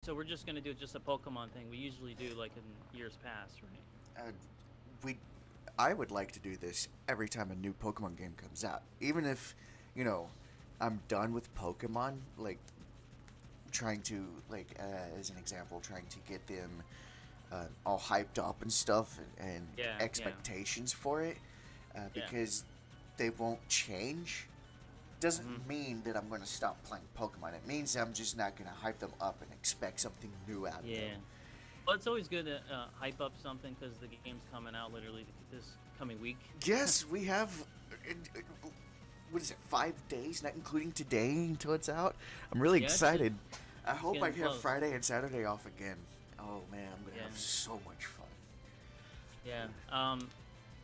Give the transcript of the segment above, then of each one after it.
So we're just gonna do just a Pokemon thing. We usually do like in years past, right? Uh, we, I would like to do this every time a new Pokemon game comes out, even if, you know, I'm done with Pokemon. Like trying to as an example, trying to get them all hyped up and stuff, and Yeah, yeah, expectations for it, yeah. because they won't change. Doesn't Hmm. mean that I'm going to stop playing Pokemon. It means I'm just not going to hype them up and expect something new out of them. Yeah. Well, it's always good to hype up something because the game's coming out literally this coming week. Yes, we have. What is it? 5 days, not including today, until it's out. I'm really Yeah, actually, excited. I it's hope I getting have close. Friday and Saturday off again. Oh man, I'm gonna Yeah, have so much fun. yeah.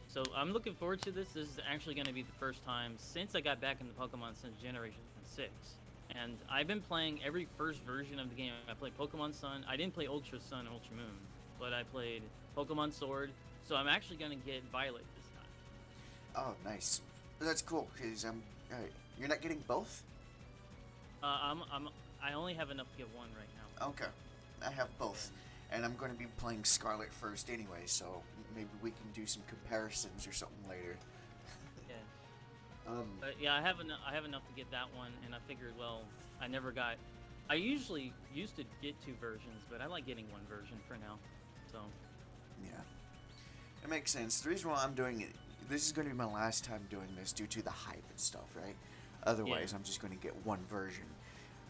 So I'm looking forward to this. This is actually going to be the first time since I got back into Pokemon since Generation 6. And I've been playing every first version of the game. I played Pokemon Sun. I didn't play Ultra Sun and Ultra Moon, but I played Pokemon Sword. So I'm actually going to get Violet this time. Oh, nice. That's cool because you're not getting both. I only have enough to get one right now. Okay, I have Yeah. both, and I'm going to be playing Scarlet first anyway. So maybe we can do some comparisons or something later. Yeah. Um, But yeah, I have enough to get that one, and I figured, well, I never got. I usually used to get two versions, but I like getting one version for now. So yeah, it makes sense. The reason why I'm doing it, this is going to be my last time doing this due to the hype and stuff, right? yeah. Otherwise, I'm just going to get one version.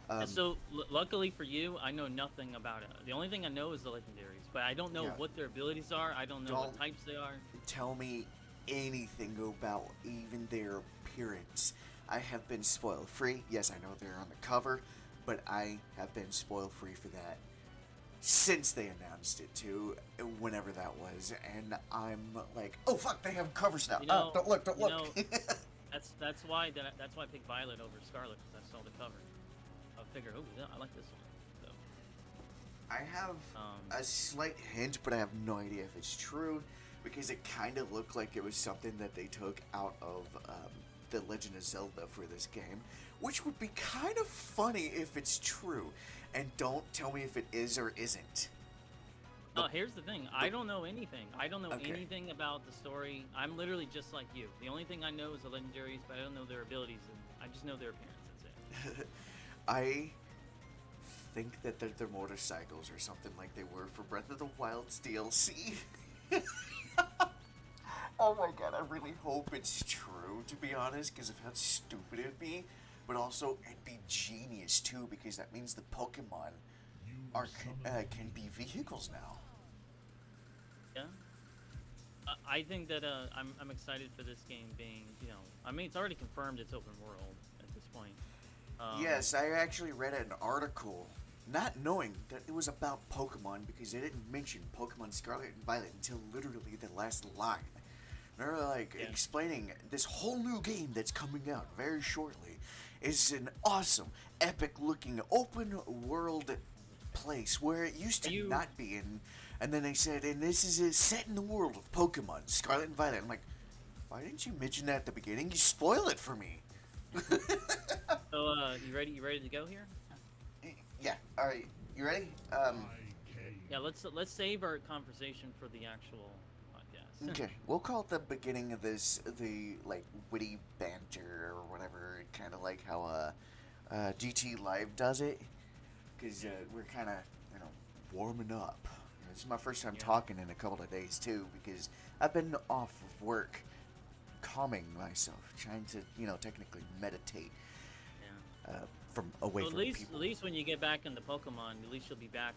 And Um, so luckily for you, I know nothing about it. The only thing I know is the legendaries, but I don't know yeah, what their abilities are. I don't know what don't types they are. tell me anything about even their appearance. I have been spoiled free. Yes, I know they're on the cover, but I have been spoiled free for that since they announced it too, whenever that was, and I'm like, oh fuck, they have covers now. You know, Don't look, don't you look. know, that's why I picked Violet over Scarlet because I saw the cover. I figured, oh, yeah, I like this one. I have So, a slight hint, but I have no idea if it's true, because it kind of looked like it was something that they took out of the Legend of Zelda for this game, which would be kind of funny if it's true. And don't tell me if it is or isn't. The, oh, here's the thing. the I don't know anything. I don't know okay. anything about the story. I'm literally just like you. The only thing I know is the legendaries, but I don't know their abilities, and I just know their appearance. That's it. I think that they're motorcycles or something like they were for Breath of the Wild's DLC. Oh my god, I really hope it's true, to be honest, because of how stupid it'd be. But also, it'd be genius too, because that means the Pokemon can be vehicles now. Yeah. I think that I'm excited for this game being, I mean, it's already confirmed it's open world at this point. Um, Yes, I actually read an article, not knowing that it was about Pokemon, because they didn't mention Pokemon Scarlet and Violet until literally the last line. They're like yeah. explaining this whole new game that's coming out very shortly is an awesome, epic looking open world place where it used Are to you? not be in. And then they said, and this is set in the world of Pokemon, Scarlet and Violet. I'm like, why didn't you mention that at the beginning? You spoil it for me. So, you ready? You ready to go here? Yeah, alright. You ready? Yeah. Let's save our conversation for the actual podcast. Okay, we'll call it the beginning of this, the like witty banter or whatever, kind of like how GT Live does it, because Yeah. we're kind of warming up. This is my first time Yeah. talking in a couple of days too, because I've been off of work, calming myself, trying to technically meditate Yeah. from away So from at people. least when you get back into Pokemon, at least you'll be back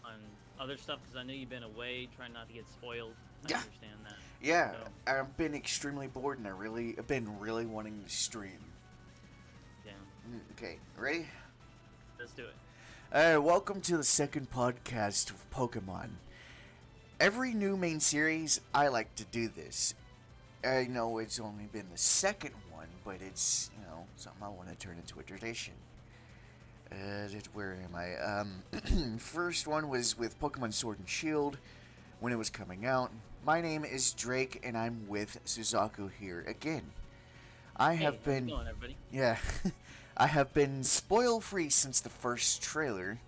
on other stuff because I know you've been away, trying not to get spoiled. I Yeah, understand that. yeah. So I've been extremely bored, and I've been really wanting to stream. yeah, Okay, ready? let's do it. Welcome to the second podcast of Pokemon. Every new main series, I like to do this. I know it's only been the second one, but it's, something I want to turn into a tradition. Where am I? First one was with Pokemon Sword and Shield when it was coming out. My name is Drake, and I'm with Suzaku here again. I Hey, have how's it been, going, everybody? yeah, I have been spoil free since the first trailer.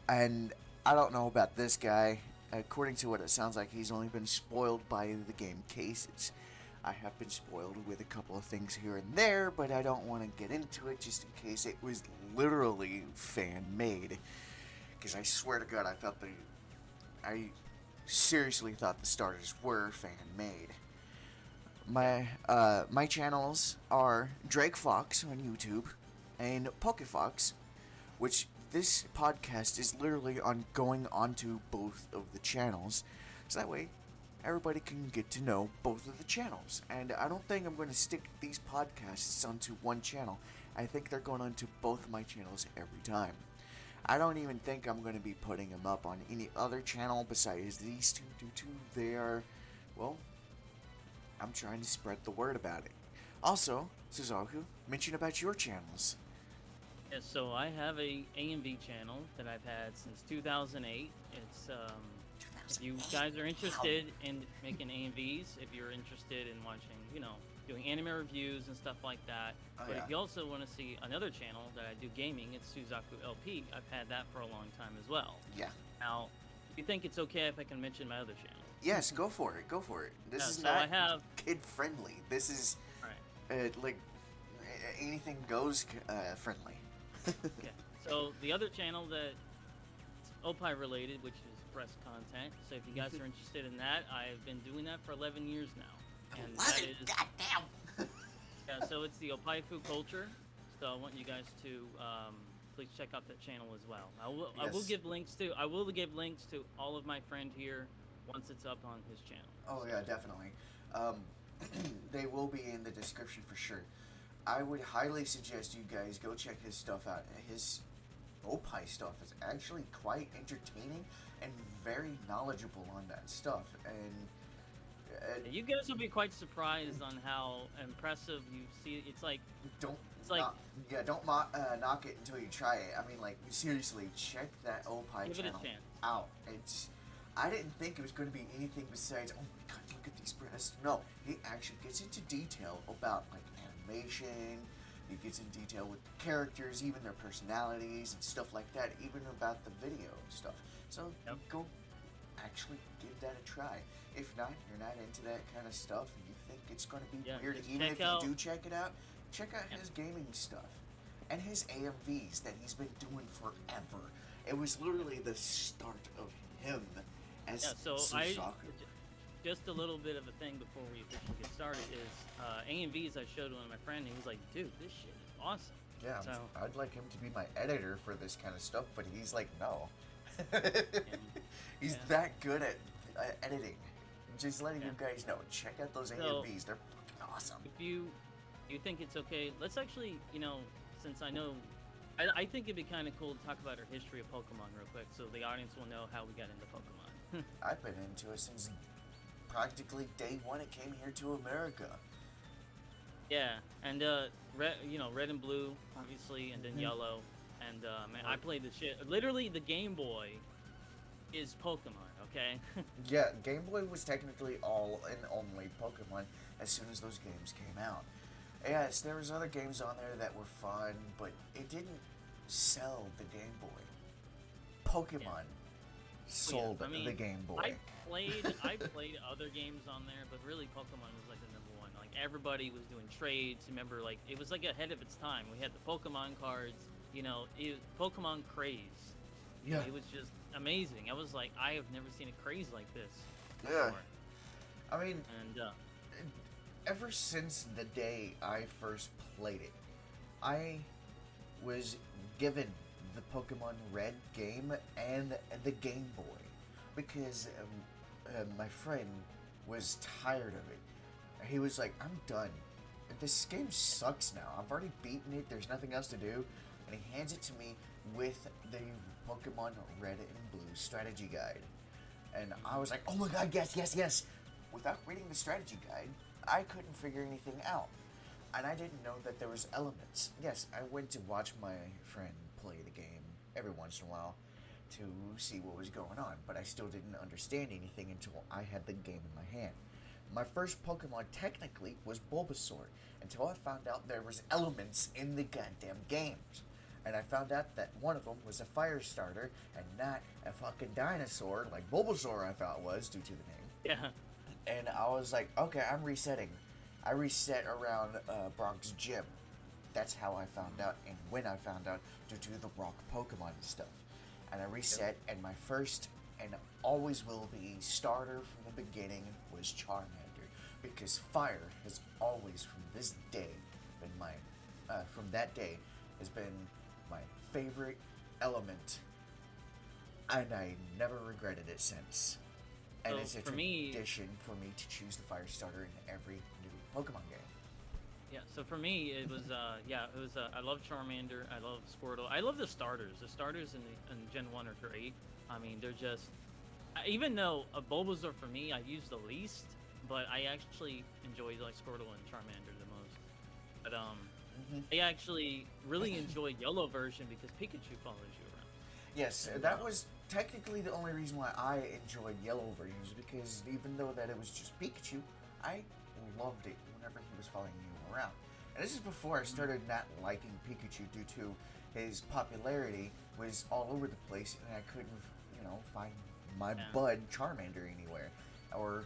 And I don't know about this guy. According to what it sounds like, he's only been spoiled by the game cases. I have been spoiled with a couple of things here and there, but I don't want to get into it just in case it was literally fan made. Because I swear to God, I seriously thought the starters were fan made. My channels are Drake Fox on YouTube and PokeFox, which this podcast is literally on going onto both of the channels, so that way everybody can get to know both of the channels. And I don't think I'm going to stick these podcasts onto one channel. I think they're going onto both of my channels every time. I don't even think I'm going to be putting them up on any other channel besides these two due to they are, well, I'm trying to spread the word about it. Also, Suzaku, mention about your channels. Yeah, so I have a AMV channel that I've had since 2008. It's if you guys are interested in making AMVs, if you're interested in watching, doing anime reviews and stuff like that. But if you also want to see another channel that I do gaming, it's SuzakuLP. I've had that for a long time as well. Yeah. Now, do you think it's okay if I can mention my other channel? Yes, go for it. Go for it. This is so not I have kid friendly. This is like anything goes friendly. Okay. So the other channel that's Oppi related, which is press content. So if you guys are interested in that, I've been doing that for 11 years now. And that is goddamn. yeah. So it's the Oppifu culture. So I want you guys to please check out that channel as well. I will give links to all of my friend here once it's up on his channel. Oh yeah, definitely. They will be in the description for sure. I would highly suggest you guys go check his stuff out. His Oppi stuff is actually quite entertaining and very knowledgeable on that stuff. And you guys will be quite surprised on how impressive you see. It's like don't knock it until you try it. I mean, like, seriously, check that Oppi channel out. I didn't think it was going to be anything besides, oh my god, look at these breasts. No, he actually gets into detail about, like, animation. He gets in detail with the characters, even their personalities and stuff like that, even about the video stuff. So go actually give that a try. If not, you're not into that kind of stuff and you think it's going to be weird, even if you do check it out, check out his gaming stuff and his AMVs that he's been doing forever. It was literally the start of him as Suzaku. Just a little bit of a thing before we officially get started is AMVs I showed one of my friend and he was like, dude, this shit is awesome. Yeah, so, I'd like him to be my editor for this kind of stuff, but he's like, no. He's that good at editing. Just letting you guys know, check out those AMVs. They're fucking awesome. If you think it's okay, let's actually, since I know, I think it'd be kind of cool to talk about our history of Pokemon real quick so the audience will know how we got into Pokemon. I've been into it since practically day one it came here to America. Yeah, and red and blue, obviously, and then yellow, and man, I played the shit. Literally, the Game Boy is Pokemon, okay? Yeah, Game Boy was technically all and only Pokemon as soon as those games came out. Yes, there was other games on there that were fun, but it didn't sell the Game Boy. Pokemon sold the Game Boy. I played other games on there, but really Pokemon was like the number one. Like everybody was doing trades. Remember, like it was like ahead of its time. We had the Pokemon cards. Pokemon craze. Yeah, it was just amazing. I was like, I have never seen a craze like this before. Yeah, I mean, and ever since the day I first played it, I was given the Pokemon Red game and the Game Boy because my friend was tired of it. He was like, I'm done. This game sucks now. I've already beaten it. There's nothing else to do. And he hands it to me with the Pokemon Red and Blue strategy guide. And I was like, oh my god, yes. Without reading the strategy guide, I couldn't figure anything out. And I didn't know that there was elements. Yes, I went to watch my friend play the game every once in a while to see what was going on, but I still didn't understand anything until I had the game in my hand. My first Pokemon technically was Bulbasaur, until I found out there was elements in the goddamn games. and I found out that one of them was a fire starter and not a fucking dinosaur like Bulbasaur I thought it was due to the name. Yeah. And I was like, okay, I'm resetting. I reset around Brock's gym. That's how I found out, and when I found out, due to the rock Pokemon and stuff. And I reset, and my first and always will be starter from the beginning was Charmander, because fire has always, from this day, been my, from that day, has been my favorite element, and I never regretted it since. And So it's a for me, tradition for me to choose the fire starter in every new Pokemon game. yeah. So for me, it was it was. I love Charmander. I love Squirtle. I love the starters. The starters in Gen 1 are great. I mean, they're just. Even though a Bulbasaur for me, I've used the least, but I actually enjoy like Squirtle and Charmander the most. But I actually really enjoy Yellow version because Pikachu follows you around. Yes, And, that was technically the only reason why I enjoyed Yellow versions, because even though that it was just Pikachu, I loved it whenever he was following you around. And this is before I started not liking Pikachu due to his popularity was all over the place, and I couldn't, find my bud Charmander anywhere, or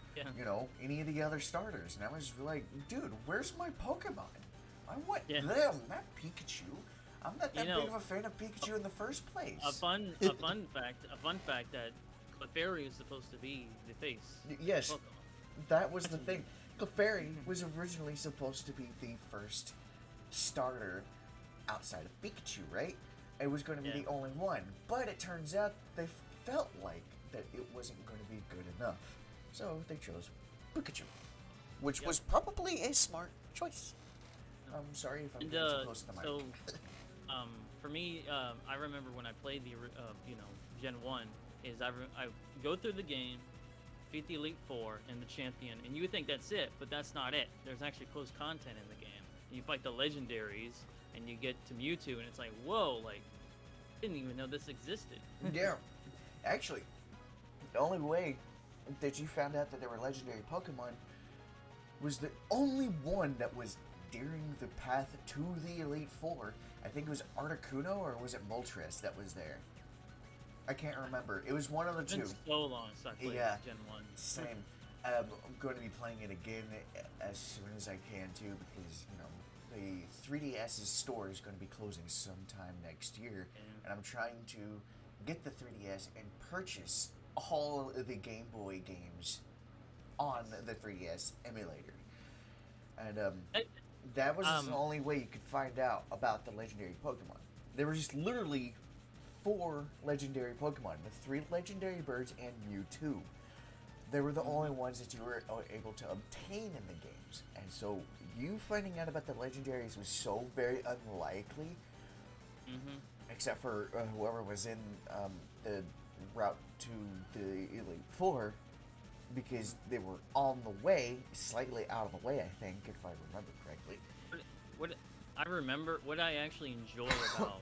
any of the other starters. And I was like, dude, where's my Pokemon? I want them, not Pikachu. I'm not that big of a fan of Pikachu in the first place. A fun fact that Clefairy is supposed to be the face. Yes, Pokemon. that was the thing. Clefairy was originally supposed to be the first starter outside of Pikachu, right? It was going to be the only one, but it turns out they felt like that it wasn't going to be good enough, so they chose Pikachu, which was probably a smart choice. I'm sorry if I'm getting too close to the mic. So, for me, I remember when I played the, Gen 1, is I go through the game, beat the Elite Four and the Champion, and you would think that's it, but that's not it. There's actually closed content in the game. You fight the Legendaries, and you get to Mewtwo, and it's like, whoa, like, I didn't even know this existed. Yeah. Actually, the only way that you found out that there were legendary Pokemon was the only one that was during the path to the Elite Four. I think it was Articuno, or was it Moltres that was there? I can't remember. It was one of the two. It's been so long since I played Gen 1. Same. I'm going to be playing it again as soon as I can too, because the 3DS's store is going to be closing sometime next year, and I'm trying to get the 3DS and purchase all of the Game Boy games on the 3DS emulator. And that was the only way you could find out about the legendary Pokemon. There was just literally 4 legendary Pokemon, the 3 legendary birds and Mewtwo. They were the only ones that you were able to obtain in the games. And so you finding out about the legendaries was so very unlikely, except for whoever was in the route to the Elite Four, because they were on the way, slightly out of the way, I think, if I remember correctly. What I actually enjoy about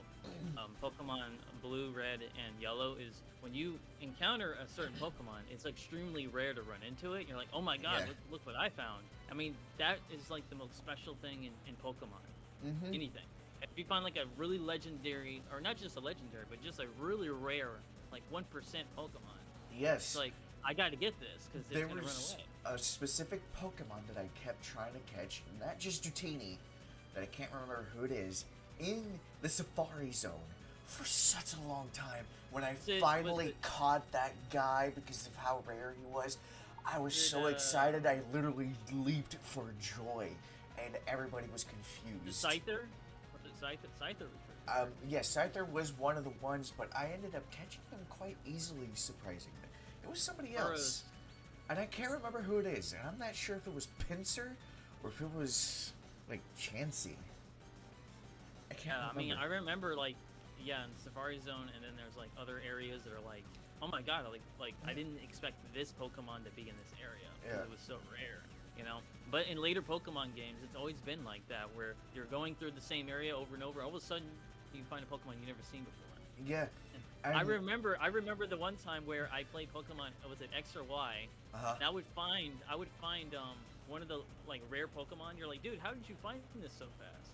Pokemon Blue, Red, and Yellow is when you encounter a certain Pokemon, it's extremely rare to run into it. You're like, oh my god, look what I found. I mean, that is like the most special thing in Pokemon. Anything. If you find like a really legendary, or not just a legendary, but just a really rare, like 1% Pokemon. Yes. It's like, I gotta get this, because it's gonna run away. A specific Pokemon that I kept trying to catch, not just Dratini, that I can't remember who it is, in the Safari Zone for such a long time. When I finally caught that guy because of how rare he was, I was so excited I literally leaped for joy, and everybody was confused. Scyther? Was it Scyther? Scyther was pretty yes, Scyther was one of the ones, but I ended up catching him quite easily, surprisingly. It was somebody else, and I can't remember who it is, and I'm not sure if it was Pinsir or if it was like Chansey. I can't remember. I mean, I remember in Safari Zone, and then there's like other areas that are like, oh my god, like I didn't expect this Pokemon to be in this area because it was so rare, But in later Pokemon games, it's always been like that, where you're going through the same area over and over. All of a sudden, you find a Pokemon you've never seen before. Yeah. I remember the one time where I played Pokemon. Was it X or Y? And I would find one of the like rare Pokemon. You're like, dude, how did you find this so fast?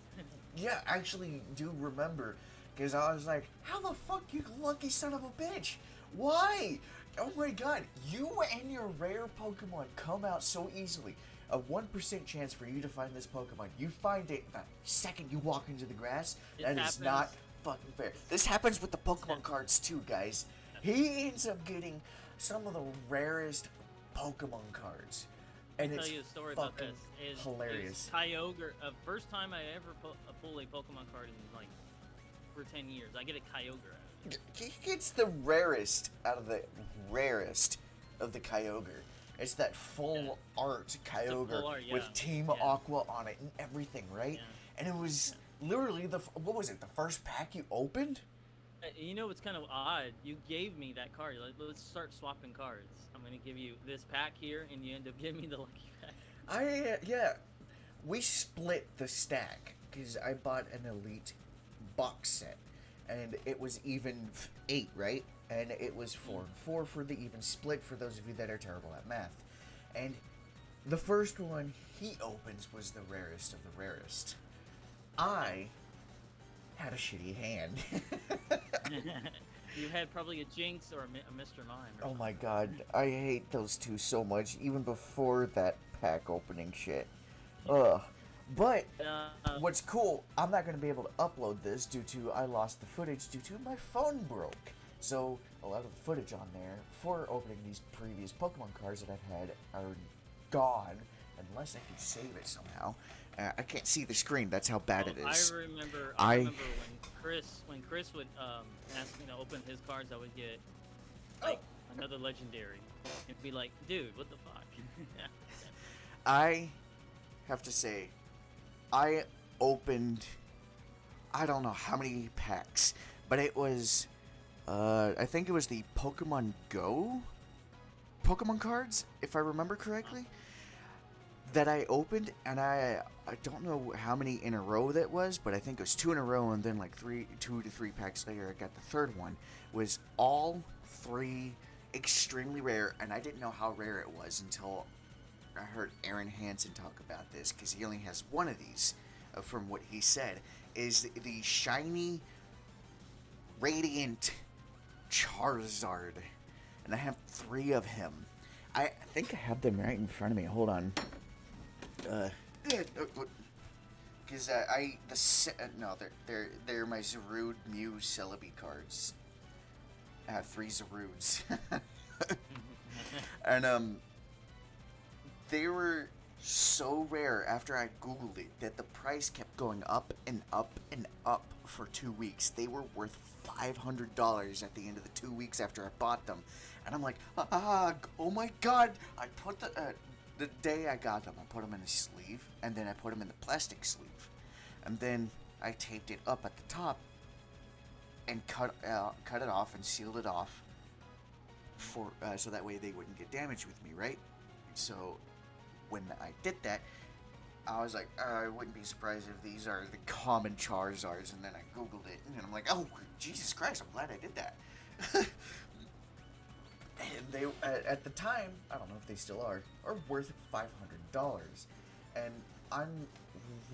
Yeah, I actually do remember, Because I was like, how the fuck, you lucky son of a bitch? Why? Oh my god, you and your rare Pokemon come out so easily. A 1% chance for you to find this Pokemon. You find it the second you walk into the grass. That is not fucking fair. This happens with the Pokemon cards too, guys. He ends up getting some of the rarest Pokemon cards. And I'll it's tell you a story about this. hilarious. Kyogre, first time I ever pull a Pokemon card in like for 10 years. I get a Kyogre out of it. He gets the rarest out of the rarest of the Kyogre. It's that full art Kyogre with Team Aqua on it and everything, right? Yeah. And it was literally what was it? The first pack you opened? You know what's kind of odd? You gave me that card. Let's start swapping cards. I'm gonna give you this pack here, and you end up giving me the lucky pack. Yeah. We split the stack because I bought an Elite box set, and it was even 8, right? And it was 4 and 4 for the even split, for those of you that are terrible at math. And the first one he opens was the rarest of the rarest. I had a shitty hand. You had probably a Jinx or a Mr. Mime. Oh my god, I hate those two so much, even before that pack opening shit. Ugh. But what's cool, I'm not going to be able to upload this due to I lost the footage due to my phone broke. So a lot of the footage on there for opening these previous Pokemon cards that I've had are gone, unless I can save it somehow. I can't see the screen. That's how bad it is. I remember when Chris would ask me to open his cards, I would get like another legendary. It'd be like, dude, what the fuck? I have to say, I opened, I don't know how many packs, but it was, I think it was the Pokemon Go Pokemon cards, if I remember correctly, that I opened, and I don't know how many in a row that was, but I think it was 2 in a row, and then like 2 to 3 packs later, I got the third one, was all 3 extremely rare, and I didn't know how rare it was until I heard Aaron Hansen talk about this, because he only has one of these, from what he said, is the shiny, radiant Charizard, and I have 3 of him. I think I have them right in front of me. Hold on. Because they're my Zarude, Mew, Celebi cards. I have 3 Zarudes. And they were so rare after I googled it that the price kept going up and up and up for 2 weeks. They were worth $500 at the end of the 2 weeks after I bought them, and I'm like, oh my god! I put the day I got them, I put them in a sleeve, and then I put them in the plastic sleeve, and then I taped it up at the top and cut it off and sealed it off for so that way they wouldn't get damaged with me, right? So when I did that, I was like, I wouldn't be surprised if these are the common Charizards, and then I googled it, and I'm like, oh, Jesus Christ, I'm glad I did that. And they, at the time, I don't know if they still are worth $500, and I'm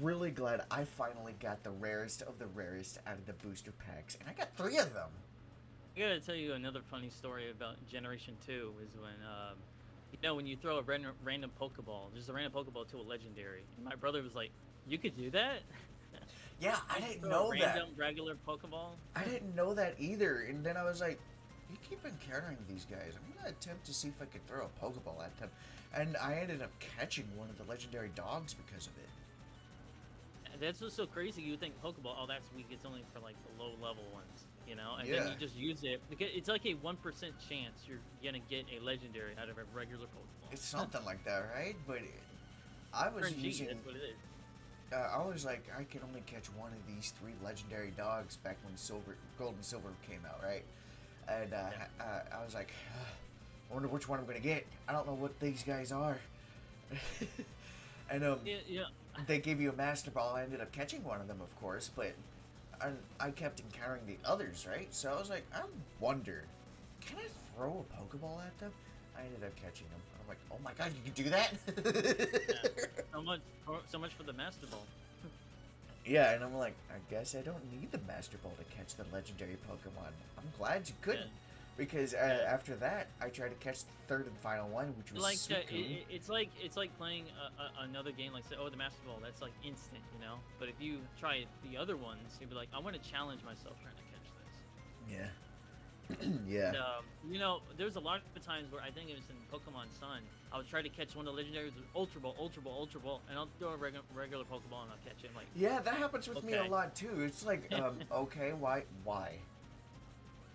really glad I finally got the rarest of the rarest out of the booster packs, and I got 3 of them. I gotta tell you another funny story about Generation 2 is when, when you throw a random Pokeball, just a random Pokeball to a legendary, and my brother was like, you could do that? Yeah, I didn't know that. Random, regular Pokeball? I didn't know that either, and then I was like, you keep encountering these guys. I'm gonna attempt to see if I could throw a Pokeball at them, and I ended up catching one of the legendary dogs because of it. That's what's so crazy. You would think Pokeball, oh, that's weak. It's only for like the low level ones, and then you just use it because it's like a 1% chance you're gonna get a legendary out of a regular Pokeball. It's something like that, right? But I was using. That's what it is. I was like, I can only catch one of these 3 legendary dogs back when Gold and Silver came out, right? And I was like, I wonder which one I'm gonna get. I don't know what these guys are. And they gave you a Master Ball. I ended up catching one of them, of course, but I kept encountering the others, right? So I was like, I wonder, can I throw a Pokeball at them? I ended up catching them. I'm like, oh my god, you can do that? Yeah. So much for the Master Ball. Yeah, and I'm like, I guess I don't need the Master Ball to catch the legendary Pokemon. I'm glad you Yeah, couldn't, because yeah. after that, I tried to catch the third and final one, which was Like Suzaku. it's like playing another game like say, oh, the Master Ball. That's like instant, you know. But if you try the other ones, you'll be like, I want to challenge myself trying to catch this. Yeah. And Yeah. there's a lot of times where I think it was in Pokemon Sun. I would try to catch one of the legendaries with Ultra Ball, Ultra Ball, Ultra Ball, and I'll throw a regular Pokeball and I'll catch it. I'm like, Yeah, that happens with me a okay, lot too. It's like, okay, why?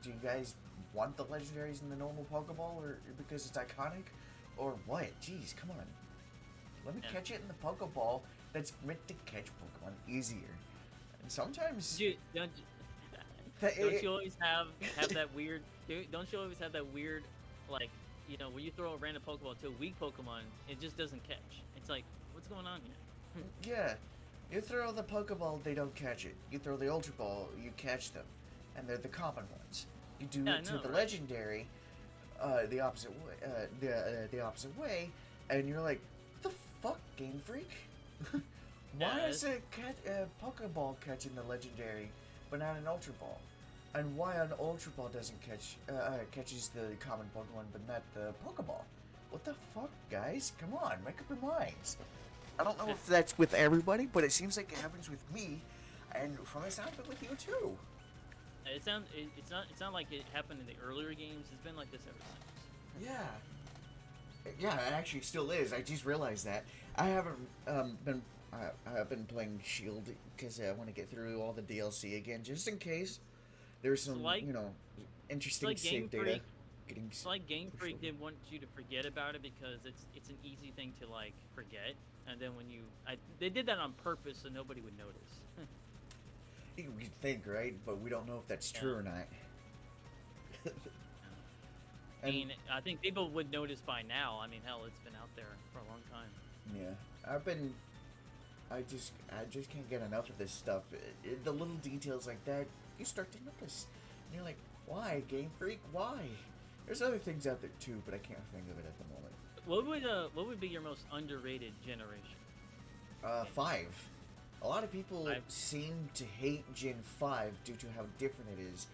Do you guys want the legendaries in the normal Pokeball, or because it's iconic, or what? Jeez, come on. Let me yeah. catch it in the Pokeball that's meant to catch Pokemon easier. And sometimes, Dude, don't that, don't you always have that weird? Don't you always have that weird, like, when you throw a random Pokeball to a weak Pokemon, it just doesn't catch. It's like, what's going on here? yeah, you throw the Pokeball, they don't catch it. You throw the Ultra Ball, you catch them, and they're the common ones. You do Yeah, I it to know, the right? legendary, the opposite way, the opposite way, and you're like, what the fuck, Game Freak? Why Yeah, is a Pokeball catching the legendary, but not an Ultra Ball? And why an Ultra Ball doesn't catches the common Pokemon, but not the Pokeball? What the fuck, guys? Come on, make up your minds. I don't know if that's with everybody, but it seems like it happens with me, and from the sound of it, with you too. It's not like it happened in the earlier games. It's been like this ever since. Yeah, it actually still is. I just realized that I haven't been. I've been playing Shield because I want to get through all the DLC again, just in case there's It's some, like it's interesting like Game save data Freak. getting It's like Game pushed Freak over. didn't want you to forget about it because it's an easy thing to like forget. And then they did that on purpose so nobody would notice. We think, right? But we don't know if that's Yeah. true or not. I And mean, I think people would notice by now. I mean, hell, it's been out there for a long time. yeah, I just can't get enough of this stuff. The little details like that, you start to notice. And you're like, why, Game Freak? Why? There's other things out there too, but I can't think of it at the moment. What would be your most underrated generation? 5. A lot of people I seem to hate Gen 5 due to how different it is,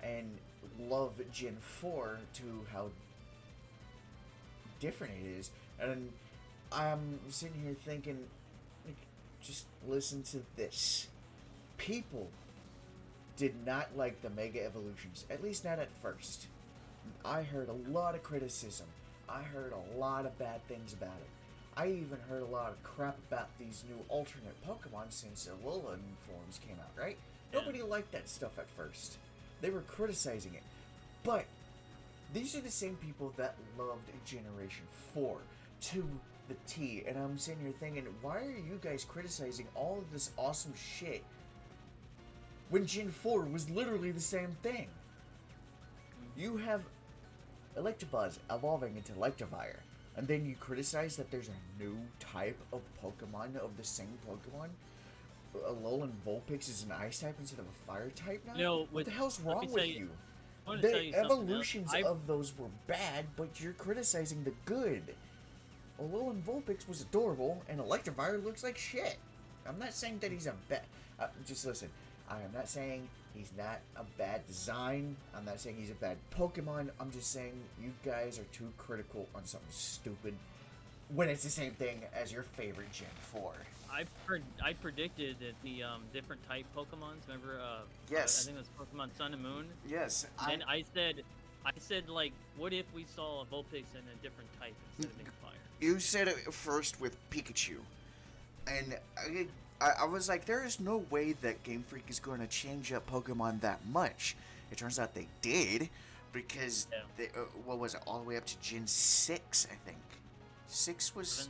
and love Gen 4 to how different it is. And I'm sitting here thinking, like, just listen to this. People did not like the Mega Evolutions, at least not at first. I heard a lot of criticism. I heard a lot of bad things about it. I even heard a lot of crap about these new alternate Pokemon since Alolan forms came out, right? Yeah. Nobody liked that stuff at first. They were criticizing it. But these are the same people that loved Generation 4 to the T. And I'm sitting here thinking, why are you guys criticizing all of this awesome shit when Gen 4 was literally the same thing? You have Electabuzz evolving into Electivire, and then you criticize that there's a new type of Pokemon of the same Pokemon? Alolan Vulpix is an Ice type instead of a Fire type now? What the hell's let me wrong tell with you. you? I want to tell The you something else. evolutions of those were bad, but you're criticizing the good. Alolan Vulpix was adorable, and Electivire looks like shit. I'm not saying that he's a bad... just listen. I am not saying he's not a bad design. I'm not saying he's a bad Pokemon. I'm just saying you guys are too critical on something stupid when it's the same thing as your favorite Gen 4. I predicted that the different type Pokemons. Remember? Yes. I think it was Pokemon Sun and Moon. Yes, And I said like, what if we saw a Vulpix in a different type instead of being fire? You said it first with Pikachu, and I was like, there is no way that Game Freak is going to change up Pokemon that much. It turns out they did, because Yeah. they, what was it, all the way up to Gen 6, I think. 6 was...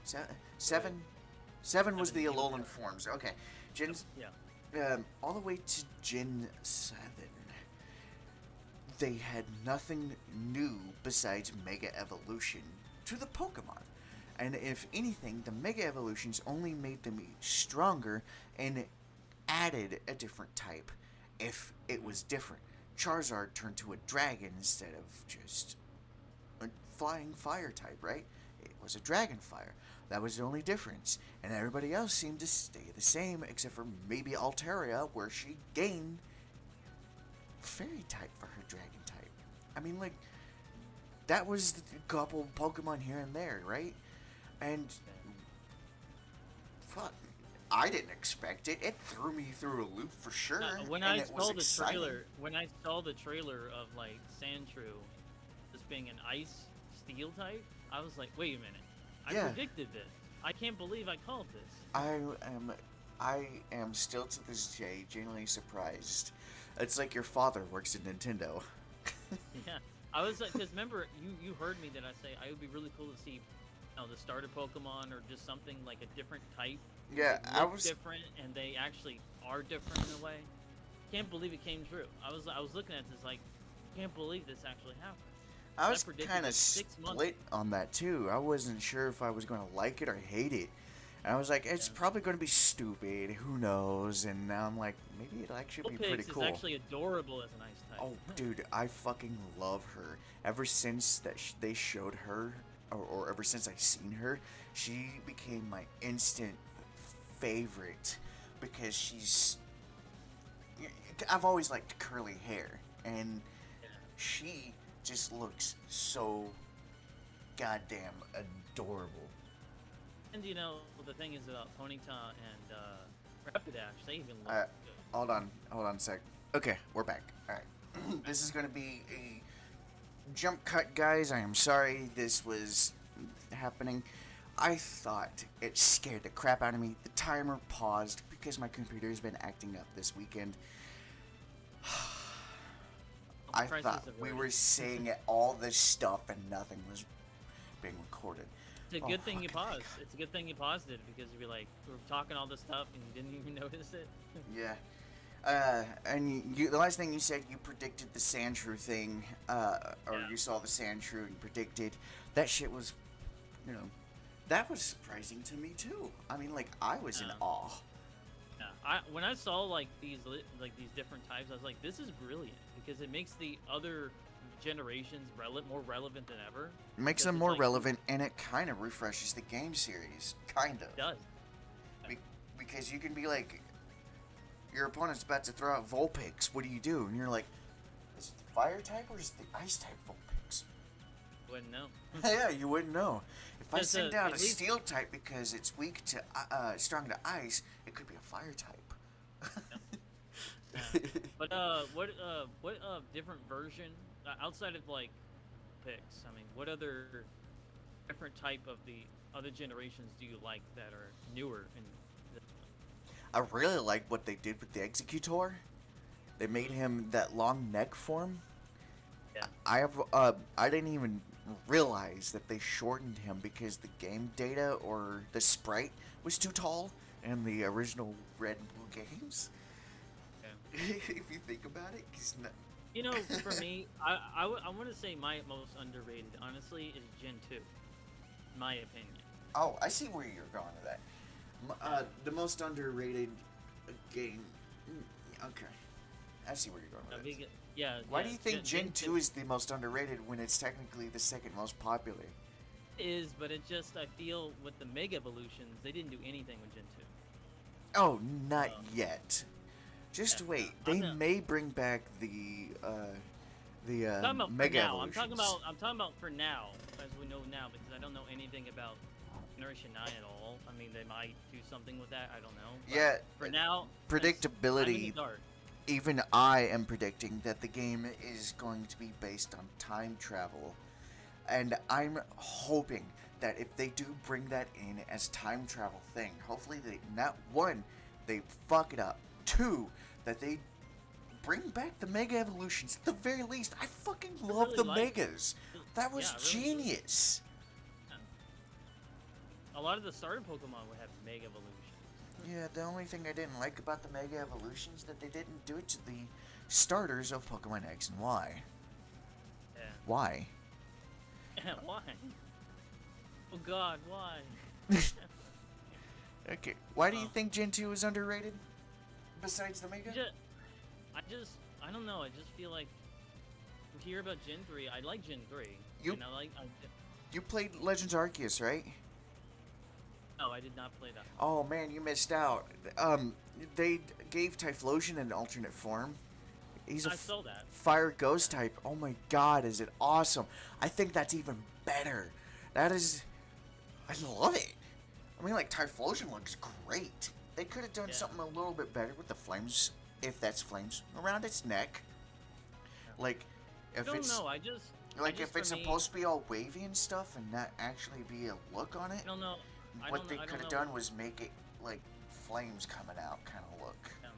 Seven? 7 was the Seven, Alolan forms. Okay. Yeah. All the way to Gen 7. They had nothing new besides Mega Evolution to the Pokemon. And if anything, the Mega Evolutions only made them stronger and added a different type if it was different. Charizard turned to a dragon instead of just a flying fire type, right? It was a dragon fire. That was the only difference. And everybody else seemed to stay the same, except for maybe Altaria, where she gained Fairy type for her Dragon type. I mean, like, that was a couple Pokemon here and there, right? And fuck, I didn't expect it. It threw me through a loop for sure. When and I it was saw the exciting. trailer, when I saw the trailer of like Sandshrew, this being an Ice Steel type, I was like, wait a minute, I Yeah. predicted this. I can't believe I called this. I am still to this day genuinely surprised. It's like your father works at Nintendo. Yeah, I was like, because remember, you heard me that I say I would be really cool to see, the starter Pokemon or just something like a different type. Yeah, They I look was. different, and they actually are different in a way. Can't believe it came true. I was looking at this like, can't believe this actually happened. I was predicted kind of it 6 months. split on that too. I wasn't sure if I was going to like it or hate it. And I was like, it's Yeah. probably going to be stupid. Who knows? And now I'm like, maybe it'll actually be pretty Vulpix cool. is actually adorable as an ice type. Oh, dude, I fucking love her. Ever since that they showed her, or ever since I seen her, she became my instant favorite because she's. I've always liked curly hair, and Yeah. she just looks so goddamn adorable. And the thing is about Ponyta and Rapidash, they even look Uh, good. hold on a sec. Okay, we're back. Alright. This is gonna be a jump cut, guys. I am sorry this was happening. I thought it scared the crap out of me. The timer paused because my computer's been acting up this weekend. I Crisis thought we averted. were saying all this stuff and nothing was being recorded. It's a Oh, good thing you fucking paused. It's a good thing you paused it because you'd be like, we were talking all this stuff and you didn't even notice it. Yeah. And the last thing you said, you predicted the Sandshrew thing, or Yeah. you saw the Sandshrew and predicted. That shit was, that was surprising to me too. I mean, like, I was in Yeah. awe. Yeah, when I saw like these different types, I was like, this is brilliant because it makes the other generations more relevant than ever. It makes Because them it's more like- relevant, and it kind of refreshes the game series. Kind of. It does. Because you can be like, your opponent's about to throw out Vulpix. What do? And you're like, is it the fire type or is it the ice type Vulpix? Wouldn't know. Yeah, you wouldn't know. If I Just, send down at a least- steel type because it's weak to strong to ice, it could be a fire type. But what different version outside of like picks? I mean, what other different type of the other generations do you like that are newer in this one? I really like what they did with the Executor. They made him that long neck form. Yeah. I didn't even realize that they shortened him because the game data or the sprite was too tall in the original Red and Blue games. Yeah. If you think about it, For me, I want to say my most underrated, honestly, is Gen 2. In my opinion. Oh, I see where you're going with that. The most underrated game. Okay, I see where you're going with that. Yeah. Why yeah, do you think Gen 2 is the most underrated when it's technically the second most popular? is, but it just, I feel with the Mega Evolutions, they didn't do anything with Gen 2. Oh, not yet. Just Yeah, wait. I'm They not- may bring back the I'm talking about for Mega now. Evolutions. I'm talking about for now, as we know now, because I don't know anything about Generation 9 at all. I mean, they might do something with that. I don't know. But Yeah, For now, I'm in predictability. the dark. Even I am predicting that the game is going to be based on time travel. And I'm hoping that if they do bring that in as time travel thing, hopefully they not one, they fuck it up. Two, that they bring back the Mega Evolutions. At the very least, I fucking love really the like- Megas. That was Yeah, I really do. genius. A lot of the starter Pokemon would have Mega Evolutions. Yeah, the only thing I didn't like about the Mega Evolutions that they didn't do it to the starters of Pokemon X and Y. Yeah. Why? Why? Oh God, why? Okay, why do you Oh. think Gen 2 is underrated? Besides the Mega? I don't know. I just feel like we hear about Gen 3. I like Gen 3. You- and I like. You played Legends Arceus, right? Oh, I did not play that one. Oh man, you missed out. They gave Typhlosion an alternate form. He's a I saw that. fire ghost Yeah. type. Oh my god, is it awesome? I think that's even better. That is, I love it. I mean, like Typhlosion looks great. They could have done Yeah. something a little bit better with the flames, if that's flames around its neck. Like, I if don't it's know. if For it's me, supposed to be all wavy and stuff, and not actually be a look on it. I don't know. What they I could don't have know. done was make it like flames coming out kind of look, Um,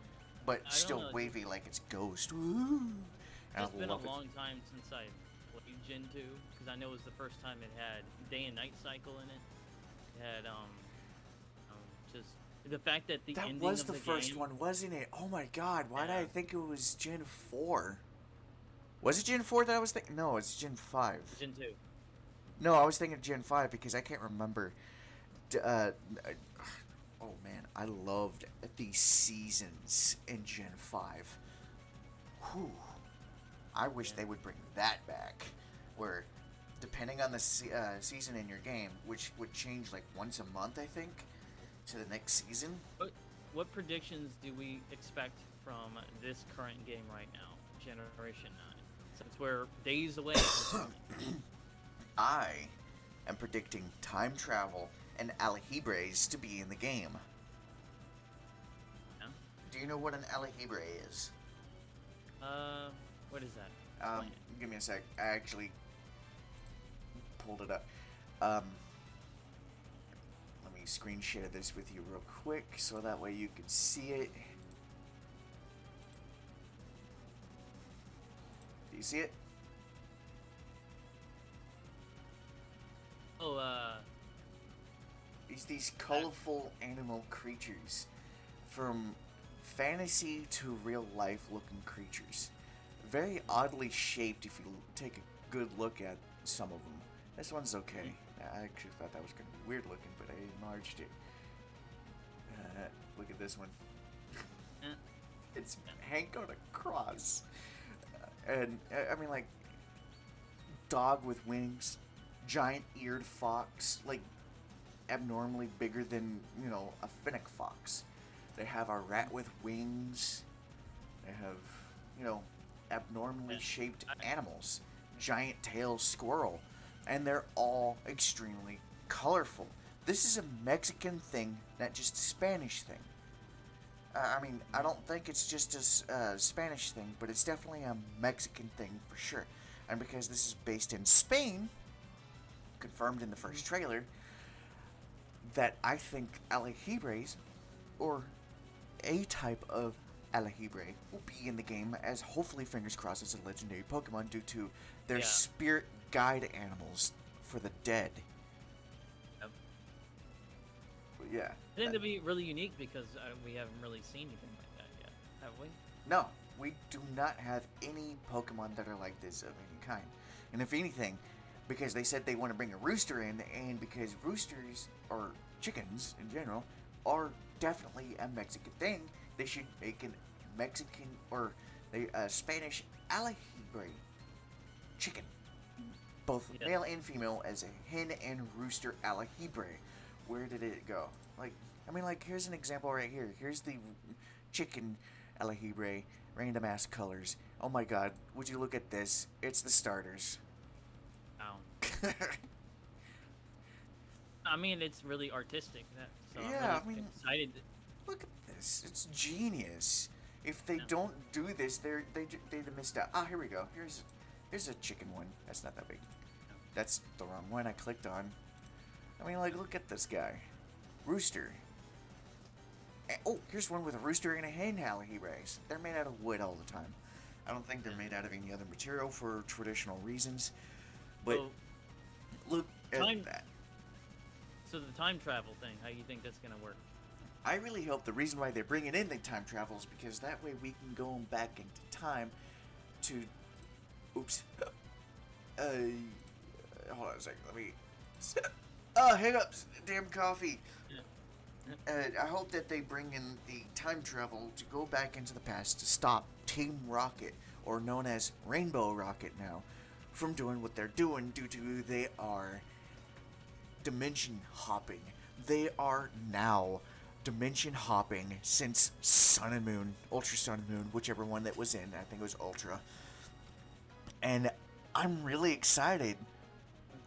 but I don't still know. wavy like it's Ghost. Ooh. And It's I been a love it. long time since I played Gen 2 because I know it was the first time it had day and night cycle in it. It had just the fact that the That ending was of the the first game. one, wasn't it? Oh my god, why did I Yeah. think it was Gen 4? Was it Gen 4 that I was thinking? No, it's Gen 5. Gen 2. No, I was thinking Gen 5 because I can't remember. Oh man, I loved the seasons in Gen 5. Whew. I wish Yeah. they would bring that back. Where, depending on the season in your game, which would change like once a month, I think, to the next season. What predictions do we expect from this current game right now, Generation 9? Since we're days away from it. I am predicting time travel and alihibres to be in the game. Yeah? Do you know what an alihibre is? What is that? Um, Explain it. give me a sec. I actually pulled it up. Let me screen share this with you real quick so that way you can see it. Do you see it? Oh, These colorful animal creatures, from fantasy to real life looking creatures. Very oddly shaped if you take a good look at some of them. This one's okay. I actually thought that was going to be weird looking, but I enlarged it. Look at this one. eh, It's Hank on a cross. And, I mean, like, dog with wings, giant eared fox, like, abnormally bigger than, a fennec fox. They have a rat with wings. They have, abnormally Yeah. shaped I- animals. Giant tail squirrel. And they're all extremely colorful. This is a Mexican thing, not just a Spanish thing. I mean, I don't think it's just a Spanish thing, but it's definitely a Mexican thing for sure. And because this is based in Spain, confirmed in the first trailer, that I think alihibres, or a type of alihibre, will be in the game as hopefully, fingers crossed, as a legendary Pokemon due to their Yeah. spirit guide animals for the dead. Yep. But yeah. I think that'd be really unique because we haven't really seen anything like that yet, have we? No, we do not have any Pokemon that are like this of any kind. And if anything, because they said they want to bring a rooster in, and because roosters, or chickens in general, are definitely a Mexican thing, they should make a Mexican or a Spanish alihibre chicken. Both Yes. male and female as a hen and rooster alihibre. Where did it go? Like, I mean, like, here's an example right here. Here's the chicken alihibre, random ass colors. Oh my god, would you look at this? It's the starters. Wow. I mean, it's really artistic. So Yeah, I'm really I mean- excited. Look at this. It's genius. If they Yeah. don't do this, they missed out. Ah, here we go. Here's a chicken one. That's not that big. That's the wrong one I clicked on. I mean, like, look at this guy. Rooster. Oh, here's one with a rooster and a hen alihibres. They're made out of wood all the time. I don't think they're made out of any other material for traditional reasons. But So, look at time- that. so the time travel thing, how you think that's gonna work? I really hope the reason why they're bringing in the time travel is because that way we can go back into time to... Oops. Hold on a second. Let me... hiccups! Damn coffee! I hope that they bring in the time travel to go back into the past to stop Team Rocket, or known as Rainbow Rocket now, from doing what they're doing due to they are dimension hopping they are now dimension hopping since Sun and Moon, Ultra Sun and Moon, whichever one that was in. I think it was Ultra. And I'm really excited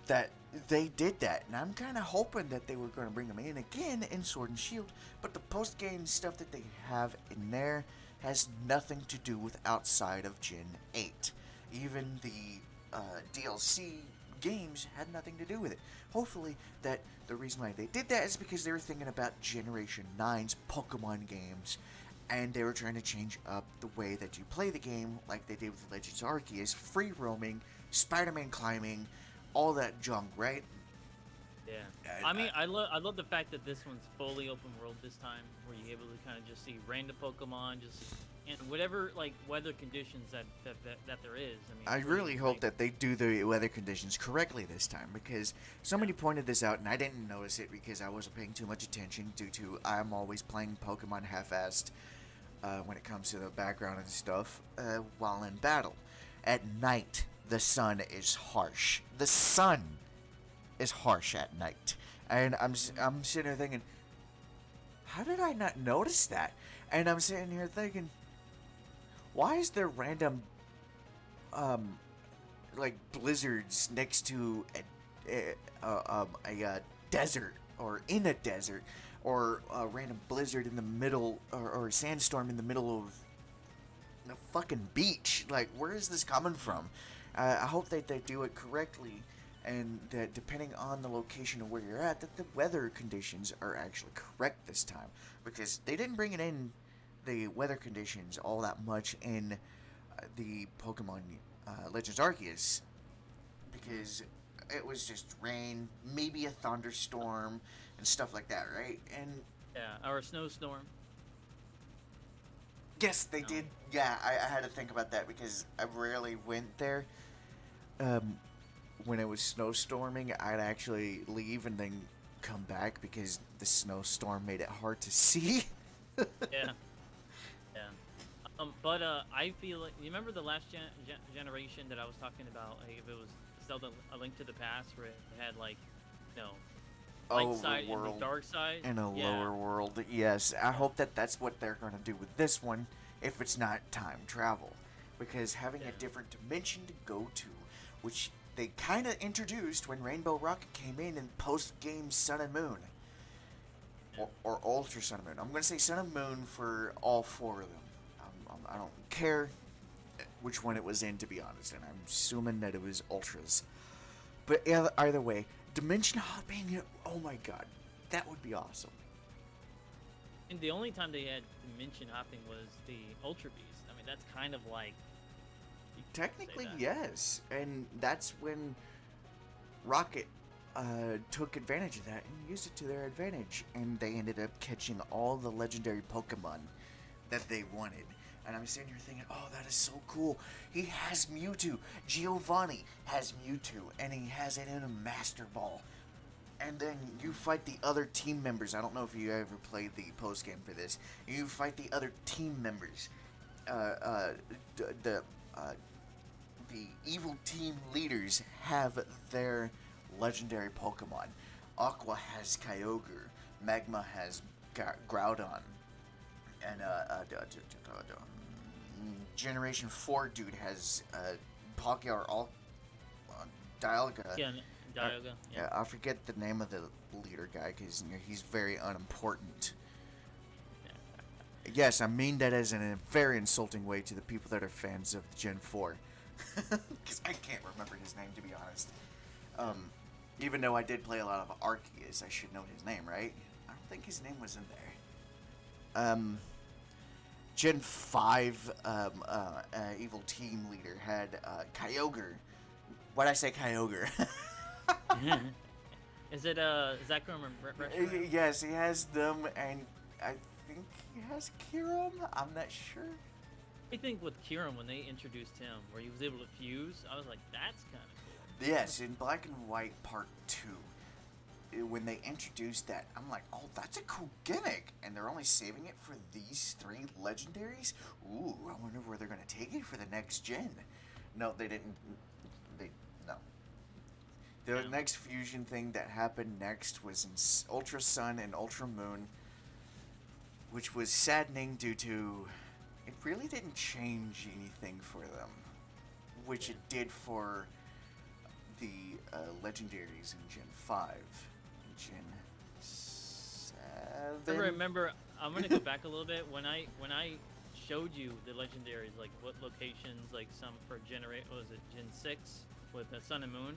that they did that, and I'm kind of hoping that they were going to bring them in again in Sword and Shield, but the post-game stuff that they have in there has nothing to do with outside of Gen 8. Even the DLC games had nothing to do with it. Hopefully that the reason why they did that is because they were thinking about Generation 9's Pokemon games, and they were trying to change up the way that you play the game, like they did with Legends Arceus, free roaming, Spider-Man climbing, all that junk, right? Yeah. I mean, I love the fact that this one's fully open world this time, where you're able to kind of just see random Pokemon, just and whatever like weather conditions that there is. I mean, I really hope that they do the weather conditions correctly this time, because somebody pointed this out and I didn't notice it because I wasn't paying too much attention due to I'm always playing Pokemon half-assed when it comes to the background and stuff while in battle. At night, the sun is harsh. The sun is harsh at night. And I'm sitting here thinking, how did I not notice that? And I'm sitting here thinking, why is there random like blizzards next to a desert, or in a desert, or a random blizzard in the middle, or a sandstorm in the middle of the fucking beach? Like, where is this coming from? I hope that they do it correctly, and that depending on the location of where you're at, that the weather conditions are actually correct this time, because they didn't bring it in the weather conditions all that much in the Pokemon Legends Arceus, because it was just rain, maybe a thunderstorm, and stuff like that, right? And yeah, or a snowstorm. yes, they did. Yeah, I had to think about that because I rarely went there. When it was snowstorming, I'd actually leave and then come back because the snowstorm made it hard to see. Yeah. Yeah. But I feel like, you remember the last generation that I was talking about? Like, if it was Zelda: A Link to the Past, where it had like, you know, light side and the dark side, and a lower world. Yes, I hope that that's what they're going to do with this one, if it's not time travel, because having a different dimension to go to, which they kind of introduced when Rainbow Rocket came in post-game Sun and Moon, or Ultra Sun and Moon. I'm going to say Sun and Moon for all four of them. I don't care which one it was in, to be honest, and I'm assuming that it was Ultras. But either way, dimension hopping, oh my god, that would be awesome. And the only time they had dimension hopping was the Ultra Beast. I mean, that's kind of like... Technically, yes. And that's when Rocket took advantage of that and used it to their advantage. And they ended up catching all the legendary Pokemon that they wanted. And I'm sitting here thinking, oh, that is so cool. He has Mewtwo. Giovanni has Mewtwo. And he has it in a Master Ball. And then you fight the other team members. I don't know if you ever played the post-game for this. You fight the other team members. The evil team leaders have their legendary Pokemon. Aqua has Kyogre. Magma has Groudon. And Generation 4 dude has Dialga. Yeah, Dialga. Yeah, I forget the name of the leader guy because he's very unimportant. Yes, I mean that as in a very insulting way to the people that are fans of Gen 4. Because I can't remember his name, to be honest. Even though I did play a lot of Arceus, I should know his name, right? I don't think his name was in there. Gen 5 evil team leader had Kyogre. Why'd I say Kyogre? Is it Zachary and Yes, he has them, and I think he has Kiram. I'm not sure. I think with Kiram, when they introduced him, where he was able to fuse, I was like, that's kind of cool. Yes, in Black and White Part 2, when they introduced that, I'm like, oh, that's a cool gimmick, and they're only saving it for these 3 legendaries? Ooh, I wonder where they're going to take it for the next gen. No, they didn't. No. The Yeah. next fusion thing that happened next was in Ultra Sun and Ultra Moon, which was saddening due to it really didn't change anything for them, which Yeah. it did for the legendaries in Gen 5. In Gen I 7? remember. I'm gonna go back a little bit when I showed you the legendaries, like what locations, like some for generate. What was it, Gen 6 with the Sun and Moon?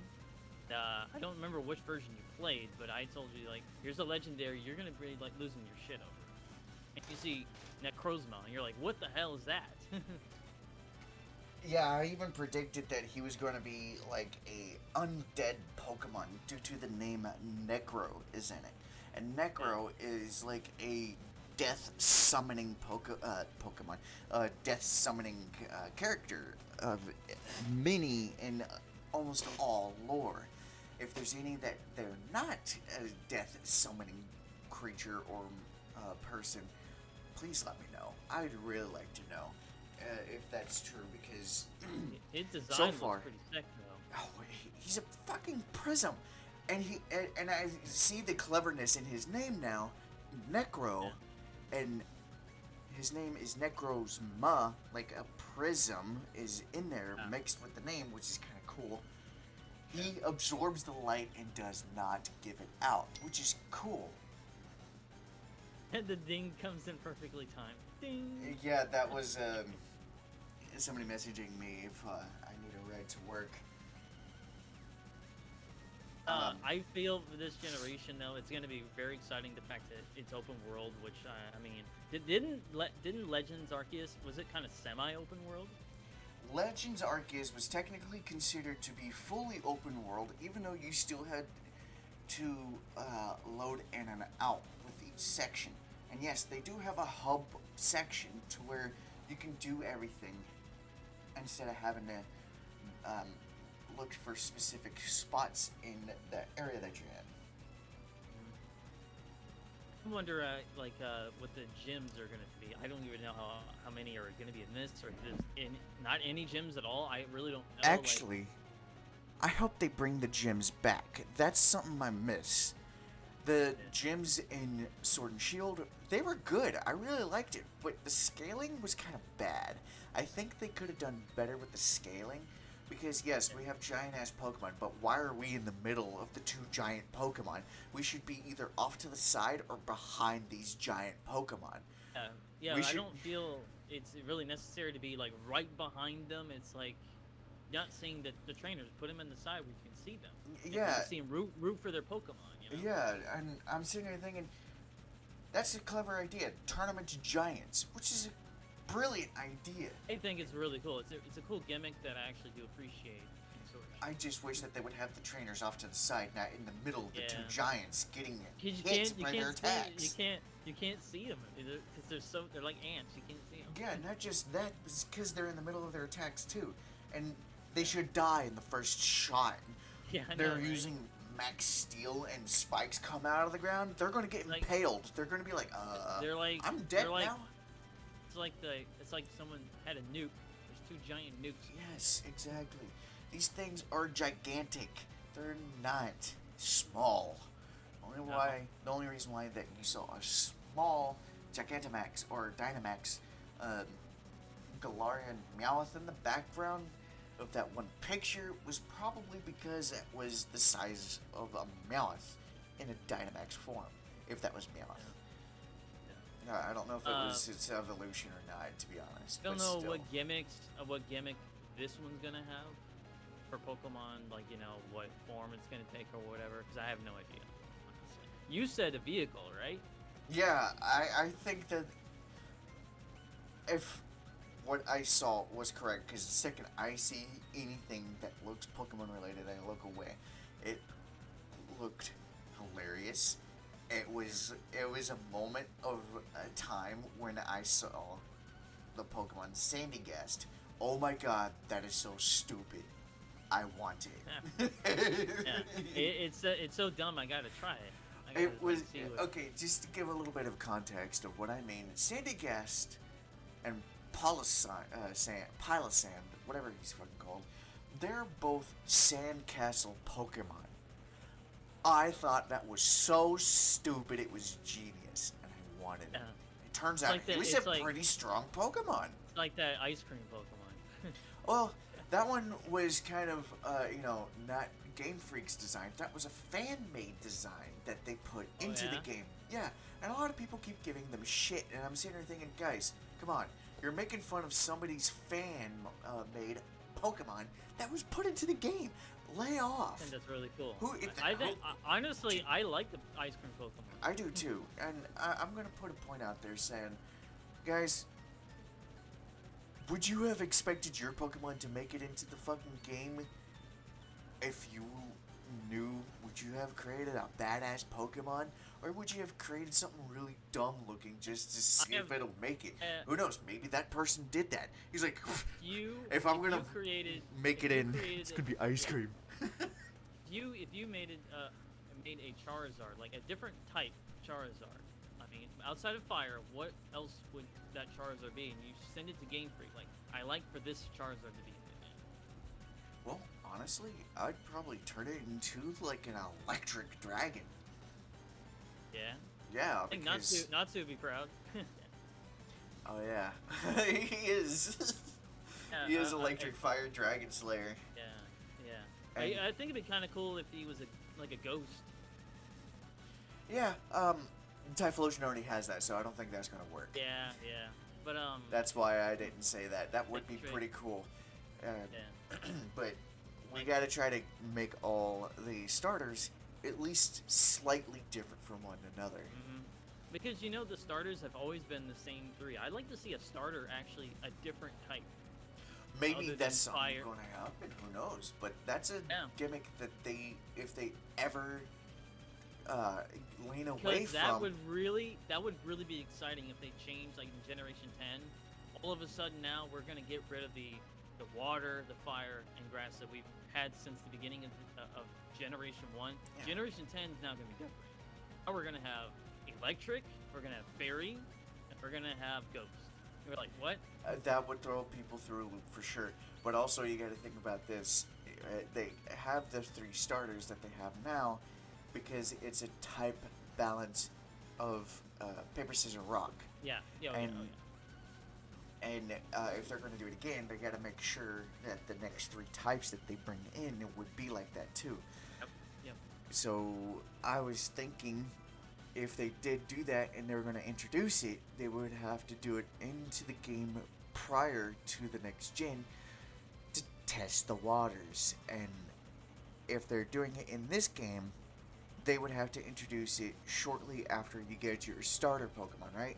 I don't remember which version you played, but I told you like, here's a legendary you're gonna be like losing your shit over. And you see Necrozma, and you're like, what the hell is that? Yeah, I even predicted that he was going to be like a undead Pokemon due to the name Necro is in it. And Necro is like a death summoning Pokemon, death summoning character of many in almost all lore. If there's any that they're not a death summoning creature or person, please let me know. I'd really like to know if that's true because His design so looks far, pretty sick though. oh, he's a fucking prism, and I see the cleverness in his name now, Necro, and his name is Necrozma, like a prism is in there mixed with the name, which is kind of cool. He absorbs the light and does not give it out, which is cool. And the ding comes in perfectly timed. Ding. Yeah, that was somebody messaging me if I need a ride to work. I feel for this generation though, it's gonna be very exciting. The fact that it's open world, which I mean, didn't Legends Arceus, was it kind of semi-open world? Legends Arceus was technically considered to be fully open world, even though you still had to load in and out with each section. And yes, they do have a hub section to where you can do everything instead of having to look for specific spots in the area that you're in. I wonder, what the gyms are gonna be. I don't even know how many are gonna be in this, or if there's not any gyms at all. I really don't know. Actually, I hope they bring the gyms back. That's something I miss. The gyms in Sword and Shield, they were good. I really liked it, but the scaling was kind of bad. I think they could have done better with the scaling, because yes, we have giant-ass Pokemon, but why are we in the middle of the two giant Pokemon? We should be either off to the side or behind these giant Pokemon. Yeah, We I should- don't feel it's really necessary to be like right behind them. It's like not seeing the trainers. Put them in the side where you can see them. And Yeah. you can see them root for their Pokemon. You know? Yeah, and I'm sitting there thinking, that's a clever idea. Turn them into giants, which is a brilliant idea. I think it's really cool. It's a cool gimmick that I actually do appreciate. In Sword and Shield. I just wish that they would have the trainers off to the side, not in the middle of the two Yeah. giants getting 'Cause you hit can't, you by their can't attacks. see, you can't see them because they're like ants. You can't see them. Yeah, not just that, it's because they're in the middle of their attacks too, and they should die in the first shot. Yeah, I know, They're right? using max steel and spikes come out of the ground. They're going to get Like- impaled. They're going to be like, They're like I'm dead they're like, now. It's like someone had a nuke. There's two giant nukes. Yes, exactly. These things are gigantic. They're not small. The only reason why that you saw a small Gigantamax or Dynamax Galarian Meowth in the background of that one picture was probably because it was the size of a Meowth in a Dynamax form, if that was Meowth. I don't know if it was its evolution or not, to be honest. I don't but know still. what gimmick this one's gonna have for Pokemon, like, you know, what form it's gonna take or whatever, because I have no idea. Honestly. You said a vehicle, right? Yeah, I think that if what I saw was correct, because the second I see anything that looks Pokemon related, I look away. It looked hilarious. It was a moment of a time when I saw the Pokemon Sandygast. Oh my god, that is so stupid. I want it. Yeah. It's so dumb. I gotta try it. I gotta, It was like, see what- okay. Just to give a little bit of context of what I mean, Sandygast and Palossand, whatever he's fucking called, they're both sandcastle Pokemon. I thought that was so stupid. It was genius, and I wanted it. Yeah. It turns It's out like the it was a it's like pretty strong Pokemon. it's like that ice cream Pokemon. Well, that one was kind of, not Game Freak's design. That was a fan-made design that they put Oh into yeah. the game. Yeah, and a lot of people keep giving them shit, and I'm sitting there thinking, guys, come on, you're making fun of somebody's fan-made Pokemon that was put into the game. Lay I off. think that's really cool. Who? I think honestly, I like the ice cream Pokemon. I do too, and I'm gonna put a point out there saying, guys, would you have expected your Pokemon to make it into the fucking game if you knew? Would you have created a badass Pokemon, or would you have created something really dumb looking just to see if it'll make it? Who knows? Maybe that person did that. He's like, if I'm gonna make it in, it's gonna be ice cream. If you made made a Charizard, like a different type Charizard. I mean, outside of fire, what else would that Charizard be? And you send it to Game Freak, like, I like for this Charizard to be in the game. Well, honestly, I'd probably turn it into like an electric dragon. Yeah. Yeah, I think because Natsu would be proud. oh yeah, he is. Yeah, He is electric fire dragon slayer. Yeah, yeah. And- I think it'd be kind of cool if he was like a ghost. Yeah, Typhlosion already has that, so I don't think that's gonna work. Yeah, yeah. But That's why I didn't say that. That would be That's right. pretty cool. yeah. But we gotta try to make all the starters at least slightly different from one another. hmm Because the starters have always been the same three. I'd like to see a starter actually a different type. Maybe Other that's than something fire. going to happen. Who knows? But that's a Yeah. gimmick that if they ever lean away Because that from. would really be exciting if they changed like in Generation 10. All of a sudden now we're gonna get rid of the water, the fire, and grass that we've had since the beginning of Generation 1. Yeah. Generation 10 is now gonna be different. Now we're gonna have electric, we're gonna have fairy, and we're gonna have ghost. We're like, what? That would throw people through a loop for sure. But also, you got to think about this. They have the three starters that they have now because it's a type balance of paper, scissors, rock. Yeah, yeah, And yeah. And if they're going to do it again, they got to make sure that the next three types that they bring in would be like that too. Yep, yep. So I was thinking, if they did do that and they were going to introduce it, they would have to do it into the game prior to the next gen to test the waters. And if they're doing it in this game, they would have to introduce it shortly after you get your starter Pokemon, right?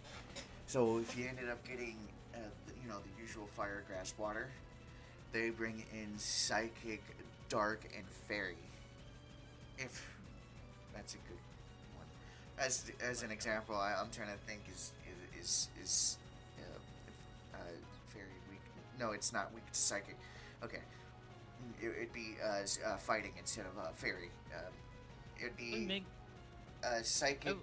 So if you ended up getting, the usual fire, grass, water, they bring in psychic, dark, and fairy. If that's a good one. As an example, I'm trying to think is fairy weak? No, it's not weak to psychic. Okay, it'd be fighting instead of fairy. It'd be psychic,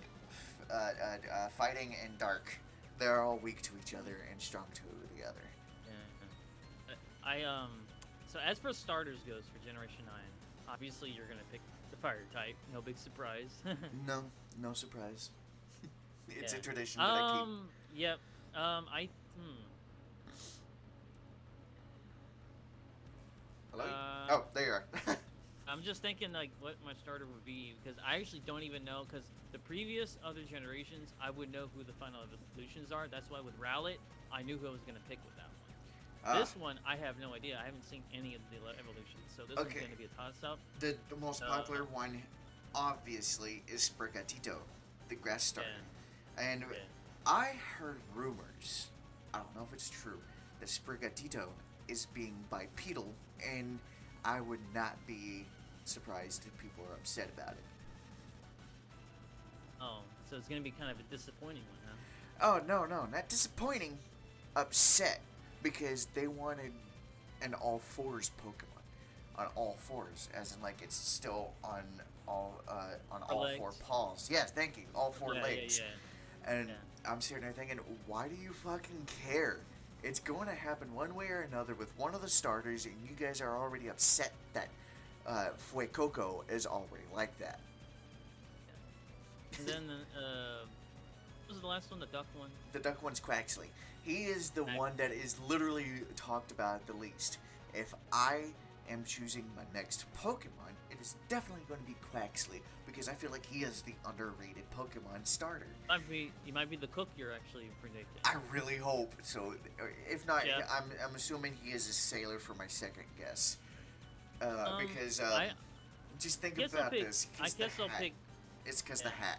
fighting, and dark. They're all weak to each other and strong to the other. Yeah. So as for starters goes for Generation 9, obviously you're gonna pick the fire type. No big surprise. No surprise. It's Yeah. a tradition that I keep. Yep. Hello? Oh, there you are. I'm just thinking like what my starter would be because I actually don't even know because the previous other generations I would know who the final evolutions are. That's why with Rowlet I knew who I was gonna pick with that one. This one I have no idea. I haven't seen any of the evolutions, so this one's gonna be a toss-up. The most popular one, obviously, is Sprigatito, the grass starter. And I heard rumors, I don't know if it's true, that Sprigatito is being bipedal, and I would not be surprised if people are upset about it. Oh, so it's gonna be kind of a disappointing one, huh? Oh, no, not disappointing. Upset. Because they wanted an all fours Pokemon. On all fours. As in, like, it's still on all legs. four paws. Yes, thank you. All four legs. Yeah. And I'm sitting there thinking, why do you fucking care? It's going to happen one way or another with one of the starters, and you guys are already upset that Fuecoco is already like that. And then what was the last one? The duck one. The duck one's Quaxley. He is the one that is literally talked about the least. If I am choosing my next Pokemon, it is definitely going to be Quaxley because I feel like he is the underrated Pokemon starter. He might be the cook you're actually predicting. I really hope so. If not, Yeah. I'm assuming he is a sailor for my second guess. Because just think about this. I guess I'll pick. It's because the hat.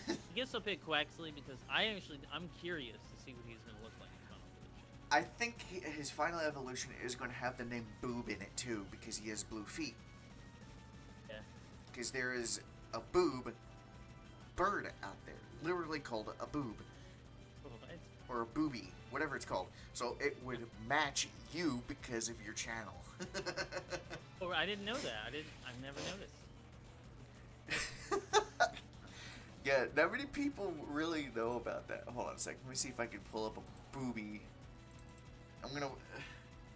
I guess I'll pick Quaxley because I'm curious to see what he's gonna look like in Final Evolution. I think his final evolution is going to have the name Boob in it too because he has blue feet. Yeah. Because there is a boob bird out there, literally called a boob. What? Or a booby, whatever it's called. So it would match you because of your channel. Oh, I didn't know that. I've never noticed. Yeah, not many people really know about that. Hold on a second. Let me see if I can pull up a booby. I'm gonna.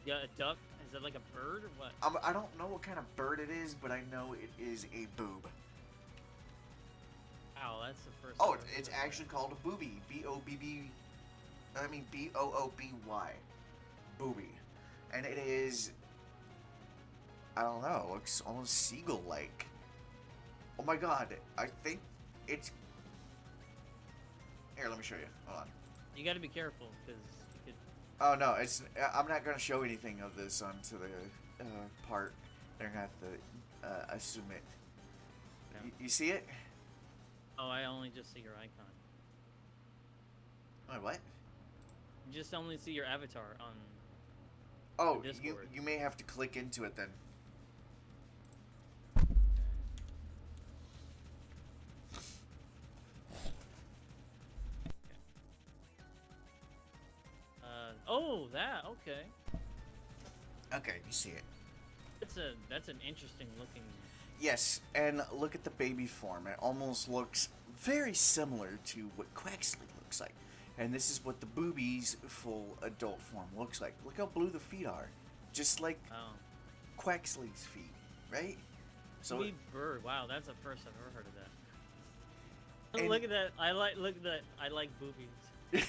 Yeah, a duck. Is that like a bird or what? I don't know what kind of bird it is, but I know it is a boob. Wow, that's the first. Oh, I've it's heard of actually called a booby. B-O-B-B. I mean B-O-O-B-Y. Booby. And it is. I don't know. It looks almost seagull-like. Oh my god. I think it's. Here, let me show you. Hold on. that. You got to be careful because you could. Oh no, it's. I'm not gonna show anything of this onto the part. They're gonna have to assume it. No. You see it? Oh, I only just see your icon. Wait, what? You just only see your avatar on. Oh, Discord. you may have to click into it then. Oh, that okay. Okay, you see it. That's an interesting looking. Yes, and look at the baby form. It almost looks very similar to what Quaxley looks like. And this is what the booby's full adult form looks like. Look how blue the feet are. Just like Oh. Quaxley's feet, right? So Sweet bird. Wow, that's the first I've ever heard of that. And- Look at that. Look at that. I like boobies.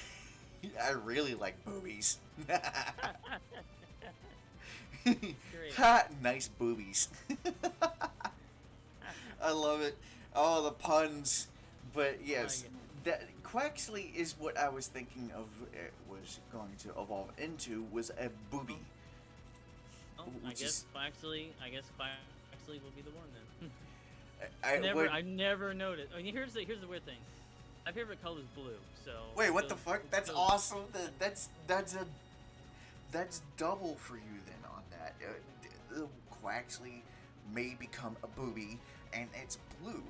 I really like boobies. Great. Ha! Nice boobies. I love it. Oh, the puns. But yes, that Quaxley is what I was thinking of. It was going to evolve into was a booby. Oh, Which is- I guess Quaxley will be the one then. I I never noticed. I mean, here's the weird thing. My favorite color is blue. So. Wait, what the so- fuck? That's so- awesome. That's double for you then on that. Quaxley may become a booby, and it's blue.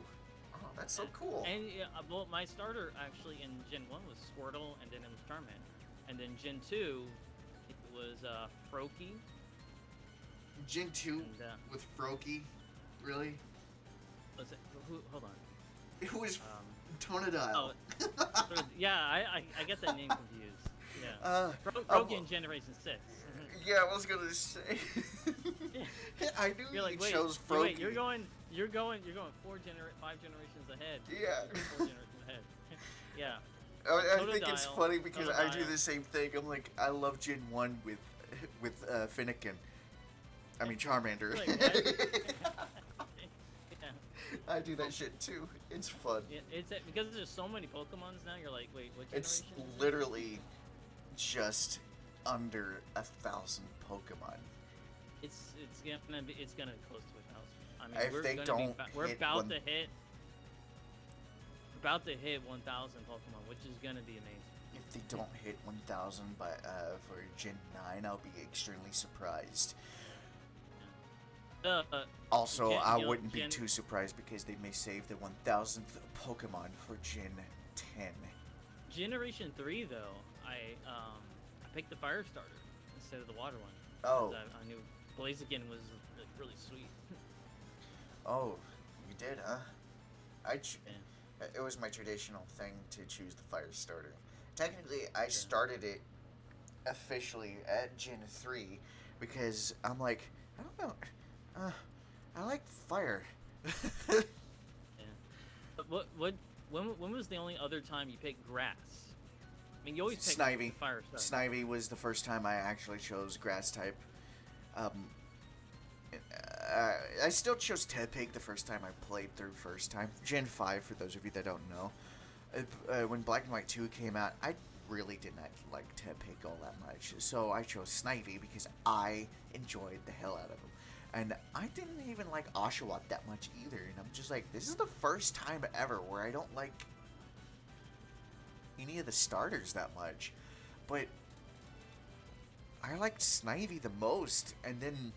Oh, that's so cool. And well, my starter actually in Gen 1 was Squirtle, and then it was Charmander, and then Gen 2, it was Froakie. Gen 2 And, with Froakie? Really? Was it? Hold on. It was Oh, Tonadile. yeah, I get that name confused. Yeah. Froakie in Generation 6. Yeah, I was gonna say. I knew You're like, you wait, chose wait, Froakie. you're going 5 generations ahead. Yeah. 4 generations ahead. Yeah. I think it's Totodile, funny because I do Totodile. the same thing. I'm like, I love Gen 1 with Finnegan. I mean Charmander. Like, what? Yeah. I do that shit too. It's fun. Yeah, it's because there's so many Pokemons now. You're like, wait, what generation? It's is it? literally just under 1,000 Pokemon. It's gonna close to 1,000. I mean, If we're they gonna don't we're hit about one- to hit. About to hit 1,000 Pokemon, which is gonna be amazing. If they don't hit 1,000 for Gen 9, I'll be extremely surprised. Also, I wouldn't be too surprised because they may save the 1,000th Pokemon for Gen 10. Generation 3 though, I picked the fire starter instead of the water one. Oh. 'Cause I knew Blaziken was like, really sweet. Oh, you did, huh? Yeah. It was my traditional thing to choose the fire starter. Technically, I started it officially at Gen 3 because I'm like, I don't know, I like fire. Yeah. But when the only other time you pick grass? I mean, you always pick Snivy. fire stuff. Snivy was the first time I actually chose grass type. I still chose Tepig the first time I played through first time. Gen 5, for those of you that don't know. When Black and White 2 came out, I really did not like Tepig all that much. So I chose Snivy because I enjoyed the hell out of him. And I didn't even like Oshawott that much either. And I'm just like, this is the first time ever where I don't like any of the starters that much. But I liked Snivy the most. And then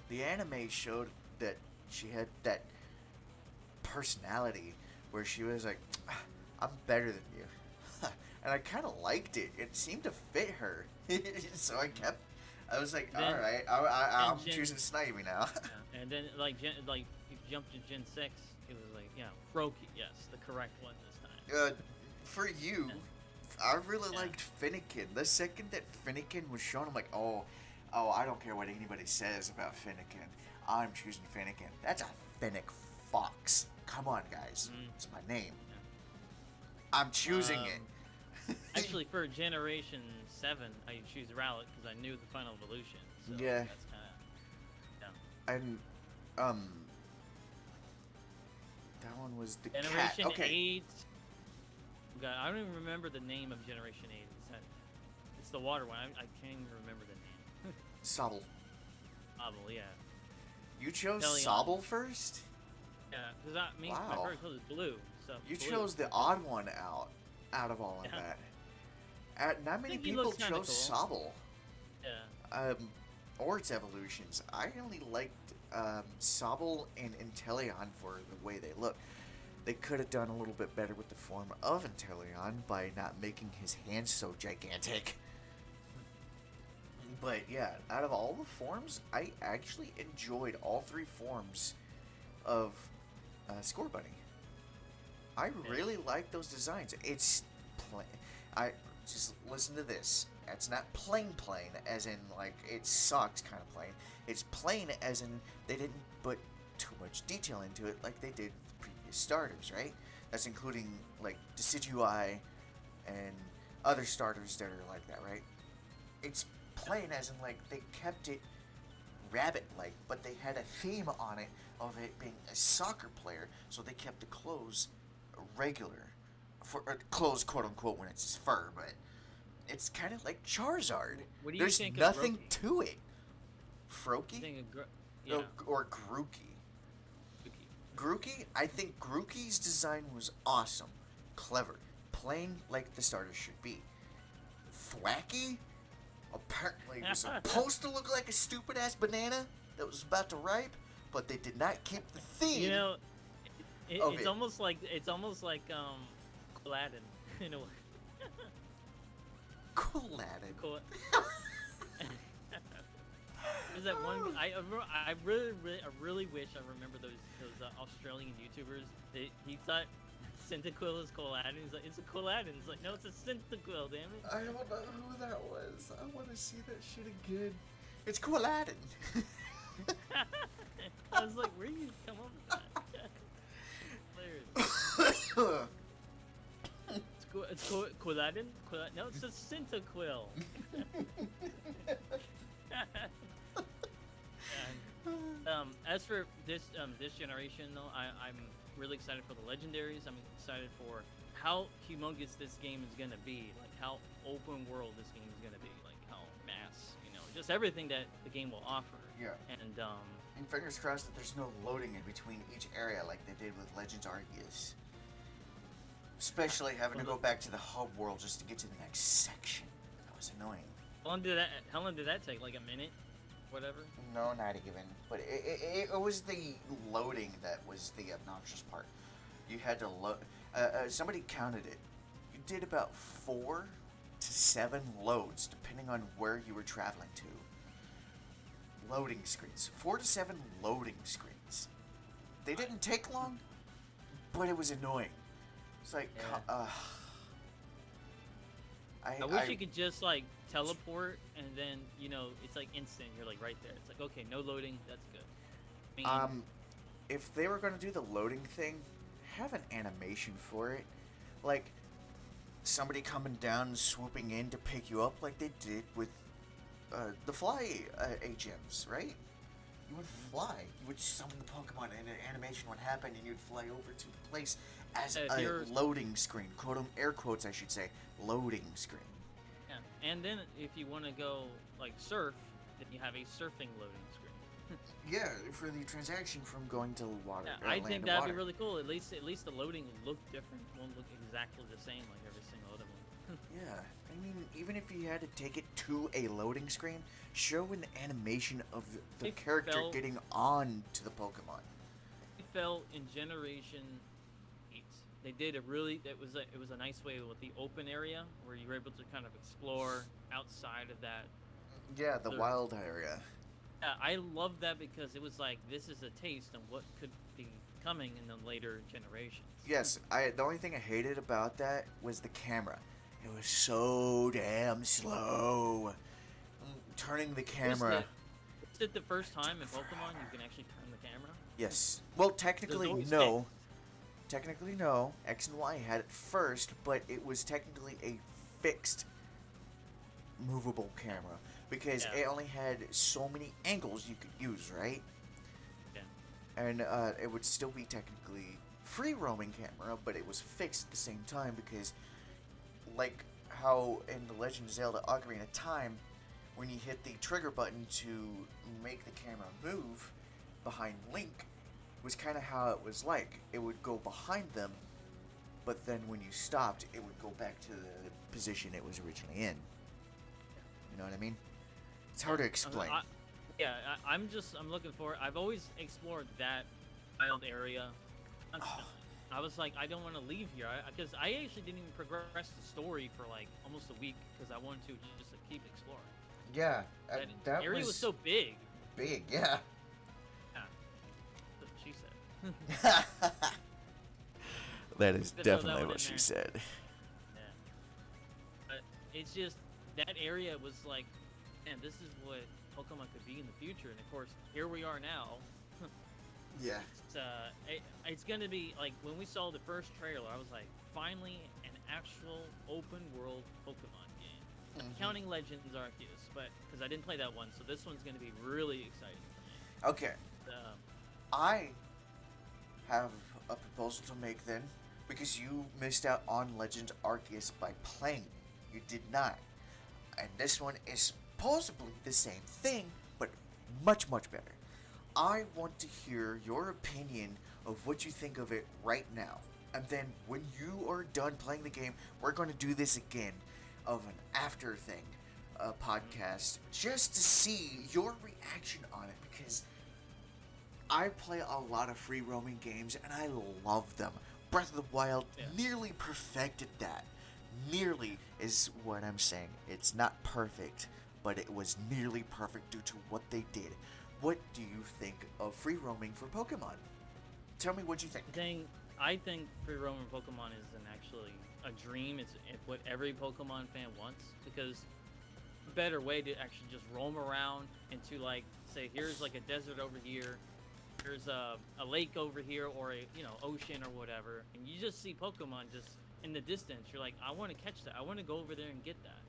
the anime showed that she had that personality where she was like, I'm better than you. And I kind of liked it. It seemed to fit her. So I was like, Then- alright, I'm Gen- choosing Snivy now. Yeah. And then like if you jumped to Gen 6, it was like Froakie, yes, the correct one this time. For you, I really Yeah. liked Finnegan. The second that Finnegan was shown, I'm like, oh, I don't care what anybody says about Finnegan. I'm choosing Finnegan. That's a Finnick Fox. Come on, guys. It's my name. I'm choosing it. Actually, for Generation 7, I choose Rowlet because I knew the final evolution. So Yeah. That's kind of. And, that one was the cat. Generation Okay. 8. God, I don't even remember the name of Generation 8. It's the water one. I can't even remember the name. Sobble. Obel, yeah. You chose Teleon. Sobble first? Yeah, because my Wow. first color is blue. So You blue. chose the odd one out of all of Yeah. that. Not many think he people looks kinda chose cool. Sobble. Yeah. Or its evolutions. I only liked Sobble and Inteleon for the way they look. They could have done a little bit better with the form of Inteleon by not making his hands so gigantic. But yeah, out of all the forms, I actually enjoyed all three forms of Score Bunny. I really like those designs. It's plain. I just listen to this. It's not plain, as in like it sucks kind of plain. It's plain as in they didn't put too much detail into it like they did with previous starters, right? That's including like Decidueye and other starters that are like that, right? It's plain as in like they kept it rabbit-like, but they had a theme on it of it being a soccer player, so they kept the clothes regular, for clothes quote unquote when it's his fur, but it's kind of like Charizard. What do you There's think of nothing Grookey? to it. I Froakie? think yeah. Or Grookey. Grookey. Grookey, I think Grookey's design was awesome, clever, plain like the starter should be. Thwacky apparently was supposed to look like a stupid ass banana that was about to ripe, but they did not keep the theme. You know, of it's it. almost like Aladdin in a way. Aladdin. Cool. There's that one. I really wish I remember those Australian YouTubers. He thought Cyndaquil is Aladdin. He's like, it's a Aladdin. It's like, no, it's a Cyndaquil. Damn it. I don't know who that was. I want to see that shit again. It's Aladdin. I was like, where do you come up with that? Hilarious. It's Aladdin? No, it's a Cyndaquil. As for this generation, though, I'm really excited for the legendaries. I'm excited for how humongous this game is gonna be, like how open world this game is gonna be, like how mass, just everything that the game will offer. Yeah. And And fingers crossed that there's no loading in between each area like they did with Legends Arceus. Especially having to go back to the hub world just to get to the next section. That was annoying. how long did that take? Like a minute, whatever. No, not even. But it was the loading that was the obnoxious part. You had to load. Somebody counted it. You did about 4 to 7 loads, depending on where you were traveling to. Loading screens. 4 to 7 loading screens. They didn't take long, but it was annoying. It's like, Yeah. I wish you could just like teleport and then it's like instant. You're like right there. It's like, okay, no loading. That's good. I mean, if they were going to do the loading thing, have an animation for it, like somebody coming down and swooping in to pick you up, like they did with the fly HMs, right? You would fly. You would summon the Pokemon, and an animation would happen, and you'd fly over to the place as a loading screen. Air quotes, I should say, loading screen. Yeah, and then if you want to go like surf, then you have a surfing loading screen. Yeah, for the transaction from going to water. Yeah, I think that'd be really cool. At least the loading will look different. It won't look exactly the same like every single other one. Yeah, I mean, even if you had to take it to a loading screen, show an animation of the character getting on to the Pokemon. It felt in Generation 8. They did it was a nice way with the open area where you were able to kind of explore outside of that. Yeah, the wild area. Yeah, I love that because it was like, this is a taste of what could be coming in the later generations. Yes, the only thing I hated about that was the camera. It was so damn slow. Turning the camera. Is it the first time in Pokemon you can actually turn the camera? Yes. Well, technically no. Technically no. X and Y had it first, but it was technically a fixed movable camera because it only had so many angles you could use, right? Yeah. And it would still be technically free roaming camera, but it was fixed at the same time because, like how in The Legend of Zelda Ocarina of Time, when you hit the trigger button to make the camera move behind Link, was kind of how it was like. It would go behind them, but then when you stopped, it would go back to the position it was originally in. You know what I mean? It's hard to explain. I'm looking for. I've always explored that wild area. I was like, I don't want to leave here because I actually didn't even progress the story for like almost a week because I wanted to just keep exploring. Yeah, that area was so big. Big, yeah. Yeah, that's what she said. That is definitely what she said. Yeah, but it's just that area was like, man, this is what Pokemon could be in the future, and of course, here we are now. Yeah. It's gonna be like when we saw the first trailer, I was like, finally an actual open world Pokemon game. Counting Legends Arceus, but because I didn't play that one, so this one's gonna be really exciting for me. Okay. I have a proposal to make then, because you missed out on Legends Arceus by playing. You did not. And this one is supposedly the same thing, but much, much better. I want to hear your opinion of what you think of it right now. And then when you are done playing the game, we're going to do this again of an after thing podcast just to see your reaction on it, because I play a lot of free roaming games and I love them. Breath of the Wild nearly perfected that. Nearly is what I'm saying. It's not perfect, but it was nearly perfect due to what they did. What do you think of free roaming for Pokemon? Tell me what you think. I think free roaming Pokemon is actually a dream. It's what every Pokemon fan wants, because a better way to actually just roam around and to like say, here's like a desert over here, here's a lake over here, or a ocean or whatever, and you just see Pokemon just in the distance. You're like, I want to catch that. I want to go over there and get that,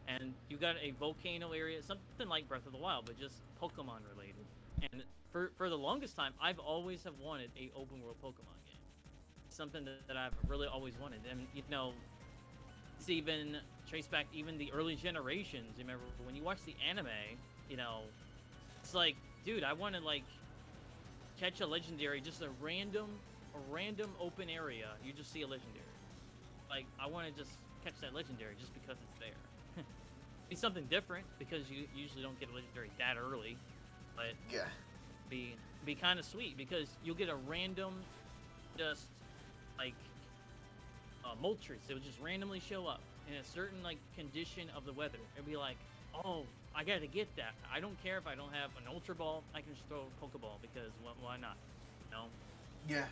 And you got a volcano area, something like Breath of the Wild, but just Pokemon related. And for the longest time, I've always have wanted a open world Pokemon game. Something that I've really always wanted. And it's even traced back even the early generations. You remember when you watch the anime, it's like, dude, I want to like catch a legendary, just a random open area. You just see a legendary. Like, I want to just catch that legendary just because it's there. Be something different, because you usually don't get a legendary that early, but be kind of sweet because you'll get a random, just like Moltres. It would just randomly show up in a certain like condition of the weather. It'd be like, oh, I gotta get that. I don't care if I don't have an Ultra Ball. I can just throw a Pokeball because why not? Yeah.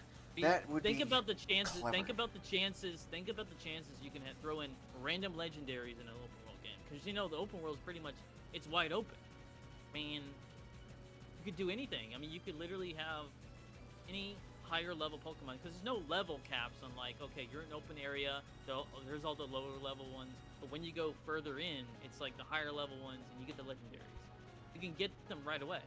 That would think be about the chances. clever. Think about the chances. Think about the chances you can throw in random legendaries in an open world game, because the open world is pretty much, it's wide open. I mean, you could do anything. I mean, you could literally have any higher level Pokemon, because there's no level caps on, like, okay, you're in an open area, so there's all the lower level ones, but when you go further in, it's like the higher level ones, and you get the legendaries. You can get them right away.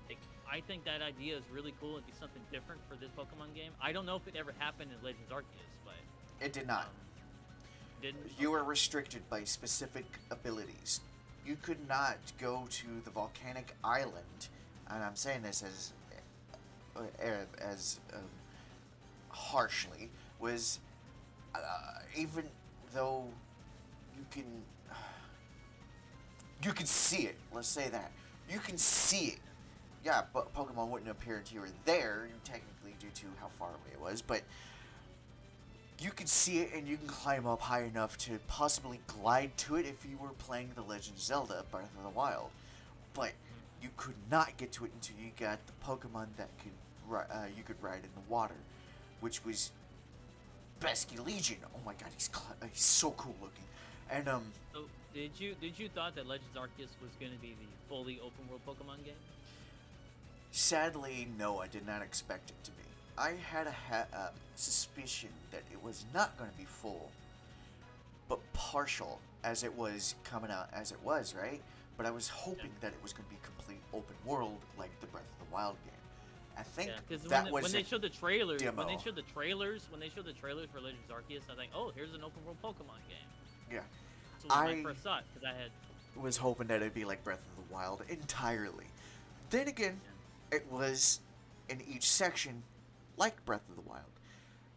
Like, I think that idea is really cool. It'd be something different for this Pokemon game. I don't know if it ever happened in Legends Arceus, but It did not. didn't. You were restricted by specific abilities. You could not go to the volcanic island, and I'm saying this as harshly, was even though you can see it. Let's say that you can see it. Yeah, but Pokemon wouldn't appear until you were there, technically, due to how far away it was. But you can see it, and you can climb up high enough to possibly glide to it if you were playing The Legend of Zelda: Breath of the Wild. But you could not get to it until you got the Pokemon that you could ride in the water, which was Besky Legion. Oh my god, he's so cool looking. And So did you thought that Legends Arceus was going to be the fully open world Pokemon game? sadly, no, I did not expect it to be. I had a suspicion that it was not going to be full, but partial, as it was coming out as it was, right? But I was hoping that it was going to be complete open world, like the Breath of the Wild game. I think that was when they showed the trailers, demo. when they showed the trailers for Legends Arceus, I think, oh, here's an open world Pokemon game. Yeah, So when I first saw it, because I had was hoping that it'd be like Breath of the Wild entirely. Then again, it was in each section like Breath of the Wild.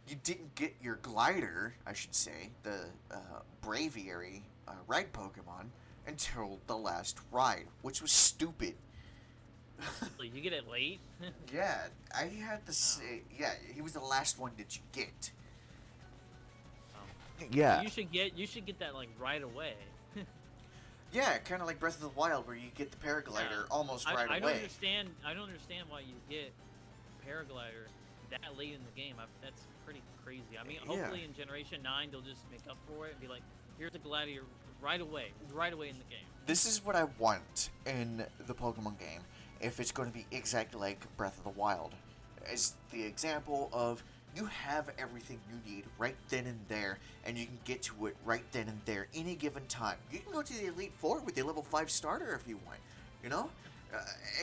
You didn't get your glider, I should say, the Braviary ride Pokemon, until the last ride, which was stupid. like, you get it late. Yeah, I had to say, yeah, he was the last one that you get. Yeah. You should get that like right away. Yeah, kind of like Breath of the Wild, where you get the paraglider almost right I away. I don't understand why you get paraglider that late in the game. That's pretty crazy. I mean, hopefully in Generation 9 they'll just make up for it and be like, here's a glider right away in the game. This is what I want in the Pokemon game, if it's going to be exactly like Breath of the Wild. As the example of, you have everything you need right then and there, and you can get to it right then and there, any given time. You can go to the Elite Four with the level 5 starter if you want, you know?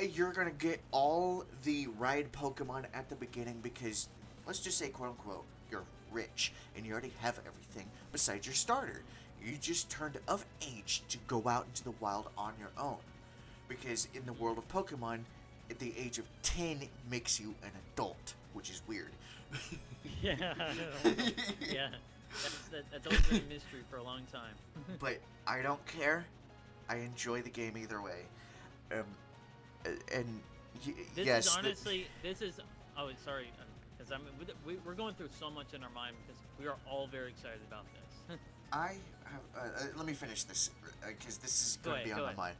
You're going to get all the ride Pokemon at the beginning because, let's just say, quote-unquote, you're rich, and you already have everything besides your starter. You just turned of age to go out into the wild on your own. Because in the world of Pokemon, at the age of 10 makes you an adult, which is weird. Yeah, yeah. That's always been a mystery for a long time. But I don't care. I enjoy the game either way. This is honestly, oh, sorry, because we're going through so much in our mind because we are all very excited about this. Let me finish this, because this is going to be on go my ahead. mind.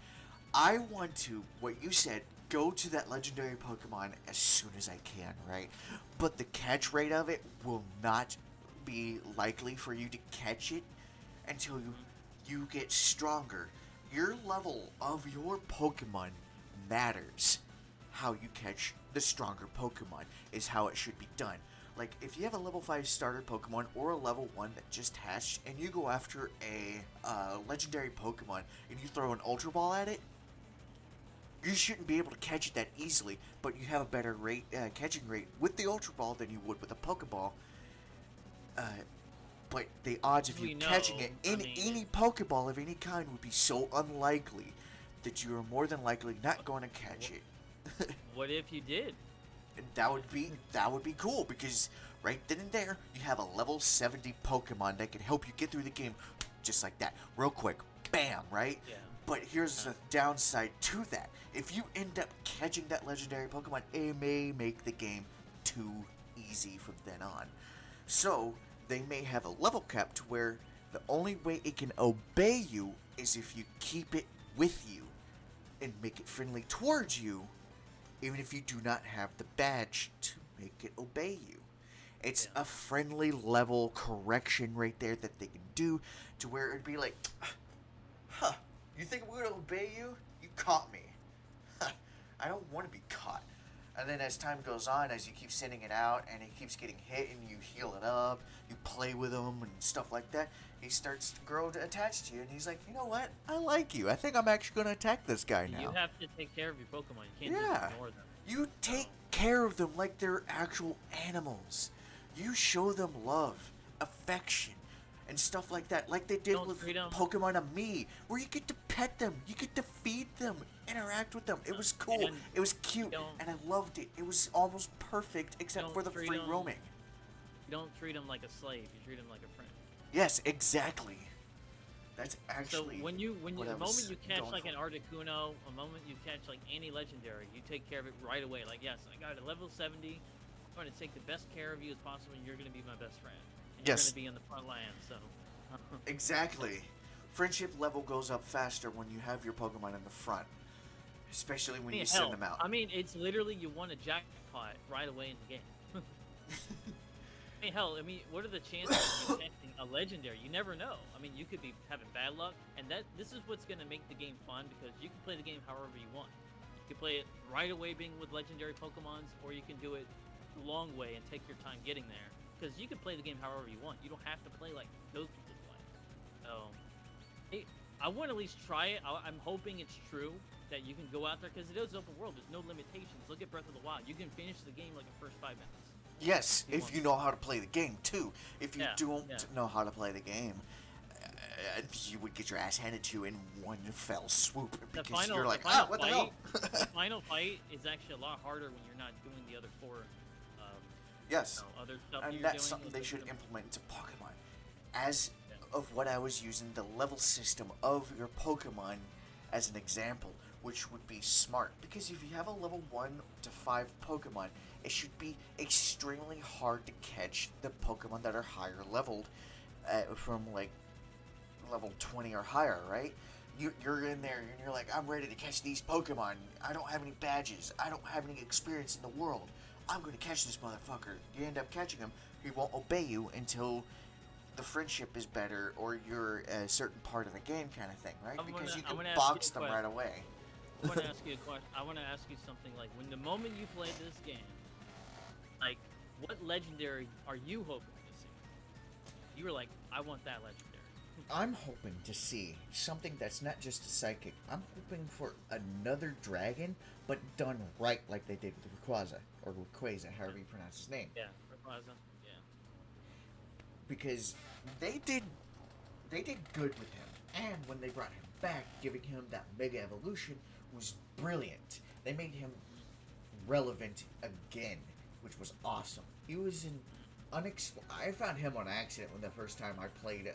I want to, what you said, go to that legendary Pokemon as soon as I can, right? But the catch rate of it will not be likely for you to catch it until you get stronger. Your level of your Pokemon matters. How you catch the stronger Pokemon is how it should be done. Like, if you have a level 5 starter Pokemon or a level 1 that just hatched, and you go after a legendary Pokemon and you throw an Ultra Ball at it, you shouldn't be able to catch it that easily, but you have a better catching rate with the Ultra Ball than you would with a Pokeball. But the odds of you catching it in any Pokeball of any kind would be so unlikely that you are more than likely not going to catch it. What if you did? That would be cool, because right then and there you have a level 70 Pokemon that can help you get through the game just like that, real quick. Bam, right? Yeah. But here's the downside to that. If you end up catching that legendary Pokemon, it may make the game too easy from then on. So, they may have a level cap to where the only way it can obey you is if you keep it with you and make it friendly towards you, even if you do not have the badge to make it obey you. It's a friendly level correction right there that they can do to where it'd be like, huh, you think we're gonna obey you? You caught me. Huh, I don't want to be caught. And then as time goes on, as you keep sending it out and it keeps getting hit and you heal it up, you play with him and stuff like that, he starts to grow attached to you and he's like, you know what? I like you. I think I'm actually going to attack this guy now. You have to take care of your Pokemon. You can't Yeah. just ignore them. You take care of them like they're actual animals. You show them love, affection, and stuff like that, like they did Don't with treat 'em- Pokemon and me, where you get to pet them, you get to feed them, interact with them. It was cool, And it was cute, don't- and I loved it. It was almost perfect, except don't for the treat free 'em- roaming. You don't treat them like a slave. You treat them like a friend. Yes, exactly. That's actually. So when the what I was moment you catch going like for. an Articuno, a moment you catch like any legendary, you take care of it right away. Like, yes, I got it level 70. I'm going to take the best care of you as possible, and you're going to be my best friend. And Yes. You're going to be on the front line, so. Exactly. Friendship level goes up faster when you have your Pokemon in the front, especially when you send them out. I mean, it's literally you won a jackpot right away in the game. I mean, hell, what are the chances of you catching a legendary? You never know. I mean, you could be having bad luck, and this is what's going to make the game fun, because you can play the game however you want. You can play it right away being with legendary Pokemons, or you can do it the long way and take your time getting there. Because you can play the game however you want. You don't have to play like those people play. So, I want to at least try it. I'm hoping it's true that you can go out there, because it is open world. There's no limitations. Look at Breath of the Wild. You can finish the game like the first 5 minutes. Yes, if you know how to play the game too. If you don't yeah. know how to play the game, you would get your ass handed to you in one fell swoop because you're like, what the hell? The final fight is actually a lot harder when you're not doing the other four. Yes, Other stuff and you're that's doing something with they the should Pokemon. implement into Pokemon. As of what I was using, the level system of your Pokemon as an example, which would be smart, because if you have a level 1 to 5 Pokemon, it should be extremely hard to catch the Pokemon that are higher leveled, from like level 20 or higher, right? You're in there and you're like, I'm ready to catch these Pokemon. I don't have any badges. I don't have any experience in the world. I'm going to catch this motherfucker. You end up catching him. He won't obey you until the friendship is better, or you're a certain part of the game kind of thing, right? Because you can box them right away. I want to ask you a question. I want to ask you something, like, when the moment you play this game, like, what legendary are you hoping to see? You were like, I want that legendary. I'm hoping to see something that's not just a psychic. I'm hoping for another dragon, but done right like they did with Rayquaza, or Rayquaza, however you pronounce his name. Yeah, Rayquaza, yeah. Because they did good with him. And when they brought him back, giving him that Mega Evolution was brilliant. They made him relevant again, which was awesome. He was I found him on accident when the first time I played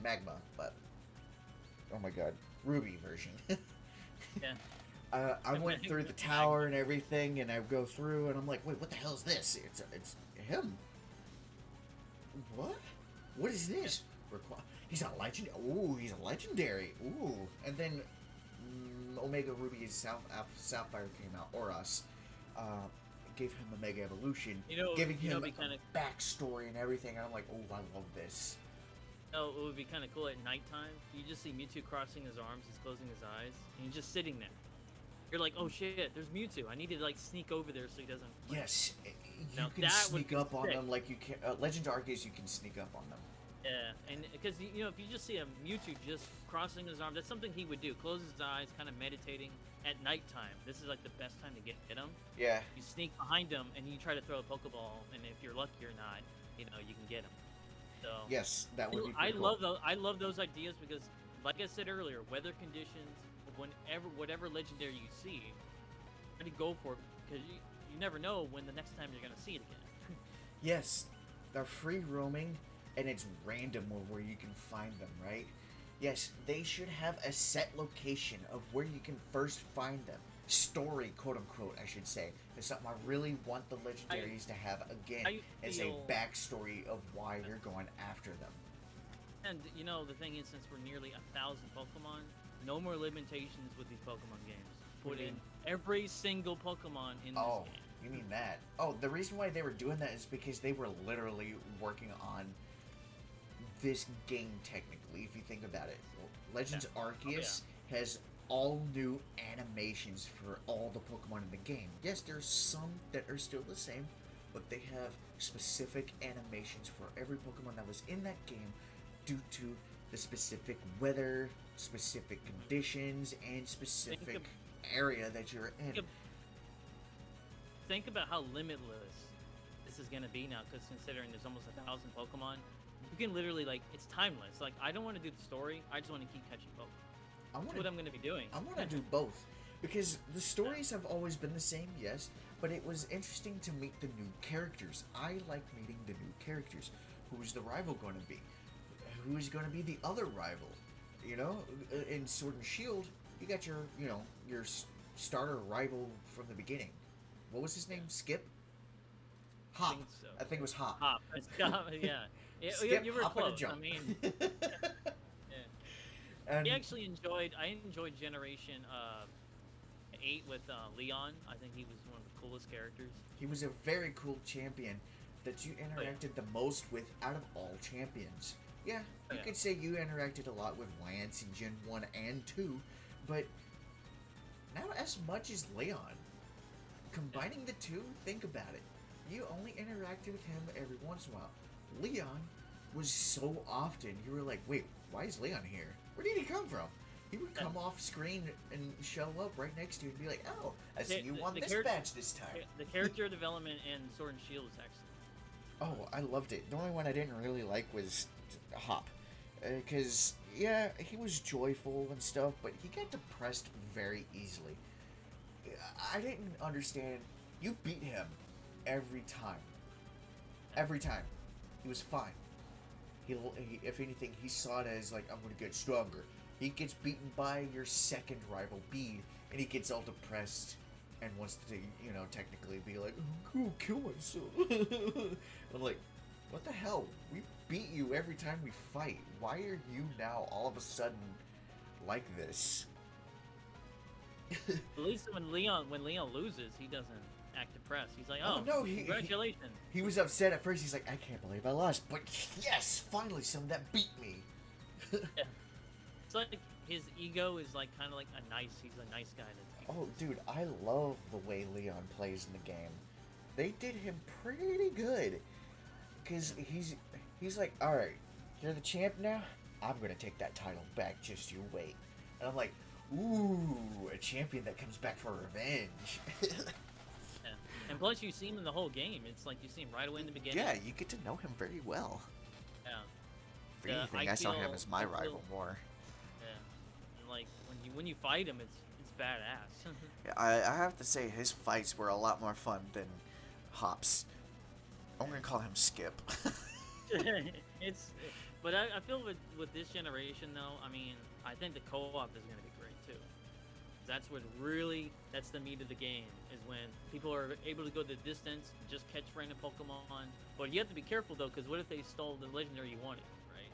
Magma, but oh my god, Ruby version. Yeah. I went through the tower and everything, and I go through, and I'm like, wait, what the hell is this? It's him. What? What is this? He's a legend. Ooh, he's a legendary. Ooh, and then Omega Ruby Sapphire came out, or us. Gave him a Mega Evolution, giving him a backstory and everything. And I'm like, oh, I love this. Oh, it would be kind of cool at nighttime. You just see Mewtwo crossing his arms, he's closing his eyes, and he's just sitting there. You're like, oh shit, there's Mewtwo. I need to like sneak over there so he doesn't. Yes, you can sneak up on them like you can. Legend Arceus, you can sneak up on them. Yeah, and because if you just see a Mewtwo just crossing his arms, that's something he would do. Close his eyes, kind of meditating at nighttime. This is like the best time to get him. Yeah. You sneak behind him and you try to throw a Pokeball, and if you're lucky or not, you can get him. So yes, that would be pretty cool. I love those ideas because, like I said earlier, weather conditions, whatever legendary you see, try to go for it, because you never know when the next time you're gonna see it again. Yes, they're free roaming, and it's random where you can find them, right? Yes, they should have a set location of where you can first find them. Story, quote unquote, I should say. It's something I really want the legendaries to have again, as a backstory of why you're going after them. And the thing is, since we're nearly 1,000 Pokemon, no more limitations with these Pokemon games. Put in every single Pokemon in this game. You mean that? Oh, the reason why they were doing that is because they were literally working on this game technically, if you think about it. Legends Arceus has all new animations for all the Pokemon in the game. Yes, there's some that are still the same, but they have specific animations for every Pokemon that was in that game due to the specific weather, specific conditions, and specific area that you're in. Think about how limitless this is gonna be now, because considering there's almost 1,000 Pokemon, you can literally, like, it's timeless. Like, I don't want to do the story, I just want to keep catching Pokemon. That's what I'm gonna be doing. I want to do both, because the stories have always been the same, yes, but it was interesting to meet the new characters. I like meeting the new characters. Who is the rival going to be? Who is going to be the other rival? You know, in Sword and Shield, you got your, you know, your starter rival from the beginning. What was his name? Skip? Hop. I think it was Hop. Hop. Yeah. Skip, you were Hop, close. and a jump. I mean, And I enjoyed Generation 8 with Leon. I think he was one of the coolest characters. he was a very cool champion that you interacted the most with out of all champions. Yeah, you could say you interacted a lot with Lance in Gen 1 and 2, but not as much as Leon. Combining the two, think about it. You only interacted with him every once in a while. Leon was so often, you were like, wait, why is Leon here? Where did he come from? He would come off screen and show up right next to you and be like, oh, I see you won this badge this time. The character development in Sword and Shield is excellent. Oh, I loved it. The only one I didn't really like was Hop. Because, yeah, he was joyful and stuff, but he got depressed very easily. I didn't understand. You beat him every time. Every time. He was fine. He, if anything, he saw it as like, I'm going to get stronger. He gets beaten by your second rival, Bede, and he gets all depressed and wants to, you know, technically be like, oh, kill myself. I'm like, what the hell? We beat you every time we fight. Why are you now all of a sudden like this? At least when Leon loses, he doesn't act depressed. He's like, oh no, congratulations. He was upset at first. He's like, I can't believe I lost, but yes, finally someone that beat me. Yeah. It's like his ego is like kind of like he's a nice guy. Oh, dude, I love the way Leon plays in the game. They did him pretty good. Because he's like, alright, you're the champ now? I'm going to take that title back, just you wait. And I'm like, ooh, a champion that comes back for revenge. Yeah. And plus you see him in the whole game. It's like you see him right away in the beginning. Yeah, you get to know him very well. Yeah. For anything, I saw him as my rival more. Yeah. And like, when you fight him, it's badass. Yeah, I have to say, his fights were a lot more fun than Hop's. I'm gonna call him Skip. But I feel with this generation though, I mean, I think the co-op is gonna be great too. That's that's the meat of the game, is when people are able to go the distance, just catch random Pokemon. But you have to be careful though, because what if they stole the legendary you wanted, right?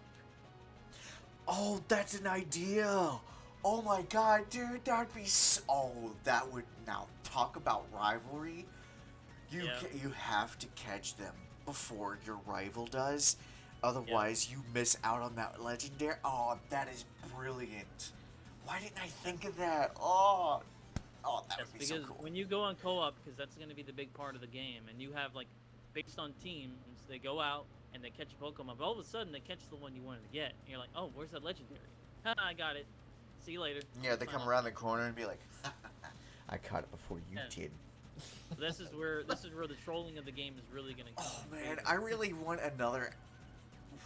Oh, that's an idea. Oh my god, dude, that'd be that would, now talk about rivalry. You have to catch them before your rival does. Otherwise, you miss out on that legendary. Oh, that is brilliant. Why didn't I think of that? Oh, that would be so cool. Because when you go on co-op, because that's going to be the big part of the game, and you have, like, based on teams, they go out and they catch a Pokemon, but all of a sudden they catch the one you wanted to get. And you're like, oh, where's that legendary? Ha, I got it. See you later. Yeah, they come around the corner and be like, I caught it before you did. This is where the trolling of the game is really gonna come. Oh man, I really want another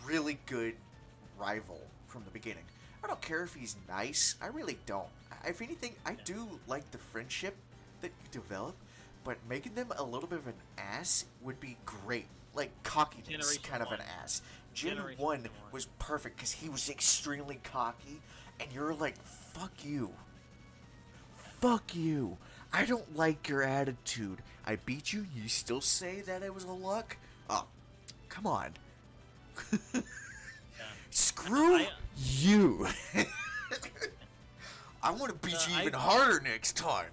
really good rival from the beginning. I don't care if he's nice. I really don't. If anything, I do like the friendship that you develop, but making them a little bit of an ass would be great. Like cockiness, kind of an ass. Gen 1 was perfect because he was extremely cocky, and you're like, fuck you. Fuck you. I don't like your attitude. I beat you, you still say that it was a luck? Oh, come on. Screw you. I want to beat you even harder next time.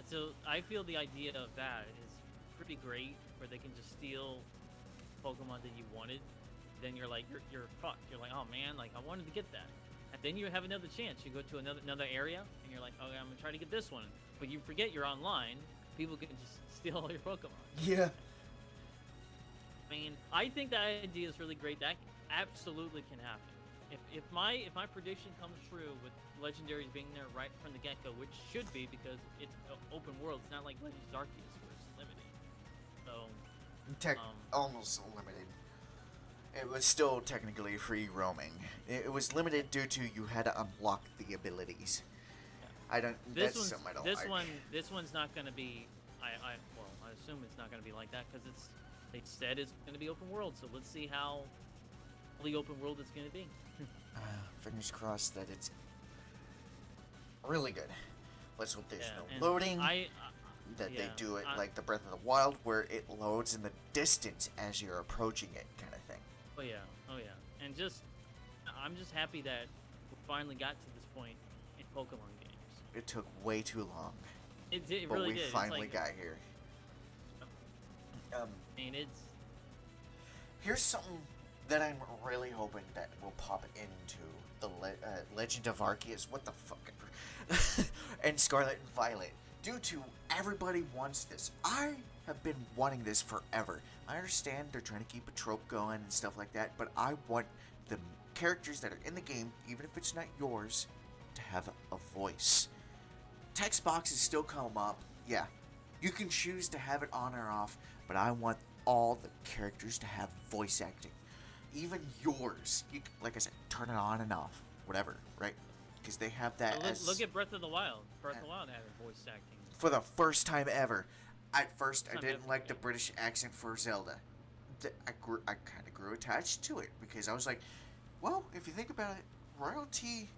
So I feel the idea of that is pretty great, where they can just steal Pokemon that you wanted. Then you're like, you're fucked. You're like, oh man, like I wanted to get that. And then you have another chance. You go to another area, and you're like, okay, I'm gonna try to get this one, but you forget you're online. People can just steal all your Pokemon. Yeah. I mean, I think that idea is really great. That absolutely can happen. If my prediction comes true with legendaries being there right from the get-go, which should be because it's open world. It's not like Legends of Arceus where it's limited. So Almost limited. It was still technically free roaming. It was limited due to you had to unlock the abilities. yeah. I don't. This That's one's something I don't this like. one this one's not gonna be. I assume it's not gonna be like that because they said it's gonna be open world. So let's see how fully open world it's gonna be. Fingers crossed that it's really good. Let's hope there's Yeah, no and loading. That yeah, they do it like the Breath of the Wild, where it loads in the distance as you're approaching it, kind of thing. Oh yeah, and I'm just happy that we finally got to this point in Pokemon games. It took way too long, It but really we did. finally It's like, got here. I mean, it's Here's something that I'm really hoping that will pop into the Legend of Arceus. What the fuck? And Scarlet and Violet. Due to everybody wants this. I have been wanting this forever. I understand they're trying to keep a trope going and stuff like that, but I want the characters that are in the game, even if it's not yours, to have a voice. Text boxes still come up. Yeah, you can choose to have it on or off, but I want all the characters to have voice acting. Even yours. You can, like I said, turn it on and off. Whatever, right? Because they have that look at Breath of the Wild. Breath of the Wild had a voice acting. for the first time ever. At first, I Time didn't ever, like the yeah. British accent for Zelda. I kind of grew attached to it because I was like, well, if you think about it, royalty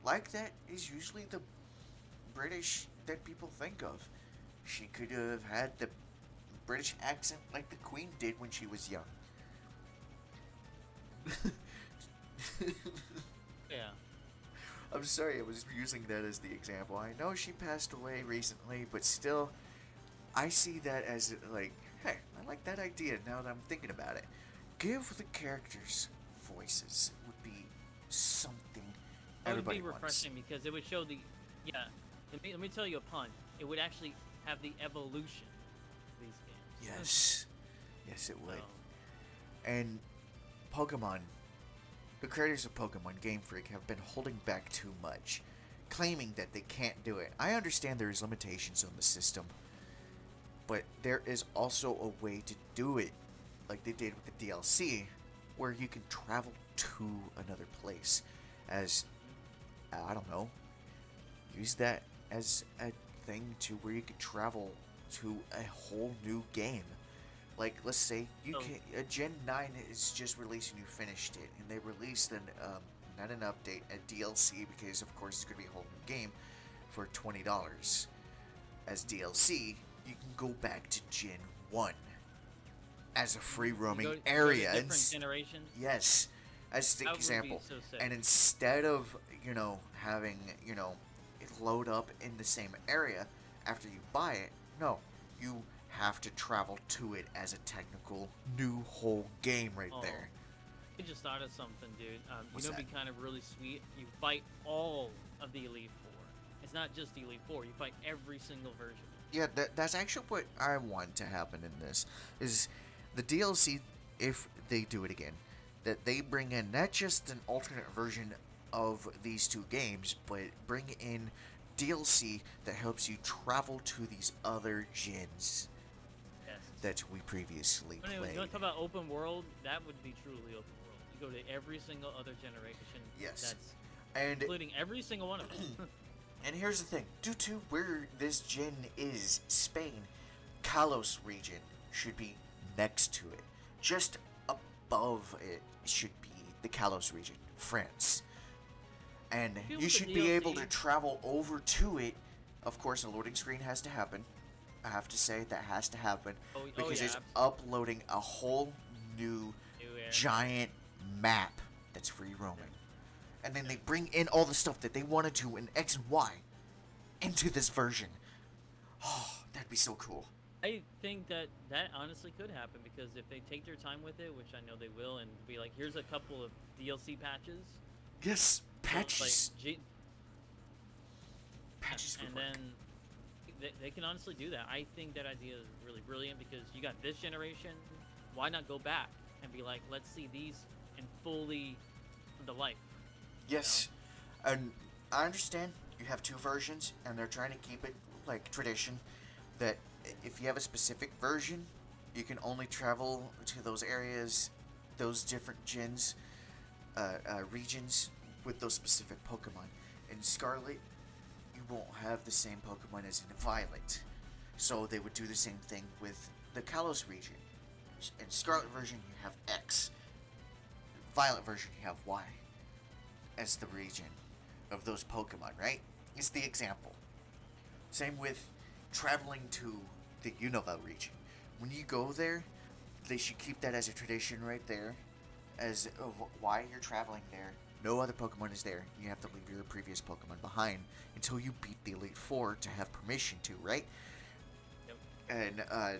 like that is usually the British that people think of. She could have had the British accent like the Queen did when she was young. Yeah. I'm sorry I was using that as the example. I know she passed away recently, but still, I see that as like, hey, I like that idea now that I'm thinking about it. Give the characters voices would be something everybody It would be wants. refreshing because it would show the yeah. Let me tell you a pun. It would actually have the evolution of these games. Yes. Yes, it would. So, And Pokemon, the creators of Pokemon Game Freak have been holding back too much, claiming that they can't do it. I understand there is limitations on the system, but there is also a way to do it, like they did with the DLC, where you can travel to another place as, I don't know, use that as a thing to where you could travel to a whole new game. Like, let's say you Oh. can, Gen 9 is just released and you finished it, and they released not an update, a DLC, because of course it's going to be a whole new game for $20 as DLC. You can go back to Gen 1 as a free roaming go to area. different generations. Yes, as the That would be example. so sick. And instead of, having, it load up in the same area after you buy it, no, you have to travel to it as a technical new whole game right Oh. there. I just thought of something, dude. What's It'd be kind of really sweet. You fight all of the Elite Four. It's not just the Elite Four. You fight every single version. Yeah, that's actually what I want to happen in this, is the DLC, if they do it again, that they bring in not just an alternate version of these two games, but bring in DLC that helps you travel to these other gens Yes. that we previously But anyway, played. you want to talk about open world? That would be truly open world. You go to every single other generation. Yes. That's And including every single one of them. And here's the thing, due to where this gen is, Spain, Kalos region should be next to it. Just above it should be the Kalos region, France. And Feel you with the should be able to DLC. travel over to it. Of course, a loading screen has to happen. I have to say that has to happen. Because yeah, it's absolutely. uploading a whole new New area. giant map that's free roaming. And then they bring in all the stuff that they wanted to in X and Y into this version. Oh, that'd be so cool. I think that honestly could happen because if they take their time with it, which I know they will, and be like, here's a couple of DLC patches, Yes, So patches. like, Patches would and work. then they can honestly do that. I think that idea is really brilliant because you got this generation. Why not go back and be like, let's see these in fully the life, you know? Yes, and I understand you have two versions, and they're trying to keep it like tradition. That if you have a specific version, you can only travel to those areas, those different regions with those specific Pokemon. In Scarlet, you won't have the same Pokemon as in Violet, so they would do the same thing with the Kalos region. In Scarlet version, you have X. Violet version, you have Y as the region of those Pokemon, right? Is the example. Same with traveling to the Unova region. When you go there, they should keep that as a tradition right there, as of why you're traveling there. No other Pokemon is there. You have to leave your previous Pokemon behind until you beat the Elite Four to have permission to, right? Yep. And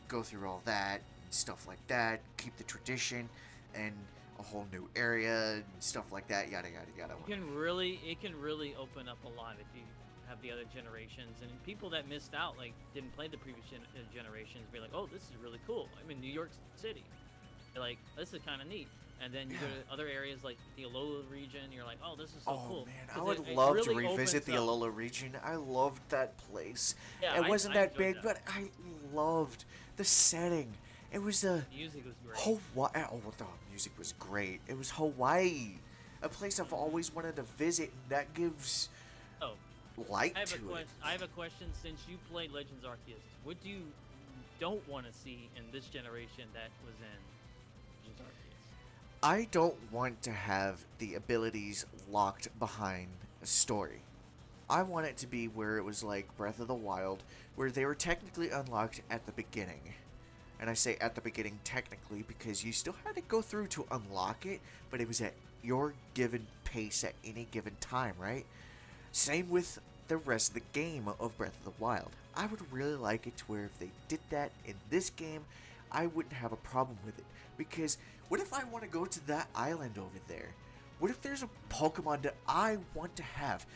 go through all that and stuff like that. Keep the tradition and a whole new area and stuff like that. Yada yada yada. It can really open up a lot if you have the other generations and people that missed out, like didn't play the previous generations, be like, oh, this is really cool. I'm in New York City. They're like, this is kind of neat. And then you go to other areas like the Alola region. You're like, oh, this is so cool. Oh man, I 'Cause would it love really to revisit the opens up. Alola region. I loved that place. Yeah, It wasn't I that enjoyed big, that. but I loved the setting. It was The music was great. Hawaii. Oh, the music was great. It was Hawaii, a place I've always wanted to visit. And that gives Oh, light I have a to it. I have a question. Since you played Legends Arceus, what do you don't want to see in this generation that was in Legends Arceus? I don't want to have the abilities locked behind a story. I want it to be where it was like Breath of the Wild, where they were technically unlocked at the beginning. And I say at the beginning technically because you still had to go through to unlock it, but it was at your given pace at any given time, right? Same with the rest of the game of Breath of the Wild. I would really like it to where if they did that in this game, I wouldn't have a problem with it. Because what if I want to go to that island over there? What if there's a Pokemon that I want to have?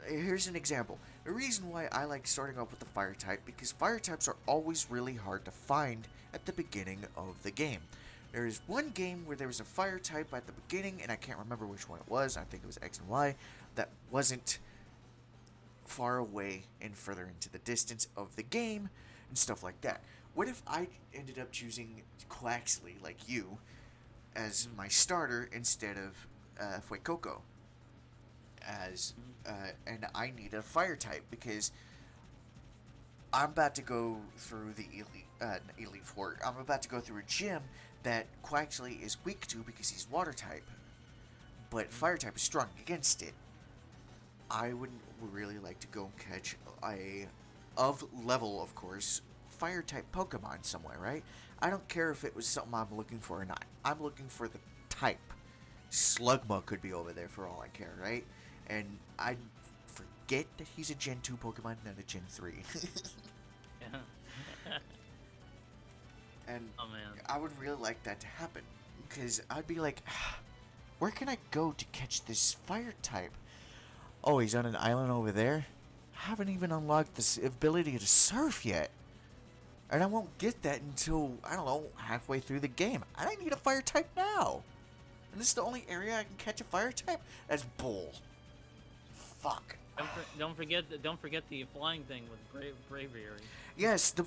Here's an example. The reason why I like starting off with the fire type, because fire types are always really hard to find at the beginning of the game. There is one game where there was a fire type at the beginning, and I can't remember which one it was. I think it was X and Y. That wasn't far away and further into the distance of the game and stuff like that. What if I ended up choosing Quaxley, like you, as my starter instead of Fuecoco? And I need a fire type because I'm about to go through the Elite Four. I'm about to go through a gym that Quaxley is weak to because he's water type, but fire type is strong against it. I would really like to go and catch of level, of course, fire type Pokemon somewhere, right? I don't care if it was something I'm looking for or not. I'm looking for the type. Slugma could be over there for all I care, right? And I forget that he's a Gen 2 Pokemon, not a Gen 3. Yeah. And Oh man. I would really like that to happen. Because I'd be like, where can I go to catch this fire type? Oh, he's on an island over there? I haven't even unlocked this ability to surf yet. And I won't get that until, I don't know, halfway through the game. I need a fire type now. And this is the only area I can catch a fire type? That's bull. Fuck. Don't forget the flying thing with Braviary. Yes, the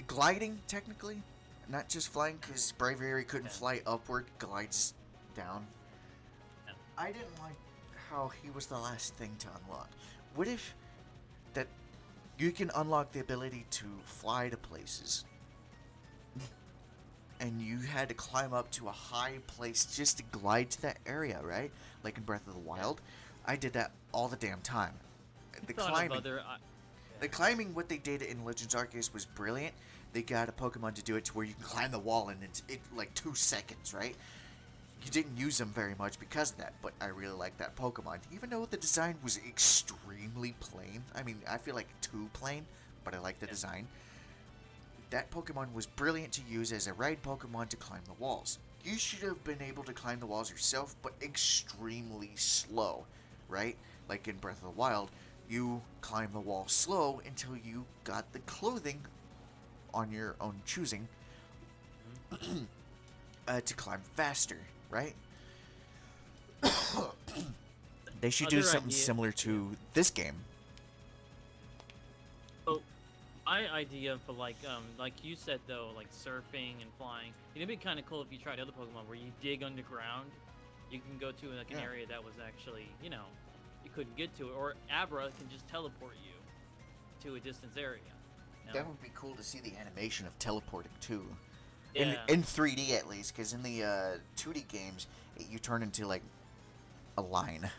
gliding, technically. Not just flying, because Braviary couldn't fly upward, glides down. Yeah. I didn't like how he was the last thing to unlock. What if that you can unlock the ability to fly to places, and you had to climb up to a high place just to glide to that area, right? Like in Breath of the Wild. I did that all the damn time. The climbing. The climbing, what they did in Legends Arceus was brilliant. They got a Pokemon to do it to where you can climb the wall in like 2 seconds, right? You didn't use them very much because of that, but I really like that Pokemon. Even though the design was extremely plain. I mean, I feel like too plain, but I like the design. That Pokemon was brilliant to use as a ride Pokemon to climb the walls. you should have been able to climb the walls yourself, but extremely slow, right? Like in Breath of the Wild, you climb the wall slow until you got the clothing on your own choosing to climb faster, right? They should do Other something idea, similar to this game. so my idea for like you said though, like surfing and flying, it'd be kind of cool if you tried other Pokemon where you dig underground. You can go to like an Yeah. area that was actually, you couldn't get to it, or Abra can just teleport you to a distance area. That would be cool to see the animation of teleporting too. Yeah. In 3D at least, because in the 2D games, you turn into like a line.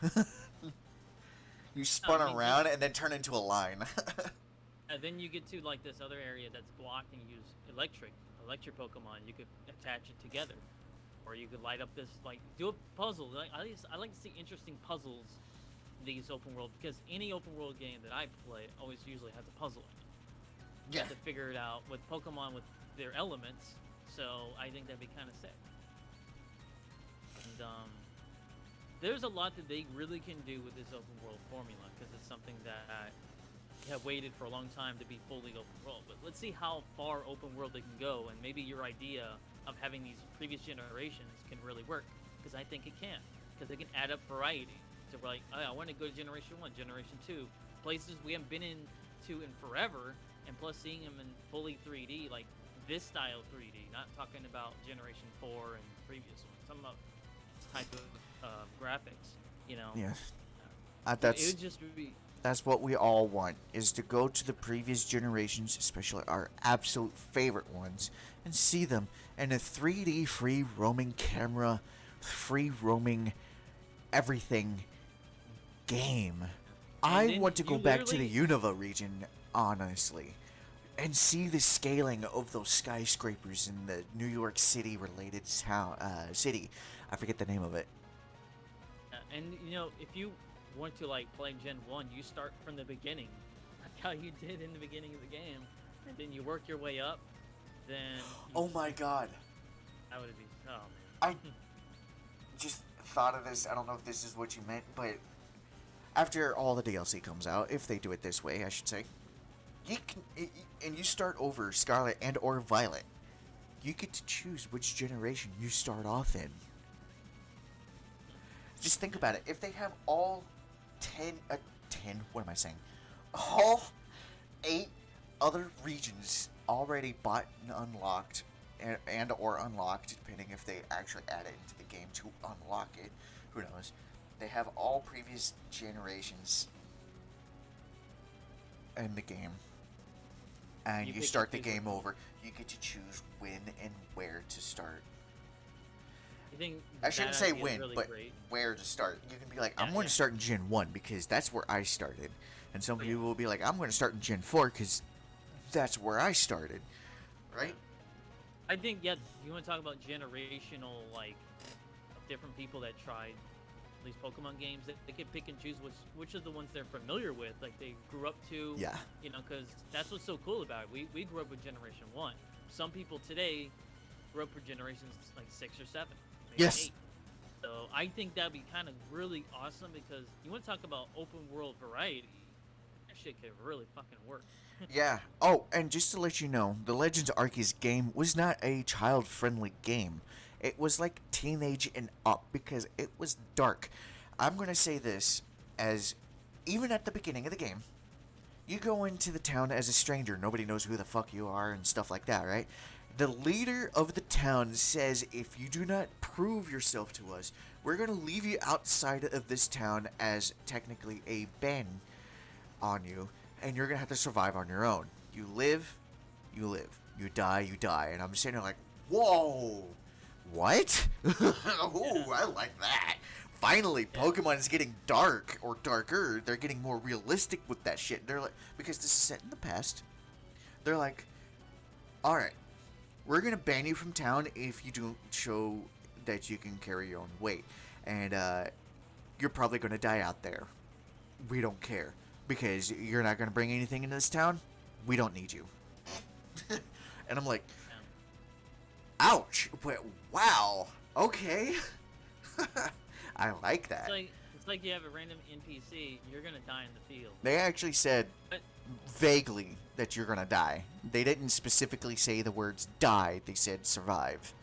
You spun I mean, around and then turn into a line. And then you get to like this other area that's blocked and use electric Pokemon. You could attach it together, or you could light up this do a puzzle. I like to see interesting puzzles in these open world, because any open world game that I play always usually has a puzzle in it. You Yeah. have to figure it out with Pokemon with their elements. So I think that'd be kind of sick. And there's a lot that they really can do with this open world formula, because it's something that have waited for a long time to be fully open world. But let's see how far open world they can go, and maybe your idea of having these previous generations can really work, because I think it can, because they can add up variety. So we're like, oh, I want to go to Generation 1, Generation 2, places we haven't been into in forever, and plus seeing them in fully 3D, like this style 3D, not talking about Generation 4 and previous ones. Talking about this type of graphics, Yeah. It That's would just be that's what we all want, is to go to the previous generations, especially our absolute favorite ones, and see them in a 3D free roaming camera, free roaming everything game. I then want to go you back to the literally- Unova region, honestly, and see the scaling of those skyscrapers in the New York City related city. I forget the name of it. And if you want to play Gen 1, you start from the beginning, like how you did in the beginning of the game, and then you work your way up. Then Oh my god. that would be man. I just thought of this. I don't know if this is what you meant, but after all the DLC comes out, if they do it this way, I should say, you can, and you start over Scarlet and or Violet, you get to choose which generation you start off in. Just think about it. If they have all 10, what am I saying? All 8 other regions already bought and unlocked, and or unlocked, depending if they actually add it into the game to unlock it. Who knows? They have all previous generations in the game. And You you pick start the and choose game which over. You get to choose when and where to start. I think I shouldn't that say idea is when, really but great. where to start. You can be like, I'm Yeah, going yeah. to start in Gen 1 because that's where I started. And some Oh, people yeah. will be like, I'm going to start in Gen 4 because that's where I started. Right? I think you want to talk about generational of different people that tried these Pokemon games, that they can pick and choose which of the ones they're familiar with, like they grew up to. Yeah. Because that's what's so cool about it. We grew up with Generation 1. Some people today grew up with generations like 6 or 7, maybe Yes. 8. So I think that'd be kind of really awesome, because you want to talk about open world variety. That shit could really fucking work. Yeah. Oh, and just to let you know, the Legends Arceus game was not a child-friendly game. It was like teenage and up because it was dark. I'm going to say this, as even at the beginning of the game, you go into the town as a stranger. Nobody knows who the fuck you are and stuff like that, right? The leader of the town says, if you do not prove yourself to us, we're going to leave you outside of this town as technically a ban on you, and you're going to have to survive on your own. You live, you live. You die, you die. And I'm sitting there like, whoa, what? Ooh, I like that. Finally, Pokemon is getting dark, or darker. They're getting more realistic with that shit. They're like, because this is set in the past, they're like, alright, we're going to ban you from town if you don't show that you can carry your own weight. And you're probably going to die out there. We don't care. Because you're not going to bring anything into this town. We don't need you. And I'm like, Ouch! But wow. Okay. I like that. It's like you have a random NPC, you're gonna die in the field. They actually said But vaguely that you're gonna die. They didn't specifically say the words die. They said survive.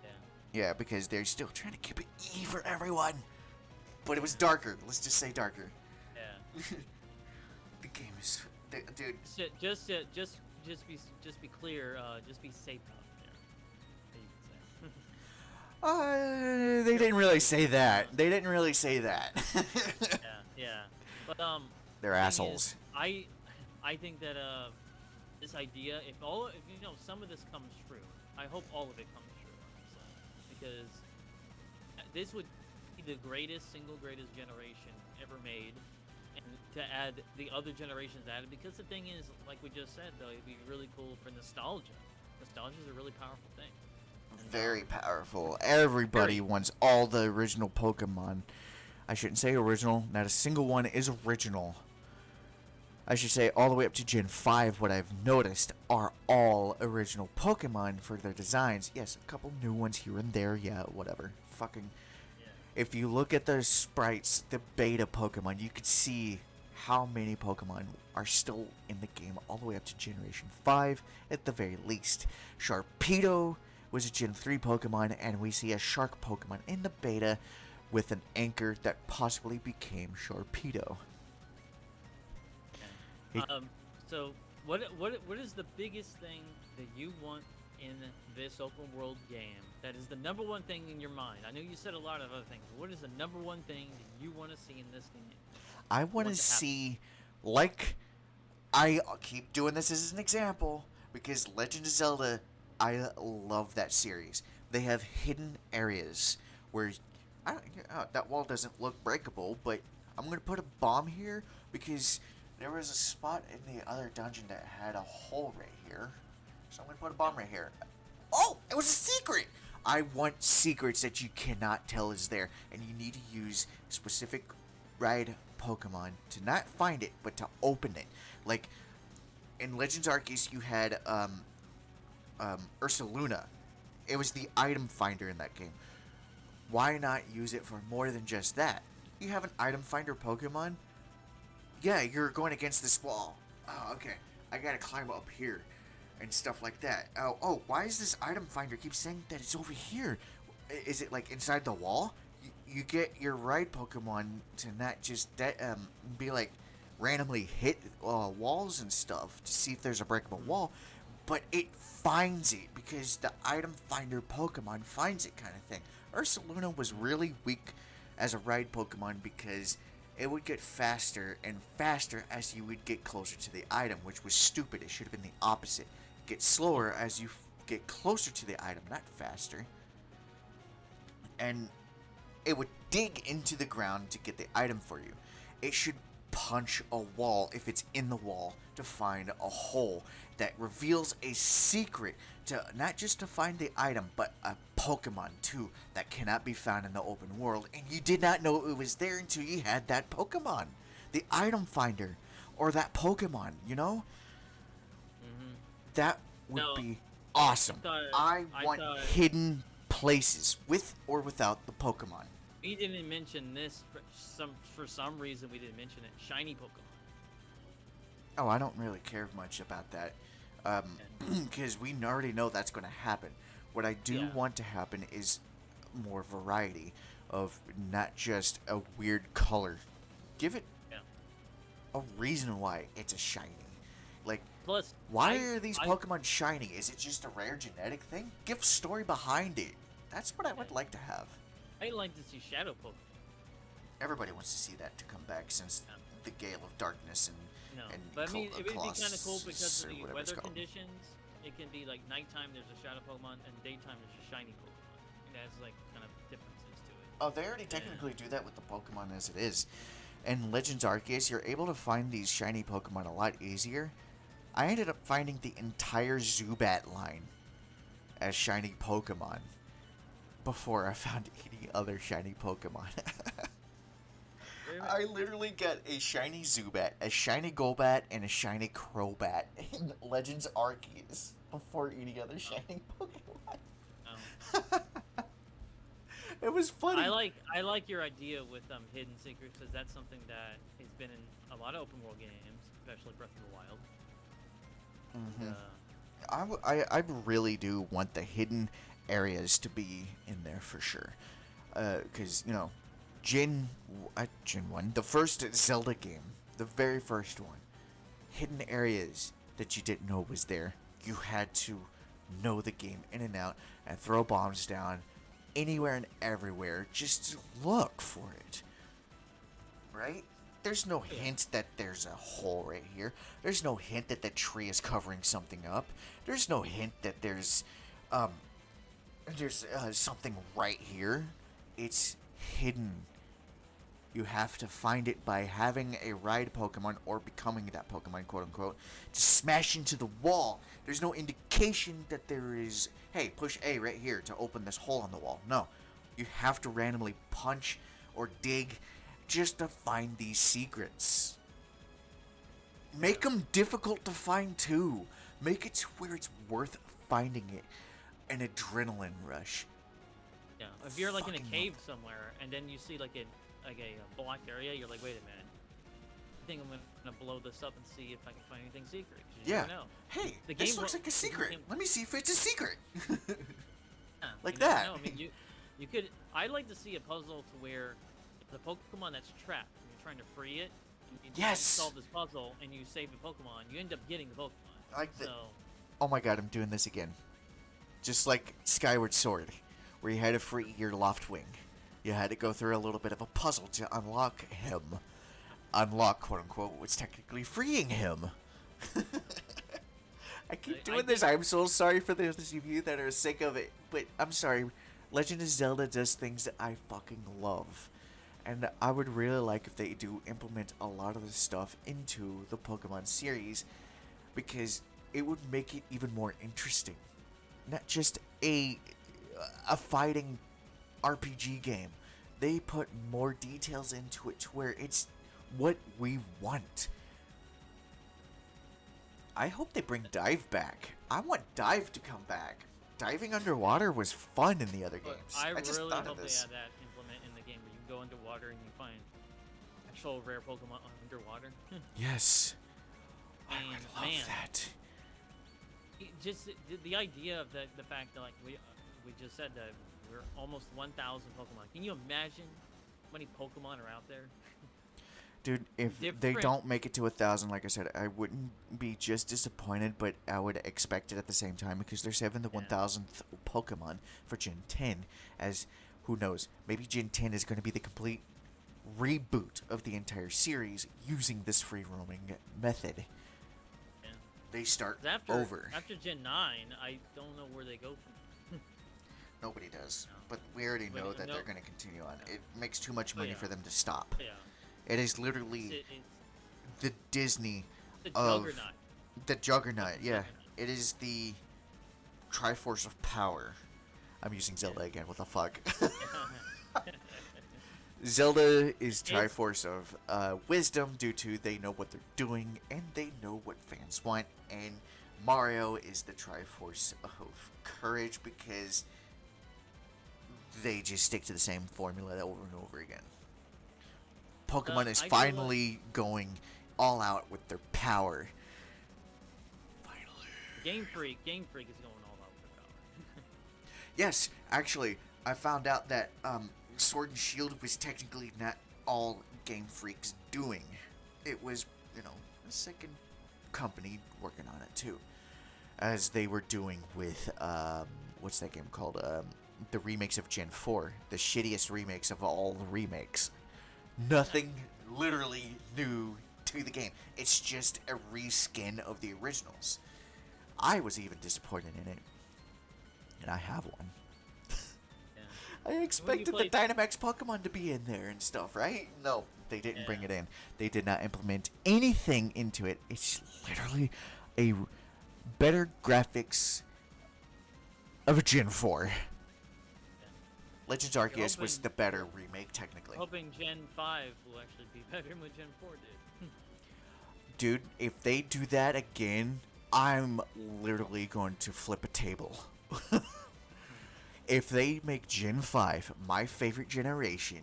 yeah, Yeah, because they're still trying to keep it E for everyone. But it was darker. Let's just say darker. yeah. The game is, dude. Just be clear. Just be safe out there. They didn't really say that. They didn't really say that. Yeah. But They're thing is, assholes. I think that this idea, if you know some of this comes true, I hope all of it comes true. Honestly, because this would be the single greatest generation ever made, and to add the other generations added, because the thing is, like we just said, though, it'd be really cool for nostalgia. Nostalgia is a really powerful thing. And, Very powerful. Everybody very- wants all the original Pokemon. I shouldn't say original. Not a single one is original. I should say all the way up to Gen 5, what I've noticed are all original Pokemon for their designs. Yes, a couple new ones here and there. Yeah, whatever. Fucking. Yeah. If you look at the sprites, the beta Pokemon, you could see how many Pokemon are still in the game all the way up to Generation 5 at the very least. Sharpedo was a Gen 3 Pokemon, and we see a Shark Pokemon in the beta with an anchor that possibly became Sharpedo. He- So what is the biggest thing that you want in this open world game? That is the number one thing in your mind. I know you said a lot of other things. But what is the number one thing that you want to see in this game? I want to see, like, I keep doing this as an example because Legend of Zelda, I love that series. They have hidden areas where that wall doesn't look breakable, but I'm gonna put a bomb here because there was a spot in the other dungeon that had a hole right here, so I'm gonna put a bomb right here. Oh, it was a secret. I want secrets that you cannot tell is there, and you need to use specific ride Pokemon to not find it, but to open it. Like in Legends Arceus, you had Ursaluna. It was the item finder in that game. Why not use it for more than just that? You have an item finder Pokemon. Yeah, you're going against this wall. Oh, okay. I gotta climb up here and stuff like that. Oh, why is this item finder keep saying that it's over here? Is it like inside the wall? You get your right Pokemon to not just be like randomly hit walls and stuff to see if there's a breakable wall, but it finds it because the item finder Pokemon finds it, kind of thing. Ursaluna was really weak as a ride Pokemon because it would get faster and faster as you would get closer to the item, which was stupid. It should have been the opposite. Get slower as you get closer to the item, not faster. And it would dig into the ground to get the item for you. It should punch a wall if it's in the wall to find a hole that reveals a secret to not just to find the item, but a Pokemon too that cannot be found in the open world, and you did not know it was there until you had that Pokemon, the item finder, or that Pokemon. You know, that would be awesome. I want hidden places with or without the Pokemon. We didn't mention this for some reason. We didn't mention it. Shiny Pokemon. Oh, I don't really care much about that, because we already know that's going to happen. What I do want to happen is more variety of not just a weird color. Give it a reason why it's a shiny. Like, plus, why are these Pokemon shiny? Is it just a rare genetic thing? Give a story behind it. That's what I would like to have. I'd like to see Shadow Pokemon. Everybody wants to see that to come back since the Gale of Darkness and but I mean, it would be kind of cool because of the whatever it's weather called. conditions. It can be like nighttime there's a Shadow Pokemon and daytime there's a Shiny Pokemon. It has like kind of differences to it. Oh, they already technically do that with the Pokemon as it is. In Legends Arceus, you're able to find these shiny Pokemon a lot easier. I ended up finding the entire Zubat line as shiny Pokemon before I found any other shiny Pokemon. I literally got a shiny Zubat, a shiny Golbat, and a shiny Crobat in Legends Arceus before any other shiny Pokemon. It was funny. I like your idea with hidden secrets, because that's something that has been in a lot of open world games, especially Breath of the Wild. Hmm. And, I really do want the hidden areas to be in there for sure. Because, Gen 1, the first Zelda game, the very first one, hidden areas that you didn't know was there. You had to know the game in and out and throw bombs down anywhere and everywhere just to look for it. Right? There's no hint that there's a hole right here. There's no hint that the tree is covering something up. There's no hint that there's something right here. It's hidden. You have to find it by having a ride Pokemon or becoming that Pokemon, quote unquote, to smash into the wall. There's no indication that there is, hey, push A right here to open this hole on the wall. No. You have to randomly punch or dig just to find these secrets. Make them difficult to find too. Make it to where it's worth finding it. An adrenaline rush. yeah, if you're like in a Fucking cave somewhere and then you see like a blocked area, you're like, wait a minute. I think I'm gonna blow this up and see if I can find anything secret. 'Cause you Yeah. never know. Hey, The this game looks will- like a the secret. game- Let me see if it's a secret. Yeah, Like you never that. know. I mean, you could. I'd like to see a puzzle to where the Pokemon that's trapped, and you're trying to free it. And you Yes. solve this puzzle, and you save the Pokemon. You end up getting the Pokemon. Like the- So Oh my god, I'm doing this again. Just like Skyward Sword, where you had to free your Loftwing. You had to go through a little bit of a puzzle to unlock him. Unlock, quote unquote, what's technically freeing him. I keep doing this. I'm so sorry for those of you that are sick of it, but I'm sorry. Legend of Zelda does things that I fucking love. And I would really like if they do implement a lot of this stuff into the Pokemon series, because it would make it even more interesting. Not just a fighting RPG game. They put more details into it to where it's what we want. I hope they bring Dive back. I want Dive to come back. Diving underwater was fun in the other but games. I just really thought hope of they this. add that implement in the game where you can go underwater and you find actual rare Pokemon underwater. Yes. I And, would love man. that. Just the idea of the fact that like we just said that we're almost 1,000 Pokemon. Can you imagine how many Pokemon are out there? Dude, if they Different- don't make it to 1,000, like I said, I wouldn't be just disappointed, but I would expect it at the same time, because they're saving the Yeah. 1,000th Pokemon for Gen 10, as, who knows, maybe Gen 10 is going to be the complete reboot of the entire series using this free roaming method. Yeah. They start 'Cause over. after Gen 9, I don't know where they go from. Nobody does, No. but we already But know that no- they're going to continue on. It makes too much Oh, money yeah. for them to stop. Yeah. It is literally It's the Disney the of Juggernaut. the Juggernaut. Yeah, Juggernaut. it is the Triforce of Power. I'm using Zelda again. What the fuck? Zelda is Triforce of wisdom, due to they know what they're doing and they know what fans want, and Mario is the Triforce of courage, because they just stick to the same formula over and over again. Pokemon is I feel like- finally going all out with their power. Finally. Game Freak is going all out with their power. Yes, actually, I found out that Sword and Shield was technically not all Game Freak's doing. It was, a second company working on it too, as they were doing with what's that game called? The remakes of Gen 4, the shittiest remakes of all the remakes. Nothing literally new to the game. It's just a reskin of the originals. I was even disappointed in it, and I have one. Yeah. I expected the played- Dynamax Pokemon to be in there and stuff, right? No, they didn't bring Yeah. it in. They did not implement anything into it. It's literally a better graphics of a Gen 4. Legends Arceus was hoping- the better remake, technically. Hoping Gen 5 will actually be better than what Gen 4 did. Dude, if they do that again, I'm literally going to flip a table. if they make Gen 5, my favorite generation,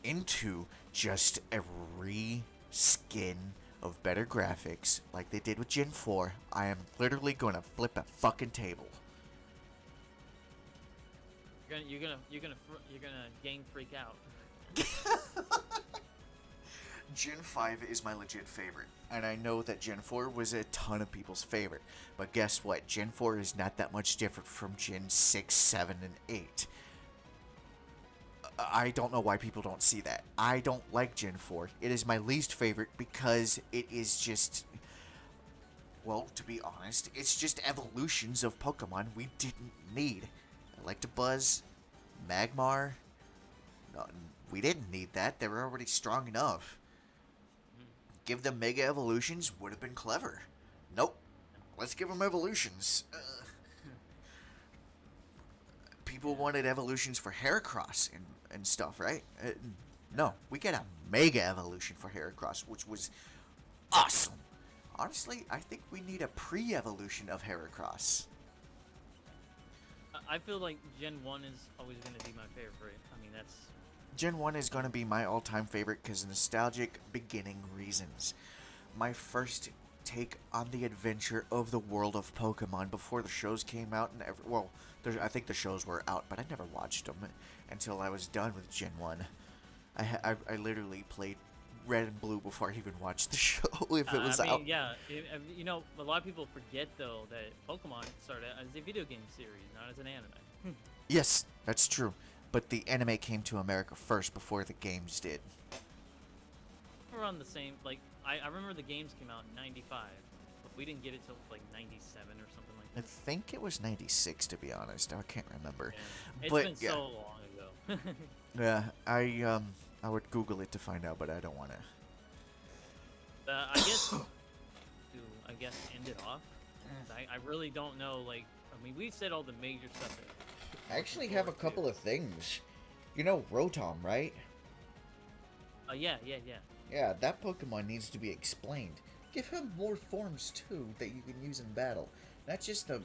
into just a reskin of better graphics like they did with Gen 4, I am literally going to flip a fucking table. You're gonna gang freak out. Gen 5 is my legit favorite, and I know that Gen 4 was a ton of people's favorite, but guess what? Gen 4 is not that much different from Gen 6, 7, and 8. I don't know why people don't see that. I don't like Gen 4. It is my least favorite because it is just, well, to be honest, it's just evolutions of Pokemon we didn't need. Electabuzz, Magmar, no, we didn't need that. They were already strong enough. Give them Mega Evolutions would have been clever. Nope. Let's give them evolutions. People wanted evolutions for Heracross and stuff, right? No, we get a Mega Evolution for Heracross, which was awesome. Honestly, I think we need a pre-evolution of Heracross. I feel like Gen 1 is always going to be my favorite. I mean, that's... Gen 1 is going to be my all-time favorite because nostalgic beginning reasons. My first take on the adventure of the world of Pokemon before the shows came out, and I think the shows were out, but I never watched them until I was done with Gen 1. I literally played Red and Blue before I even watched the show if it was out. Yeah, you know, a lot of people forget though that Pokemon started as a video game series, not as an anime. Yes, that's true. But the anime came to America first before the games did. We're on the same, like, I remember the games came out in 95, but we didn't get it till like 97 or something like I that. think it was 96 to be honest. I can't remember. Yeah. It's but, been so long ago. Yeah, I would Google it to find out, but I don't want to. I guess to end it off. I really don't know. Like, I mean, we said all the major stuff. I actually have a couple of things. You know Rotom, right? Yeah. Yeah, that Pokemon needs to be explained. Give him more forms too that you can use in battle. Not just the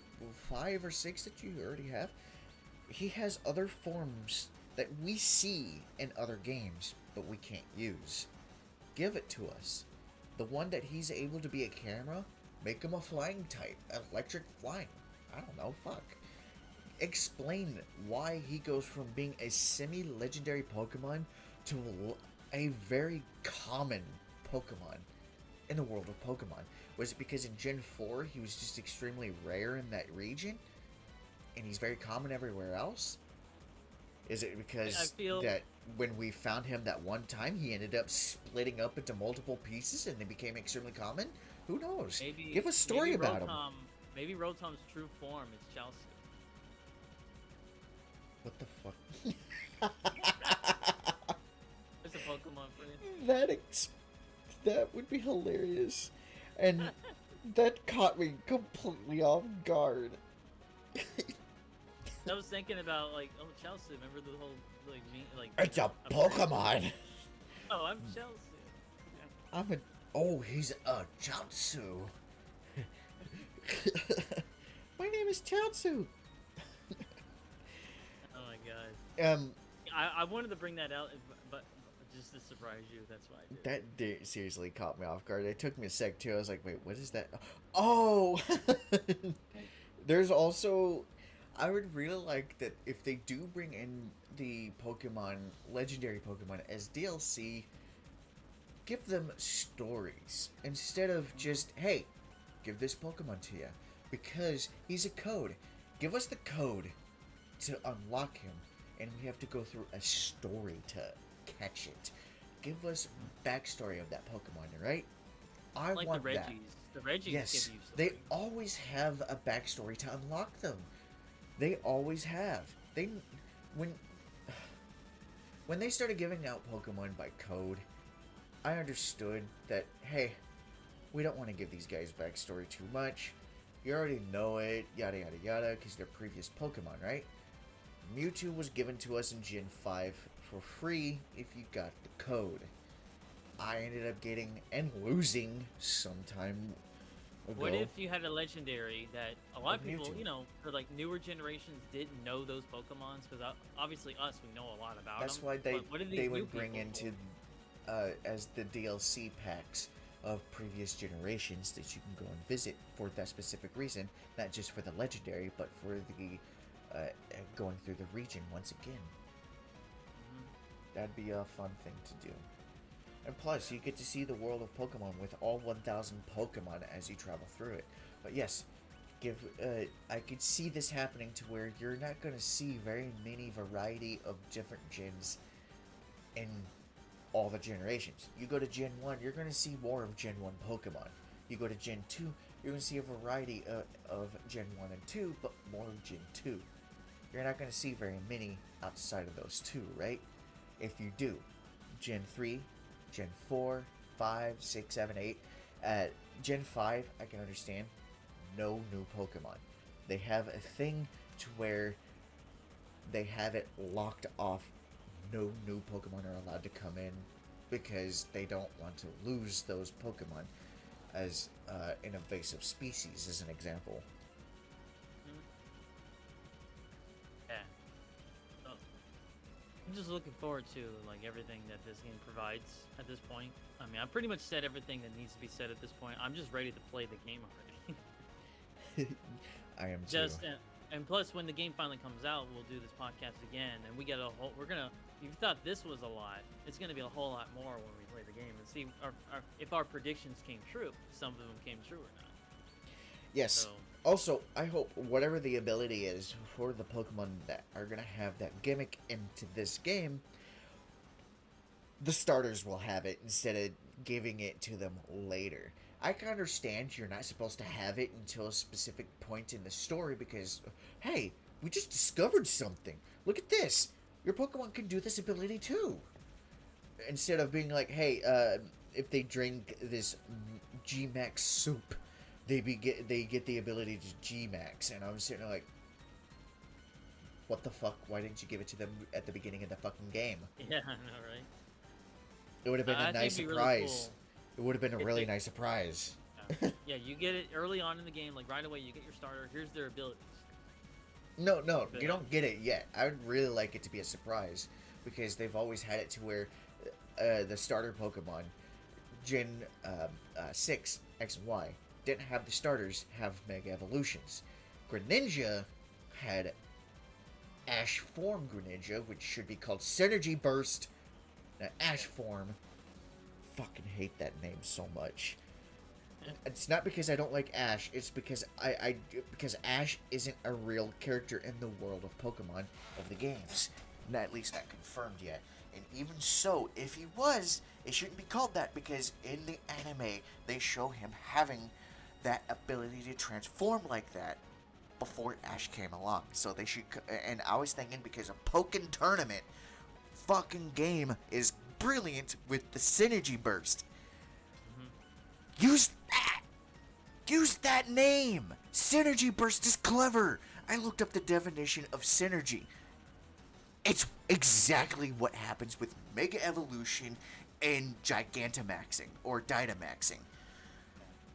5 or 6 that you already have. He has other forms that we see in other games, but we can't use. Give it to us. The one that he's able to be a camera, make him a flying type, electric flying. I don't know, fuck. Explain why he goes from being a semi-legendary Pokemon to a very common Pokemon in the world of Pokemon. Was it because in Gen 4 he was just extremely rare in that region and he's very common everywhere else? Is it because that when we found him that one time he ended up splitting up into multiple pieces and they became extremely common? Who knows? Give a story about him. Maybe Rotom's true form is Chelsea. What the fuck? There's a Pokemon for you. That would be hilarious. And that caught me completely off guard. I was thinking about, like, oh, Chelsea, remember the whole, like... It's a Pokemon! Oh, I'm Chelsea. He's a Chaozu. My name is Chaozu. Oh my god. I wanted to bring that out, but just to surprise you, that's why I did. That seriously caught me off guard. It took me a sec too. I was like, wait, what is that? Oh! There's also... I would really like that if they do bring in the Pokemon, legendary Pokemon, as DLC, give them stories. Instead of just, hey, give this Pokemon to you. Because he's a code. Give us the code to unlock him. And we have to go through a story to catch it. Give us backstory of that Pokemon, right? I like want the Reggies. that. The Reggies Yes, give you story. they always have a backstory to unlock them. They always have. When they started giving out Pokemon by code, I understood that, hey, we don't want to give these guys backstory too much. You already know it, yada yada yada, because they're previous Pokemon, right? Mewtwo was given to us in Gen 5 for free if you got the code. I ended up getting and losing sometime What Go. if you had a legendary that a lot Or of people, Mewtwo. you know, for like newer generations didn't know those Pokemons because obviously us we know a lot about them. That's why But what are these they new would bring people? into as the DLC packs of previous generations that you can go and visit for that specific reason, not just for the legendary, but for the going through the region once again. Mhm. That'd be a fun thing to do. And plus, you get to see the world of Pokemon with all 1,000 Pokemon as you travel through it. But yes, I could see this happening to where you're not going to see very many variety of different gens in all the generations. You go to Gen 1, you're going to see more of Gen 1 Pokemon. You go to Gen 2, you're going to see a variety of Gen 1 and 2, but more of Gen 2. You're not going to see very many outside of those two, right? If you do, Gen 3, Gen 4, 5, 6, 7, 8. Gen 5, I can understand. No new Pokemon. They have a thing to where they have it locked off. No new Pokemon are allowed to come in because they don't want to lose those Pokemon as an invasive species, as an example. Mhm. Yeah. So, I'm just looking forward to like everything that this game provides at this point. I mean, I pretty much said everything that needs to be said at this point. I'm just ready to play the game already. I am too. Just and plus, when the game finally comes out, we'll do this podcast again, and we get a whole. We're gonna. If you thought this was a lot, it's gonna be a whole lot more when we play the game and see if our predictions came true. Some of them came true or not. Yes. So Also, I hope whatever the ability is for the Pokemon that are going to have that gimmick into this game, the starters will have it instead of giving it to them later. I can understand you're not supposed to have it until a specific point in the story because, hey, we just discovered something. Look at this. Your Pokemon can do this ability too. Instead of being like, hey, if they drink this G-Max soup, they get the ability to G-Max. And I'm sitting there like, what the fuck? Why didn't you give it to them at the beginning of the fucking game? yeah, I know, right? It would have been a I think nice it'd be really surprise. cool. It would have been a If really they, nice surprise. yeah, you get it early on in the game, like right away. You get your starter. Here's their abilities. No, But, you don't get it yet. I would really like it to be a surprise because they've always had it to where the starter Pokemon, Gen 6, X and Y, didn't have the starters have Mega Evolutions. Greninja had Ash Form Greninja, which should be called Synergy Burst. Now, Ash Form, fucking hate that name so much. It's not because I don't like Ash. It's because because Ash isn't a real character in the world of Pokemon of the games. Not at least not confirmed yet. And even so, if he was, it shouldn't be called that because in the anime they show him having that ability to transform like that before Ash came along. So they should. And I was thinking because a Pokken Tournament fucking game is brilliant with the Synergy Burst. Use that! Use that name! Synergy Burst is clever! I looked up the definition of synergy. It's exactly what happens with Mega Evolution and Gigantamaxing, or Dynamaxing.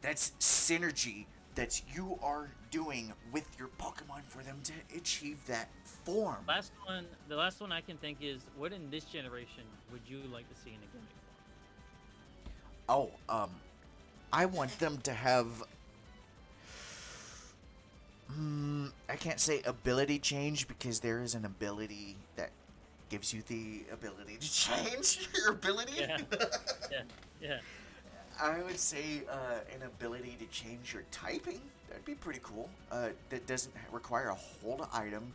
That's synergy that you are doing with your Pokemon for them to achieve that form. The last one I can think is, what in this generation would you like to see in a gimmick Oh, I want them to have. I can't say ability change because there is an ability that gives you the ability to change your ability. Yeah. Yeah, yeah. I would say an ability to change your typing. That'd be pretty cool. That doesn't require a hold item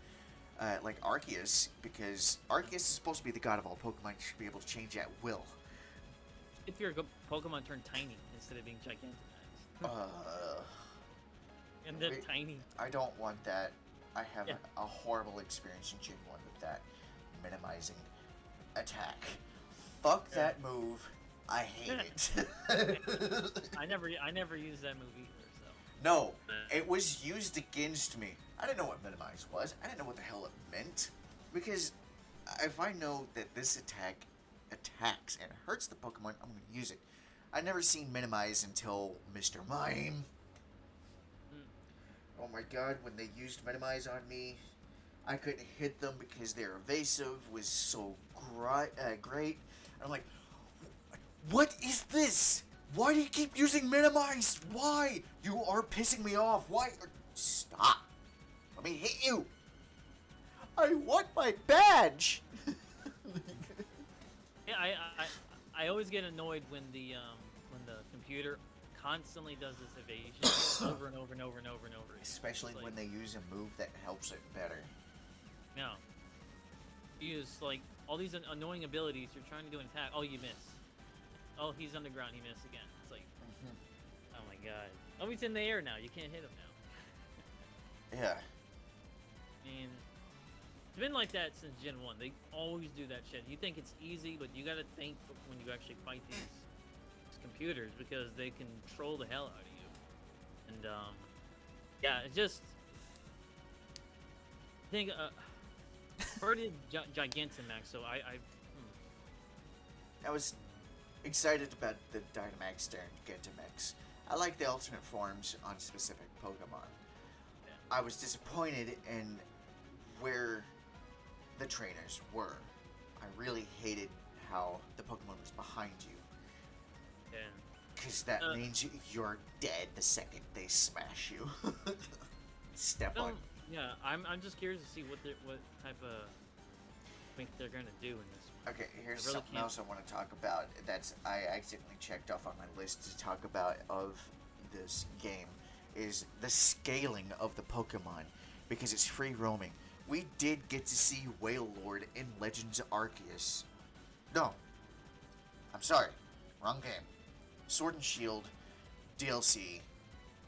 like Arceus, because Arceus is supposed to be the god of all Pokemon. You should be able to change at will. If your Pokemon turned tiny instead of being Gigantamax. And they're Wait, tiny. I don't want that. I have Yeah. a horrible experience in Gen 1 with that minimizing attack. Fuck Yeah. that move. I hate it. I never used that move either, so. No, it was used against me. I didn't know what minimize was. I didn't know what the hell it meant. Because if I know that this attack attacks and hurts the Pokemon, I'm going to use it. I never seen minimize until Mr. Mime. my god, when they used minimize on me, I couldn't hit them because their evasive was so great. I'm like, what is this? Why do you keep using minimize? Why? You are pissing me off. Why? Stop. Let me hit you. I want my badge. Yeah, I always get annoyed when the computer constantly does this evasion over and over and over and over and over again. Especially Like, when they use a move that helps it better. no. You use like all these annoying abilities. You're trying to do an attack. Oh, you miss. Oh, he's underground. He missed again. It's like, oh my god. Oh, he's in the air now. You can't hit him now. Yeah. I mean, it's been like that since Gen 1. They always do that shit. You think it's easy, but you gotta think when you actually fight these computers because they control the hell out of you. And, yeah, it's just... I think, already Gigantamax, so I was excited about the Dynamax and Gigantamax. I like the alternate forms on specific Pokemon. Yeah. I was disappointed in where the trainers were. I really hated how the Pokemon was behind you. Yeah. Because that means you're dead the second they smash you. Step on. Yeah, I'm just curious to see what type of think they're gonna do in this. Okay, here's really something else I want to talk about. I accidentally checked off on my list to talk about of this game is the scaling of the Pokemon because it's free roaming. We did get to see Wailord in Legends Arceus. No, I'm sorry, wrong game. Sword and Shield DLC,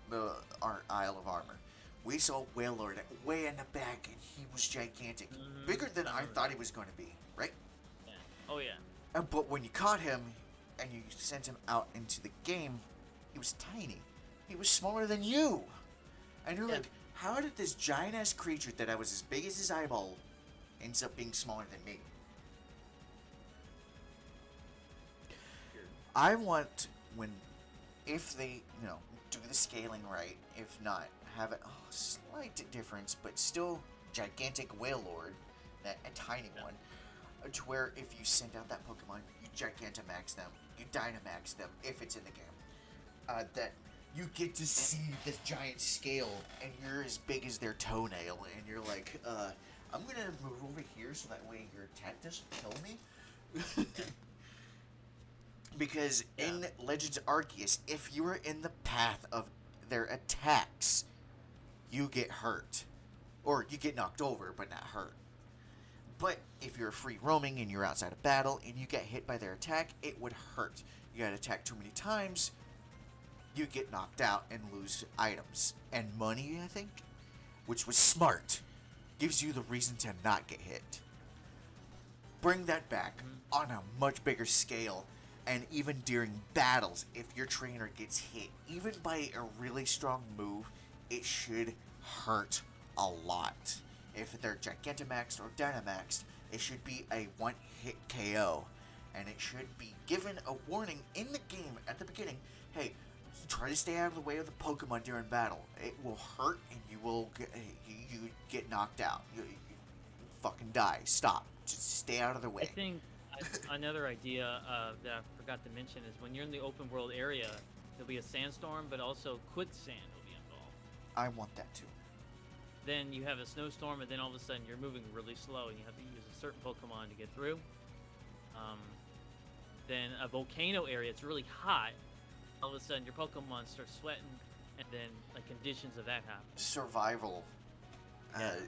the Isle of Armor. We saw Wailord way in the back, and he was gigantic, bigger than I thought he was going to be. Right? Yeah. Oh yeah. But when you caught him and you sent him out into the game, he was tiny. He was smaller than you. And you're like, how did this giant ass creature that I was as big as his eyeball ends up being smaller than me? I want if they, do the scaling right, if not, have a slight difference, but still gigantic Wailord, a tiny one, to where if you send out that Pokemon, you Gigantamax them, you Dynamax them, if it's in the game, that you get to see this giant scale, and you're as big as their toenail, and you're like, I'm gonna move over here so that way your attack doesn't kill me. Because in Legends Arceus, if you are in the path of their attacks, you get hurt. Or you get knocked over, but not hurt. But if you're free roaming and you're outside of battle and you get hit by their attack, it would hurt. You got attacked too many times, you get knocked out and lose items. And money, I think? Which was smart. Gives you the reason to not get hit. Bring that back on a much bigger scale. And even during battles, if your trainer gets hit, even by a really strong move, it should hurt a lot. If they're Gigantamaxed or Dynamaxed, it should be a one-hit KO. And it should be given a warning in the game at the beginning, hey, try to stay out of the way of the Pokemon during battle. It will hurt and you will get knocked out. You fucking die. Stop. Just stay out of the way. I think another idea that I forgot to mention is when you're in the open world area, there'll be a sandstorm, but also quicksand will be involved. I want that too. Then you have a snowstorm, and then all of a sudden you're moving really slow, and you have to use a certain Pokemon to get through. Then a volcano area, it's really hot. All of a sudden your Pokemon start sweating, and then like conditions of that happen. Survival.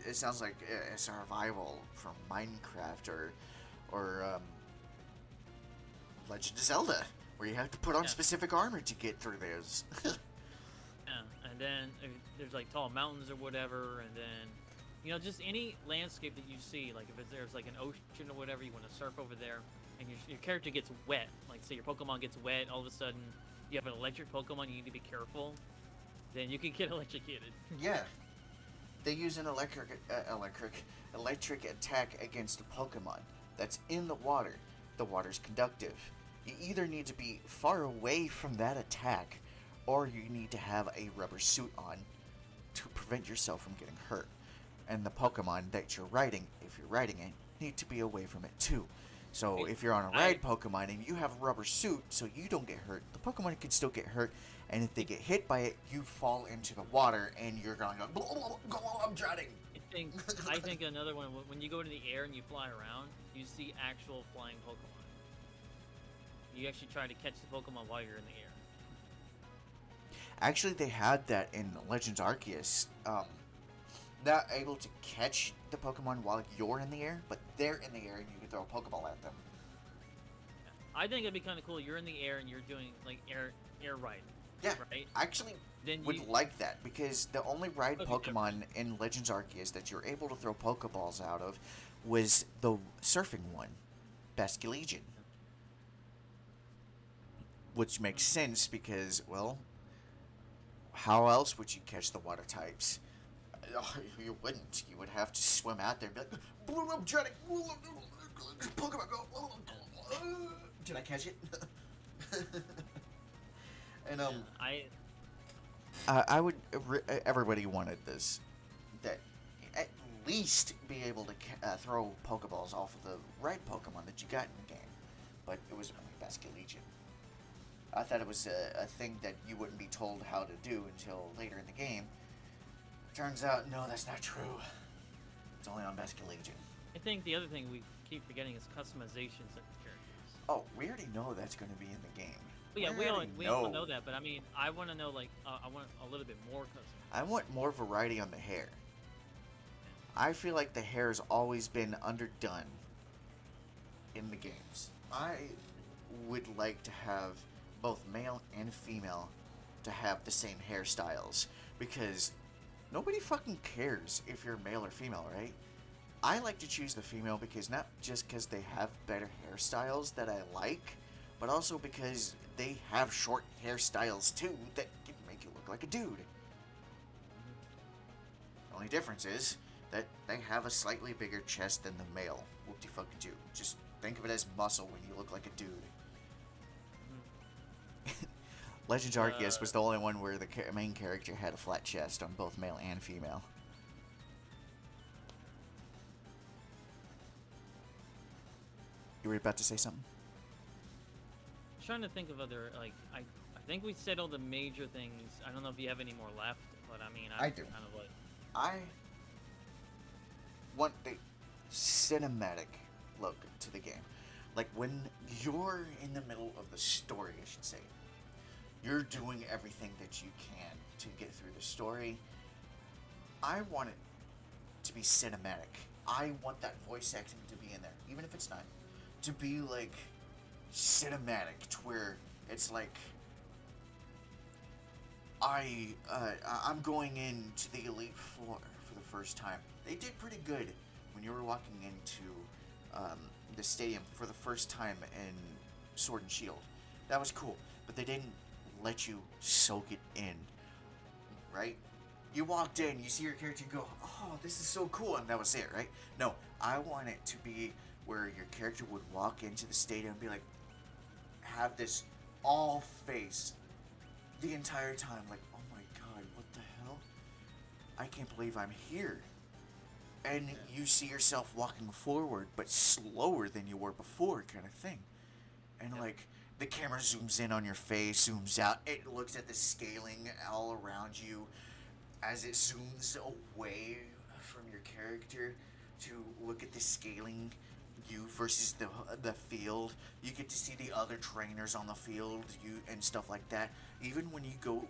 It sounds like a survival from Minecraft or Legend of Zelda, where you have to put on specific armor to get through those. And then there's like tall mountains or whatever, and then just any landscape that you see, like if there's like an ocean or whatever, you want to surf over there, and your character gets wet, like say your Pokemon gets wet, all of a sudden you have an electric Pokemon, you need to be careful, then you can get electrocuted. Yeah. They use an electric attack against a Pokemon that's in the water. The water's conductive. You either need to be far away from that attack, or you need to have a rubber suit on to prevent prevent yourself from getting hurt. And the Pokemon that you're riding, if you're riding it, need to be away from it too. So if you're on a ride Pokemon and you have a rubber suit so you don't get hurt, the Pokemon can still get hurt, and if they get hit by it, you fall into the water and you're going to go, I'm drowning. I think another one, when you go into the air and you fly around, you see actual flying Pokemon. You actually try to catch the Pokemon while you're in the air. Actually, they had that in Legends Arceus. Not able to catch the Pokemon while you're in the air, but they're in the air and you can throw a Pokeball at them. I think it'd be kind of cool. You're in the air and you're doing like air ride. Yeah, right? I actually would like that, because the only ride Pokemon in Legends Arceus that you're able to throw Pokeballs out of was the surfing one, Basculegion. Which makes sense because, well, how else would you catch the water types? You wouldn't. You would have to swim out there and be like, I'm trying to Pokemon go. Did I catch it? And I would. Everybody wanted this. That at least be able to throw Pokeballs off of the right Pokemon that you got in the game, but it was only Basculegion. I thought it was a thing that you wouldn't be told how to do until later in the game. Turns out, no, that's not true. It's only on Basculegion. I think the other thing we keep forgetting is customizations of the characters. Oh, we already know that's going to be in the game. Well, yeah, we all know that, but I mean, I want to know, like, I want a little bit more customization. I want more variety on the hair. I feel like the hair has always been underdone in the games. I would like to have both male and female to have the same hairstyles, because nobody fucking cares if you're male or female, right? I like to choose the female because not just because they have better hairstyles that I like, but also because they have short hairstyles too that can make you look like a dude. The only difference is that they have a slightly bigger chest than the male. Whoop-de-fucking-do. Just think of it as muscle when you look like a dude. Legends Arceus was the only one where the main character had a flat chest on both male and female. You were about to say something? I'm trying to think of other, like, I think we said all the major things. I don't know if you have any more left, but I mean, I do. Kind of like... I want the cinematic look to the game. Like, when you're in the middle of the story, I should say, you're doing everything that you can to get through the story. I want it to be cinematic. I want that voice acting to be in there, even if it's not. To be, like, cinematic, to where it's like, I'm going into the Elite Four for the first time. They did pretty good when you were walking into the stadium for the first time in Sword and Shield. That was cool, but they didn't let you soak it in, right? You walked in, you see your character, you go, oh, this is so cool, and that was it, right? No, I want it to be where your character would walk into the stadium and be like, have this all face the entire time, like, oh my god, what the hell? I can't believe I'm here. And you see yourself walking forward, but slower than you were before, kind of thing. And like, the camera zooms in on your face, zooms out, it looks at the scaling all around you as it zooms away from your character to look at the scaling you versus the field. You get to see the other trainers on the field, and stuff like that. Even when you go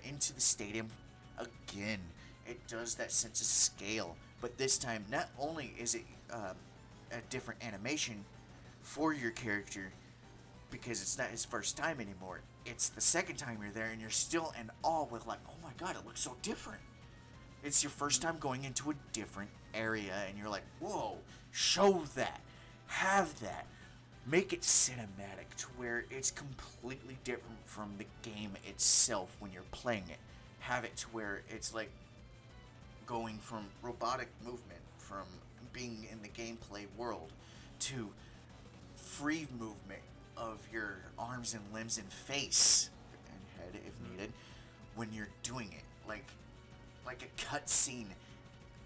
into the stadium again, it does that sense of scale. But this time, not only is it a different animation for your character, because it's not his first time anymore, it's the second time you're there and you're still in awe with like, oh my god, it looks so different. It's your first time going into a different area and you're like, whoa, show that, have that, make it cinematic to where it's completely different from the game itself when you're playing it. Have it to where it's like going from robotic movement, from being in the gameplay world, to free movement of your arms and limbs and face and head if needed when you're doing it. Like like a cutscene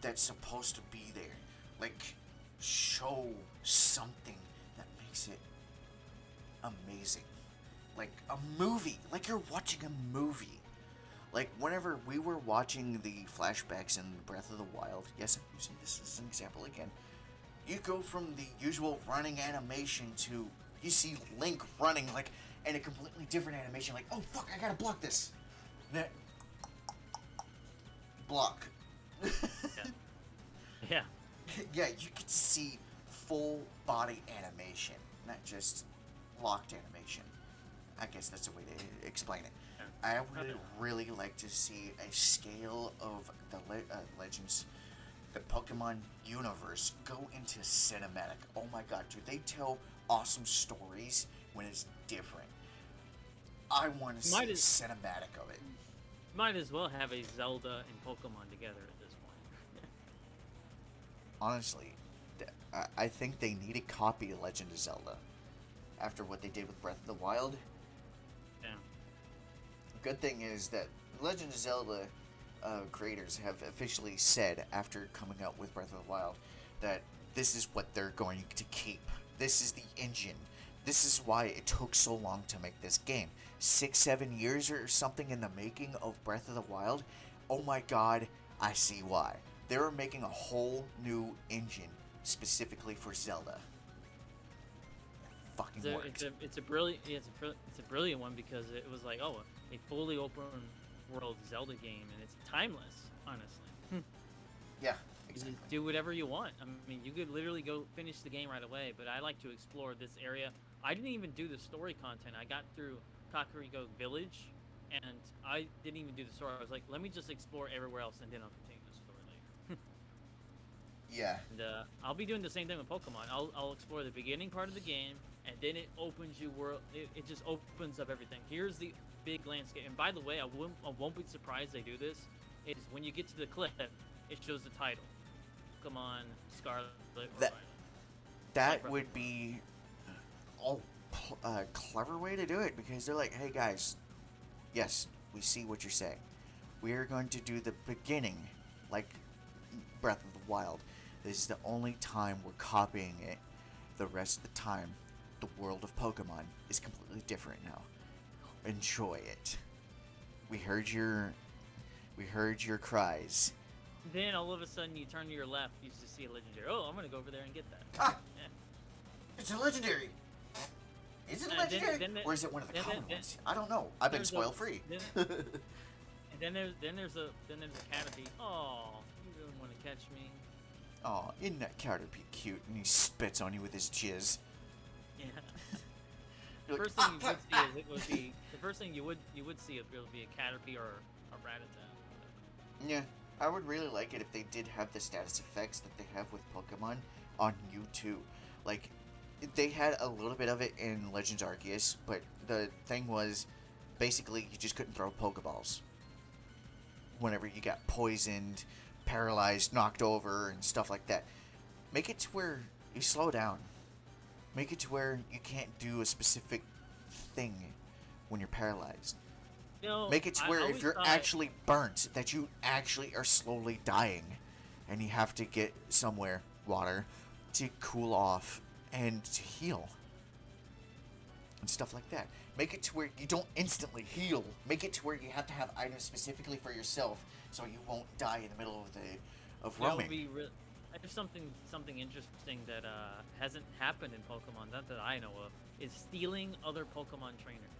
that's supposed to be there. Like, show something that makes it amazing. Like a movie. Like you're watching a movie. Like, whenever we were watching the flashbacks in Breath of the Wild, yes, I'm using this as an example again, you go from the usual running animation to, you see Link running, like, in a completely different animation, like, oh, fuck, I gotta block this. That, block. Yeah. Yeah. Yeah, you get to see full body animation, not just locked animation. I guess that's the way to explain it. I would really like to see a scale of the Legends, the Pokemon universe go into cinematic. Oh my god, do they tell awesome stories when it's different? I want to see a cinematic of it. Might as well have a Zelda and Pokemon together at this point. Honestly, I think they need a copy of Legend of Zelda after what they did with Breath of the Wild. Yeah. Good thing is that Legend of Zelda creators have officially said, after coming out with Breath of the Wild, that this is what they're going to keep. This is the engine. This is why it took so long to make this game. 6-7 years or something in the making of Breath of the Wild. Oh my god, I see why. They were making a whole new engine specifically for Zelda. Fucking worked. It's a brilliant one, because it was like, oh, a fully open world Zelda game, and it's timeless, honestly. Yeah, You exactly. just do whatever you want. I mean, you could literally go finish the game right away, but I like to explore this area. I didn't even do the story content. I got through Kakariko Village, and I didn't even do the story. I was like, let me just explore everywhere else, and then I'll continue the story later. Yeah. And I'll be doing the same thing with Pokemon. I'll explore the beginning part of the game, and then it opens you world. It just opens up everything. Here's the big landscape. And by the way, I won't be surprised they do this. Is when you get to the cliff, it shows the title, Pokemon Scarlet or Violet. That would be a clever way to do it, because they're like, hey guys, yes, we see what you're saying. We are going to do the beginning like Breath of the Wild. This is the only time we're copying it. The rest of the time, the world of Pokemon is completely different now. Enjoy it. We heard your cries. Then all of a sudden you turn to your left, you just see a legendary. Oh, I'm gonna go over there and get that. Ah! Yeah. It's a legendary! Is it a legendary? Or is it one of the common ones? I don't know. I've been spoiled free. And then there's a Caterpie. Oh, you really want to catch me? Oh, isn't that Caterpie cute? And he spits on you with his jizz. Yeah. You're The like, first thing you would see is it would be the first thing you would see it would be a Caterpie or a Rattata. Yeah, I would really like it if they did have the status effects that they have with Pokemon on U2. Like, they had a little bit of it in Legends Arceus, but the thing was, basically, you just couldn't throw Pokeballs. Whenever you got poisoned, paralyzed, knocked over, and stuff like that. Make it to where you slow down. Make it to where you can't do a specific thing when you're paralyzed. You know, Make it to I where if always you're thought- actually burnt, that you actually are slowly dying, and you have to get somewhere, water, to cool off and to heal. And stuff like that. Make it to where you don't instantly heal. Make it to where you have to have items specifically for yourself, so you won't die in the middle of that would roaming. be there's something interesting that hasn't happened in Pokemon, not that I know of, is stealing other Pokemon trainers.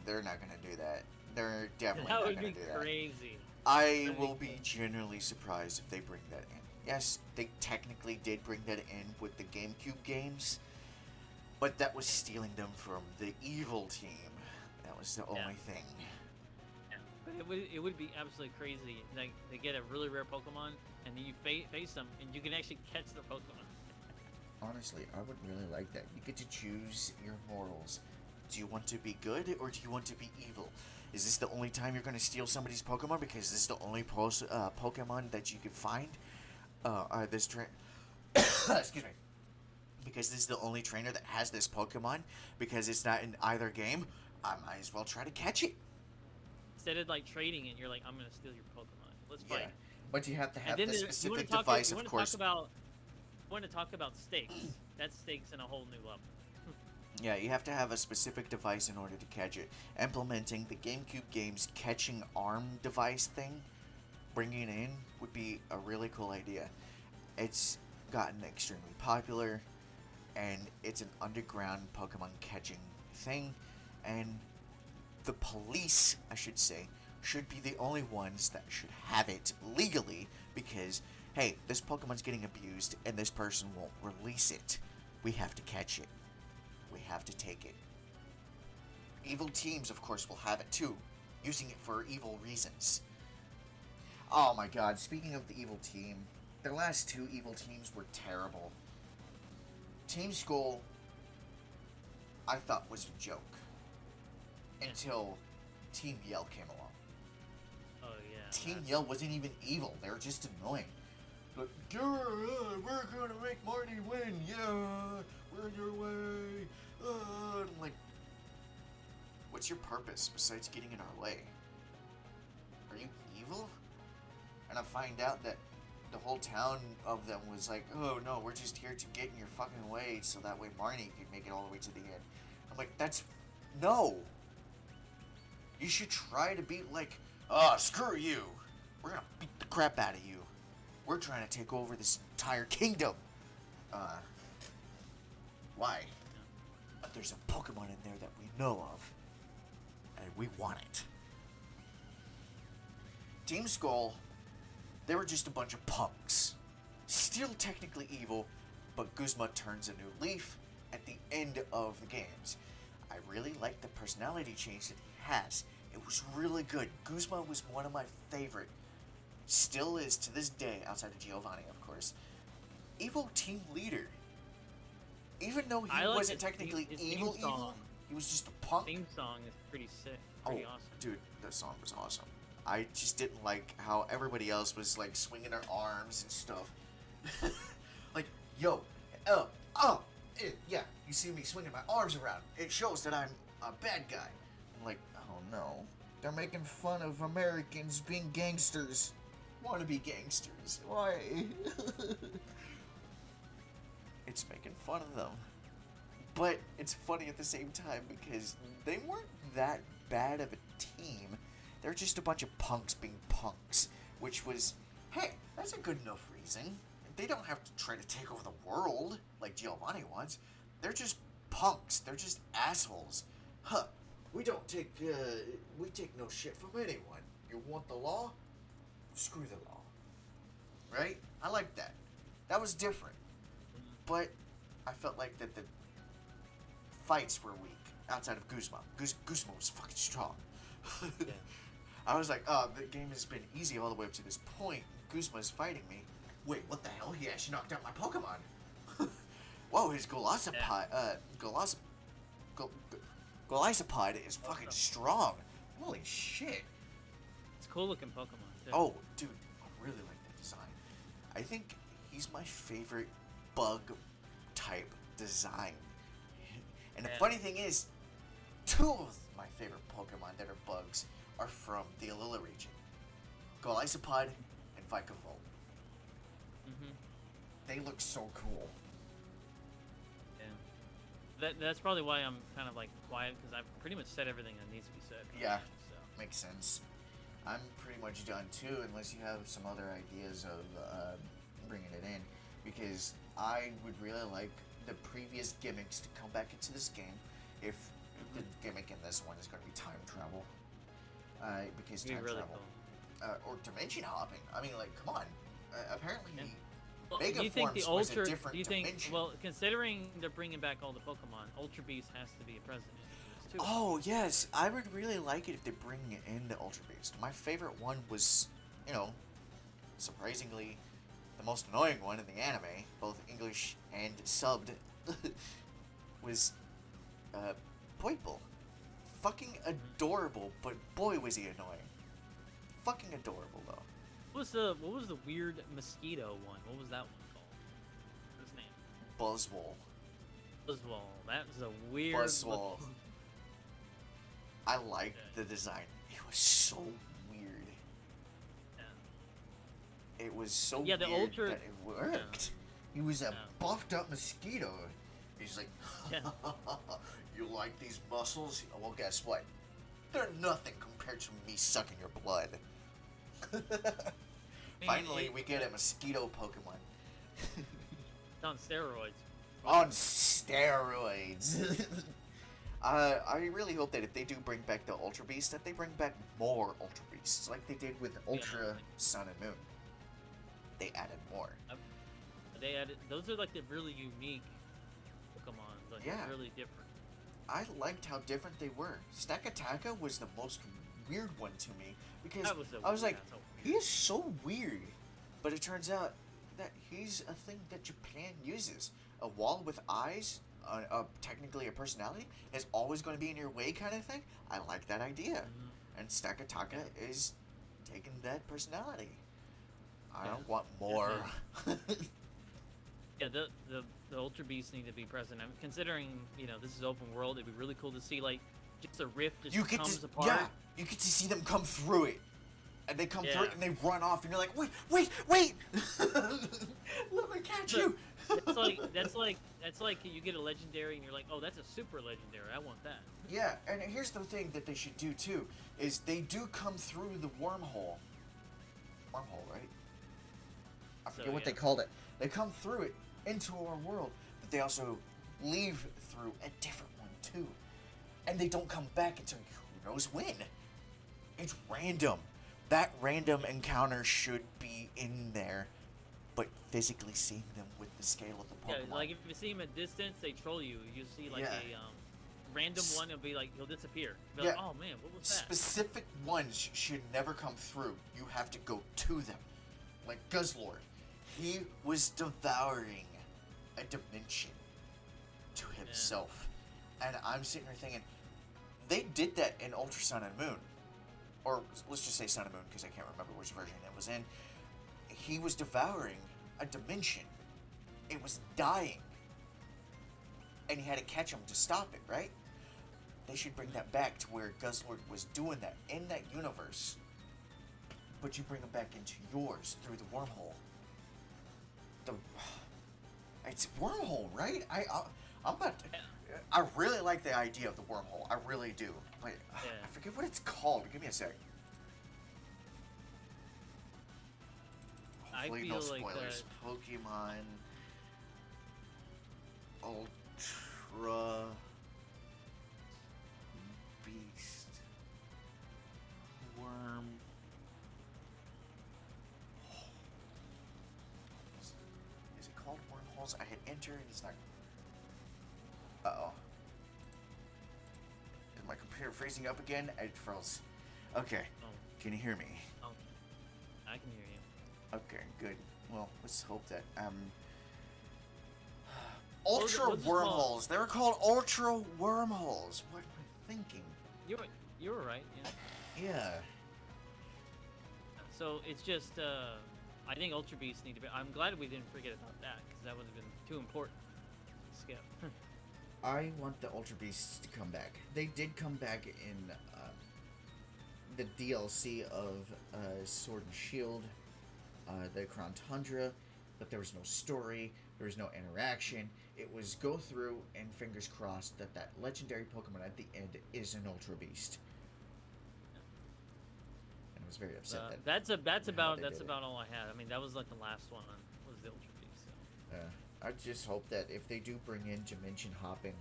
They're not gonna do that. They're definitely That not would gonna be do that. crazy. I That'd will be be genuinely surprised if they bring that in. Yes, they technically did bring that in with the GameCube games, but that was stealing them from the evil team. That was the only thing. Yeah. But it would be absolutely crazy. Like, they get a really rare Pokemon, and then you face them, and you can actually catch their Pokemon. Honestly, I would really like that. You get to choose your mortals. Do you want to be good, or do you want to be evil? Is this the only time you're going to steal somebody's Pokemon because this is the only Pokemon that you can find? Excuse me. Because this is the only trainer that has this Pokemon, because it's not in either game, I might as well try to catch it. instead of like trading it, you're like, I'm gonna steal your Pokemon. Let's Yeah, fight. but you have to And have then the you want specific to talk. device, You of want to talk course. about. You want to talk about stakes. That's stakes in a whole new level. Yeah, you have to have a specific device in order to catch it. Implementing the GameCube game's catching arm device thing, bringing it in, would be a really cool idea. It's gotten extremely popular, and it's an underground Pokemon catching thing, and the police, I should say, should be the only ones that should have it legally because, hey, this Pokemon's getting abused and this person won't release it. We have to catch it. We have to take it. Evil teams, of course, will have it too, using it for evil reasons. Oh my god, speaking of the evil team, the last two evil teams were terrible. Team Skull, I thought was a joke. Until Team Yell came along. Oh yeah. Team Yell wasn't even evil, they were just annoying. But, yeah, we're gonna make Marty win, yeah, we're your way. I'm like, what's your purpose besides getting in our way? Are you evil? And I find out that the whole town of them was like, oh no, we're just here to get in your fucking way so that way Marnie can make it all the way to the end. I'm like, no. You should try to be like, screw you. We're gonna beat the crap out of you. We're trying to take over this entire kingdom. Why? But there's a Pokemon in there that we know of, and we want it. Team Skull, they were just a bunch of punks. Still technically evil, but Guzma turns a new leaf at the end of the games. I really like the personality change that he has. It was really good. Guzma was one of my favorite. Still is to this day, outside of Giovanni, of course. Evil team leader. Even though he wasn't technically his evil, he was just a punk. Theme song is pretty sick. Pretty awesome. Dude, that song was awesome. I just didn't like how everybody else was like swinging their arms and stuff. Like, yo, yeah, you see me swinging my arms around. It shows that I'm a bad guy. I'm like, oh no, they're making fun of Americans being gangsters. Wannabe gangsters. Why? It's making fun of them. But it's funny at the same time because they weren't that bad of a team. They're just a bunch of punks being punks. Which was, hey, that's a good enough reason. They don't have to try to take over the world like Giovanni wants. They're just punks. They're just assholes. Huh. We take no shit from anyone. You want the law? Screw the law. Right? I like that. That was different. But I felt like that the fights were weak outside of Guzma. Guzma was fucking strong. Yeah. I was like, oh, the game has been easy all the way up to this point. Guzma's fighting me. Wait, what the hell? He actually knocked out my Pokemon. Whoa, his Golisopod, Golisopod is fucking strong. Holy shit. It's cool looking Pokemon too. Oh, dude, I really like that design. I think he's my favorite bug type design. And the funny thing is, two of my favorite Pokemon that are bugs are from the Alola region. Golisopod and Vikavolt. They look so cool. Yeah. That's probably why I'm kind of like quiet, because I've pretty much said everything that needs to be said. Yeah, So. makes sense. I'm pretty much done too, unless you have some other ideas of bringing it in, because I would really like the previous gimmicks to come back into this game. If the gimmick in this one is going to be time travel, because time really travel, cool. or dimension hopping. I mean, like, come on. Apparently, Well, Mega do you think the Forms was a Ultra? different Do you think? dimension. Well, considering they're bringing back all the Pokemon, Ultra Beast has to be a president in this too. Oh, yes. I would really like it if they bring in the Ultra Beast. My favorite one was, surprisingly, the most annoying one in the anime, both English and subbed, was Poiple. Fucking adorable, but boy was he annoying. Fucking adorable, though. What was the weird mosquito one? What was that one called? What's his name? Buzzwole. Buzzwole. That was a weird. Buzzwole. I liked the design. It was so weird. Yeah. It was so Yeah, the weird Ultra. that it worked. He was a Yeah. buffed up mosquito. He's like, Yeah. you like these muscles? Well, guess what? They're nothing compared to me sucking your blood. Finally, we get a mosquito Pokemon. It's on steroids. On steroids. I really hope that if they do bring back the Ultra Beast, that they bring back more Ultra Beasts, like they did with Ultra Sun and Moon. They added more. They added. Those are like the really unique Pokemon. Like Yeah. really different. I liked how different they were. Stakataka was the most weird one to me because That was so I was weird. like, Yeah, so he is so weird. But it turns out that he's a thing that Japan uses. A wall with eyes, technically a personality, is always going to be in your way kind of thing. I like that idea. Mm-hmm. And Stakataka is taking that personality. I Yeah. don't want more. Yeah, the Ultra Beasts need to be present. I mean, considering this is open world, it'd be really cool to see like just a rift just you get comes to, apart. yeah, you get to see them come through it. And they come through Yeah. it and they run off and you're like, wait! Let me catch you! That's like you get a legendary and you're like, oh, that's a super legendary. I want that. Yeah, and here's the thing that they should do too, is they do come through the wormhole. Wormhole, right? I forget what they called it. They come through it into our world, but they also leave through a different one too. And they don't come back until who knows when. It's random. That random encounter should be in there, but physically seeing them with the scale of the Pokemon. Yeah, like if you see him at distance, they troll you. You see like Yeah. a random one, it'll be like he'll disappear. Be Yeah. like, oh man, what was that? Specific ones should never come through. You have to go to them. Like Guzzlord. He was devouring a dimension to himself. And I'm sitting here thinking, they did that in Ultra Sun and Moon. Or let's just say Sun and Moon, because I can't remember which version it was in. He was devouring a dimension. It was dying. And you had to catch him to stop it, right? They should bring that back to where Guzzlord was doing that in that universe. But you bring him back into yours through the wormhole. It's wormhole, right? I'm about to... I really like the idea of the wormhole. I really do. But I forget what it's called. Give me a sec. Hopefully no spoilers. Pokemon Ultra Beast Worm. Is it called wormholes? I hit enter and it's not. Uh-oh. Is my computer freezing up again? It froze. Okay. Oh. Can you hear me? Oh, I can hear you. Okay, good. Well, let's hope that Ultra What's it wormholes. They were called Ultra wormholes. What am I thinking? You were right. Yeah. Yeah. So it's just I think Ultra Beasts need to be. I'm glad we didn't forget about that because that would have been too important. Skip. I want the Ultra Beasts to come back. They did come back in the DLC of Sword and Shield, the Crown Tundra, but there was no story, there was no interaction. It was go through and fingers crossed that that legendary Pokemon at the end is an Ultra Beast. And I was very upset that's about it. all I had. I mean, that was like the last one was the Ultra Beast. So. I just hope that if they do bring in dimension hopping,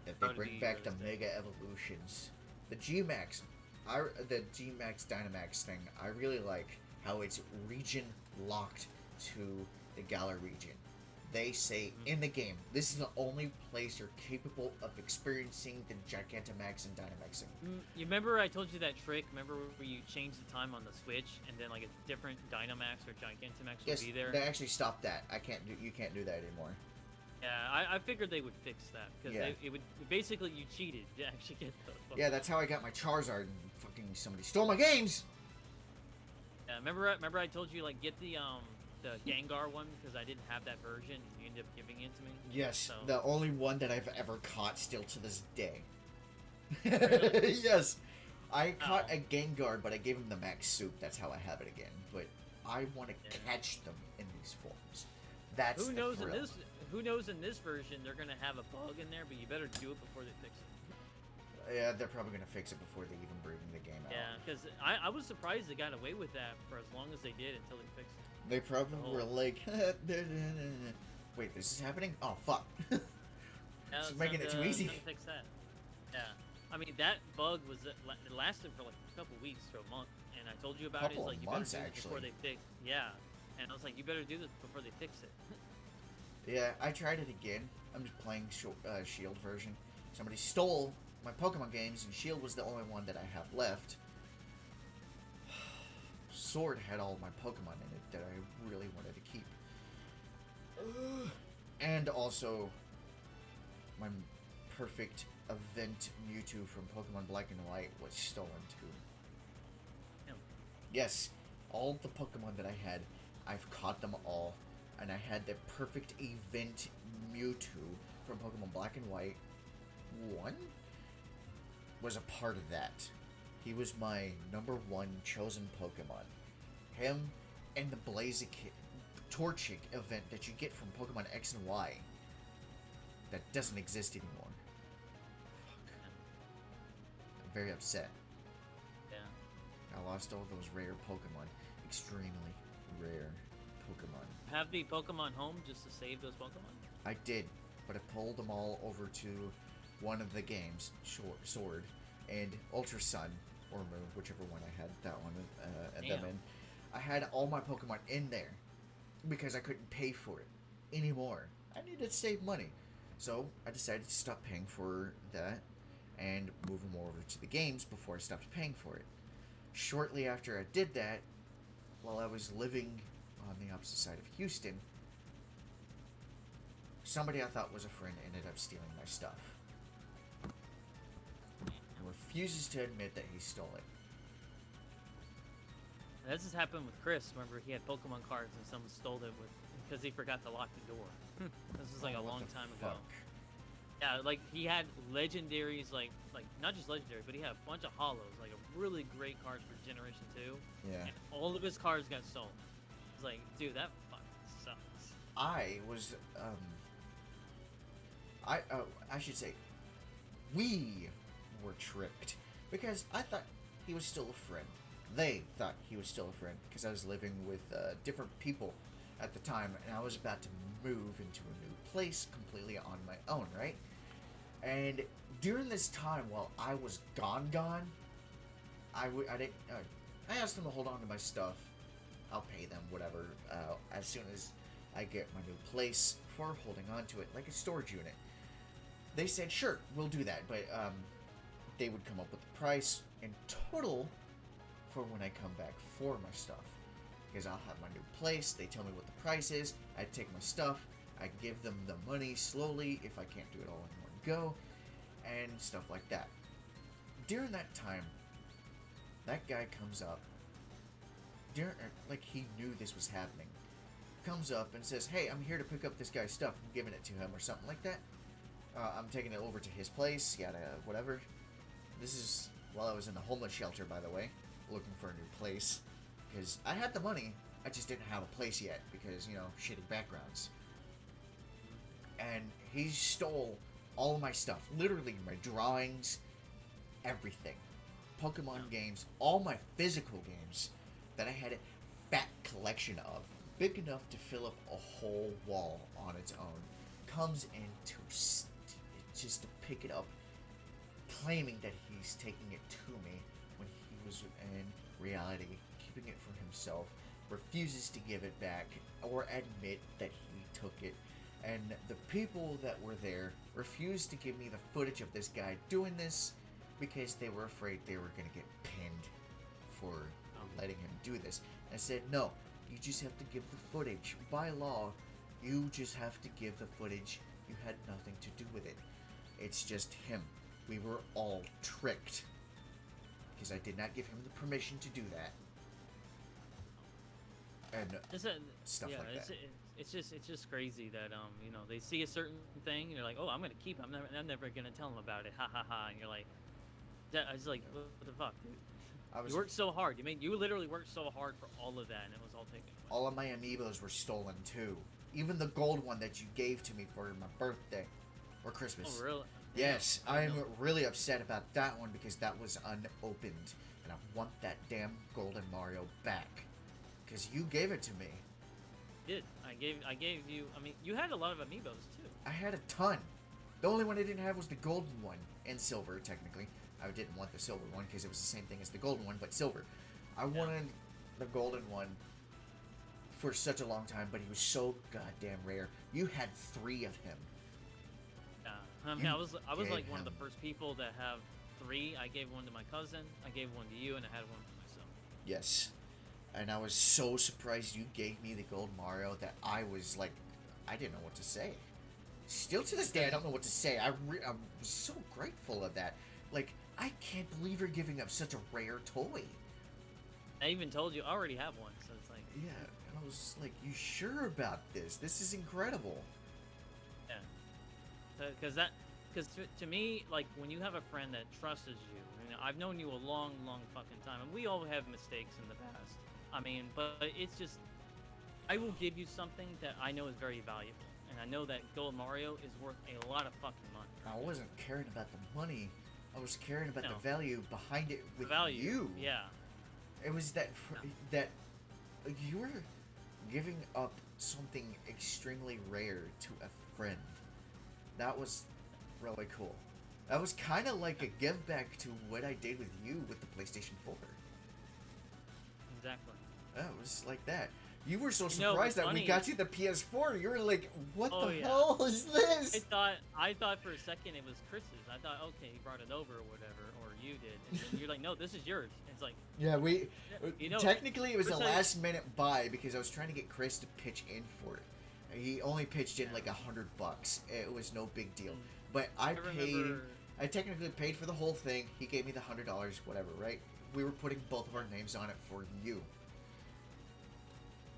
that they bring back the Mega Evolutions. The G-Max, the G-Max Dynamax thing, I really like how it's region locked to the Galar region. They say in the game, this is the only place you're capable of experiencing the Gigantamax and Dynamaxing. You remember I told you that trick? Remember where you change the time on the Switch and then like a different Dynamax or Gigantamax would be there? They actually stopped that. You can't do that anymore. Yeah, I figured they would fix that because it would basically you cheated to actually get those. Yeah, that's how I got my Charizard. And fucking somebody stole my games. Yeah, remember I told you like get the Gengar one because I didn't have that version and you ended up giving it to me. Yes, so. The only one that I've ever caught still to this day. Really? Yes. I caught Oh. a Gengar, but I gave him the max soup. That's how I have it again. But I want to Yeah. catch them in these forms. That's Who the knows thrill. in this? Who knows in this version they're gonna have a bug in there, but you better do it before they fix it. Yeah, they're probably gonna fix it before they even bring the game out. Yeah, because I was surprised they got away with that for as long as they did until they fixed it. They probably Oh. were like, wait, this is happening? Oh, fuck. Yeah, It's making it too easy. time to fix that. Yeah, I mean that bug was it lasted for like a couple weeks to a month, and I told you about it. Couple It's like of you months, better do this before actually. they fix. Yeah, and I was like, you better do this before they fix it. Yeah, I tried it again. I'm just playing Shield version. Somebody stole my Pokemon games, and Shield was the only one that I have left. Sword had all my Pokemon in it that I really wanted to keep. And also, my perfect event Mewtwo from Pokemon Black and White was stolen too. Yeah. Yes, all the Pokemon that I had, I've caught them all. And I had the perfect event Mewtwo from Pokemon Black and White 1 was a part of that. He was my #1 chosen Pokemon. Him and the Blaziken Torchic event that you get from Pokemon X and Y. That doesn't exist anymore. Fuck. I'm very upset. Yeah. I lost all those rare Pokemon. Extremely rare Pokemon. Have the Pokemon home just to save those Pokemon. I did, but I pulled them all over to one of the games, Sword, and Ultra Sun, or Moon, whichever one I had that one and them Damn. in. I had all my Pokemon in there because I couldn't pay for it anymore. I needed to save money. So I decided to stop paying for that and move them over to the games before I stopped paying for it. Shortly after I did that, while I was living on the opposite side of Houston, somebody I thought was a friend ended up stealing my stuff. And refuses to admit that he stole it. This has happened with Chris. Remember, he had Pokemon cards and someone stole it because he forgot to lock the door. This was like a What long the time ago. fuck? Yeah, like he had legendaries, like not just legendary, but he had a bunch of hollows, like a really great cards for Generation 2. Yeah. And all of his cards got stolen. It's like, dude, that fucking sucks. I was, I should say, we were tricked. Because I thought he was still a friend. They thought he was still a friend. Because I was living with different people at the time. And I was about to move into a new place completely on my own, right? And during this time, while I was gone, I asked them to hold on to my stuff. I'll pay them whatever as soon as I get my new place for holding on to it, like a storage unit. They said, sure, we'll do that, but they would come up with the price in total for when I come back for my stuff. Because I'll have my new place, they tell me what the price is, I take my stuff, I give them the money slowly if I can't do it all in one go, and stuff like that. During that time, that guy comes up, like he knew this was happening, comes up and says, hey, I'm here to pick up this guy's stuff, I'm giving it to him, or something like that. I'm taking it over to his place, yada, whatever. This is while I was in the homeless shelter, by the way, looking for a new place. Because I had the money, I just didn't have a place yet, because, you know, shitty backgrounds. And he stole all of my stuff. Literally, my drawings, everything. Pokemon games, all my physical games that I had a fat collection of, big enough to fill up a whole wall on its own, comes in to just to pick it up, claiming that he's taking it to me when he was in reality keeping it for himself, refuses to give it back or admit that he took it, and the people that were there refused to give me the footage of this guy doing this because they were afraid they were going to get pinned for letting him do this. I said, no, you just have to give the footage. By law, you just have to give the footage. You had nothing to do with it. It's just him. We were all tricked. Because I did not give him the permission to do that. And stuff like that. It's just crazy that you know, they see a certain thing and you're like, oh, I'm gonna keep it. I'm never gonna tell them about it. Ha ha ha. And you're like, I was like, what the fuck, dude? I was You worked so hard. You literally worked so hard for all of that, and it was all taken away. all of my amiibos were stolen too. Even the gold one that you gave to me for my birthday or Christmas. Oh, really? Yes, I didn't I'm know. really upset about that one because that was unopened, and I want that damn golden Mario back. Because you gave it to me. Did I gave you? I mean, you had a lot of amiibos too. I had a ton. The only one I didn't have was the golden one, and silver, technically. I didn't want the silver one because it was the same thing as the golden one, but silver. I wanted the golden one for such a long time, but he was so goddamn rare. You had 3 of him. Yeah, I mean, You I was gave like one of him- the first people to have 3. I gave one to my cousin, I gave one to you, and I had one for myself. Yes. And I was so surprised you gave me the gold Mario that I was like, I didn't know what to say. Still to this day, I don't know what to say. I was so grateful of that. Like, I can't believe you're giving up such a rare toy. I even told you I already have one, so it's like, Yeah, and I was like, you sure about this? This is incredible. yeah, because to me, like when you have a friend that trusts you, I've known you a long, long fucking time, and we all have mistakes in the past. I mean, but it's just, I will give you something that I know is very valuable, and I know that Gold Mario is worth a lot of fucking money. I wasn't caring about the money. I was caring about No. the value behind it The with value, you. yeah. It was that No. that you were giving up something extremely rare to a friend. That was really cool. That was kind of like a give back to what I did with you with the PlayStation 4. Exactly. That was like that. You were so You know, surprised that what's we funny got is- you the PS4. You were like, "What Oh, the yeah. hell is this?" I thought for a second it was Chris's. I thought, okay, he brought it over or whatever, or you did. And then you're like, no, this is yours. And it's like, Yeah, we. you know, technically, it was a Chris had- last-minute buy because I was trying to get Chris to pitch in for it. He only pitched in like $100. It was no big deal. Mm. But I paid. remember. I technically paid for the whole thing. He gave me the $100, whatever, right? We were putting both of our names on it for you.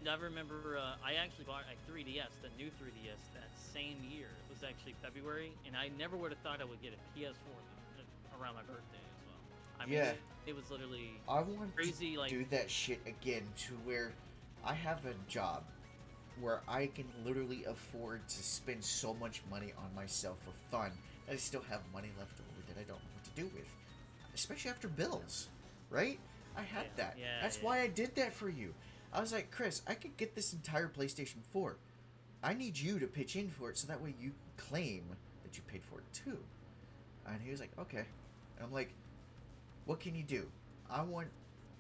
I remember I actually bought a 3DS, the new 3DS, that same year. It was actually February, and I never would have thought I would get a PS4 around my birthday as well. I mean, Yeah. it was literally I want crazy, to like, do that shit again to where I have a job where I can literally afford to spend so much money on myself for fun that I still have money left over that I don't know what to do with. Especially after bills, right? I had Yeah, that. yeah, That's yeah. why I did that for you. I was like, Chris, I could get this entire PlayStation 4. I need you to pitch in for it so that way you claim that you paid for it too. And he was like, okay. And I'm like, what can you do? I want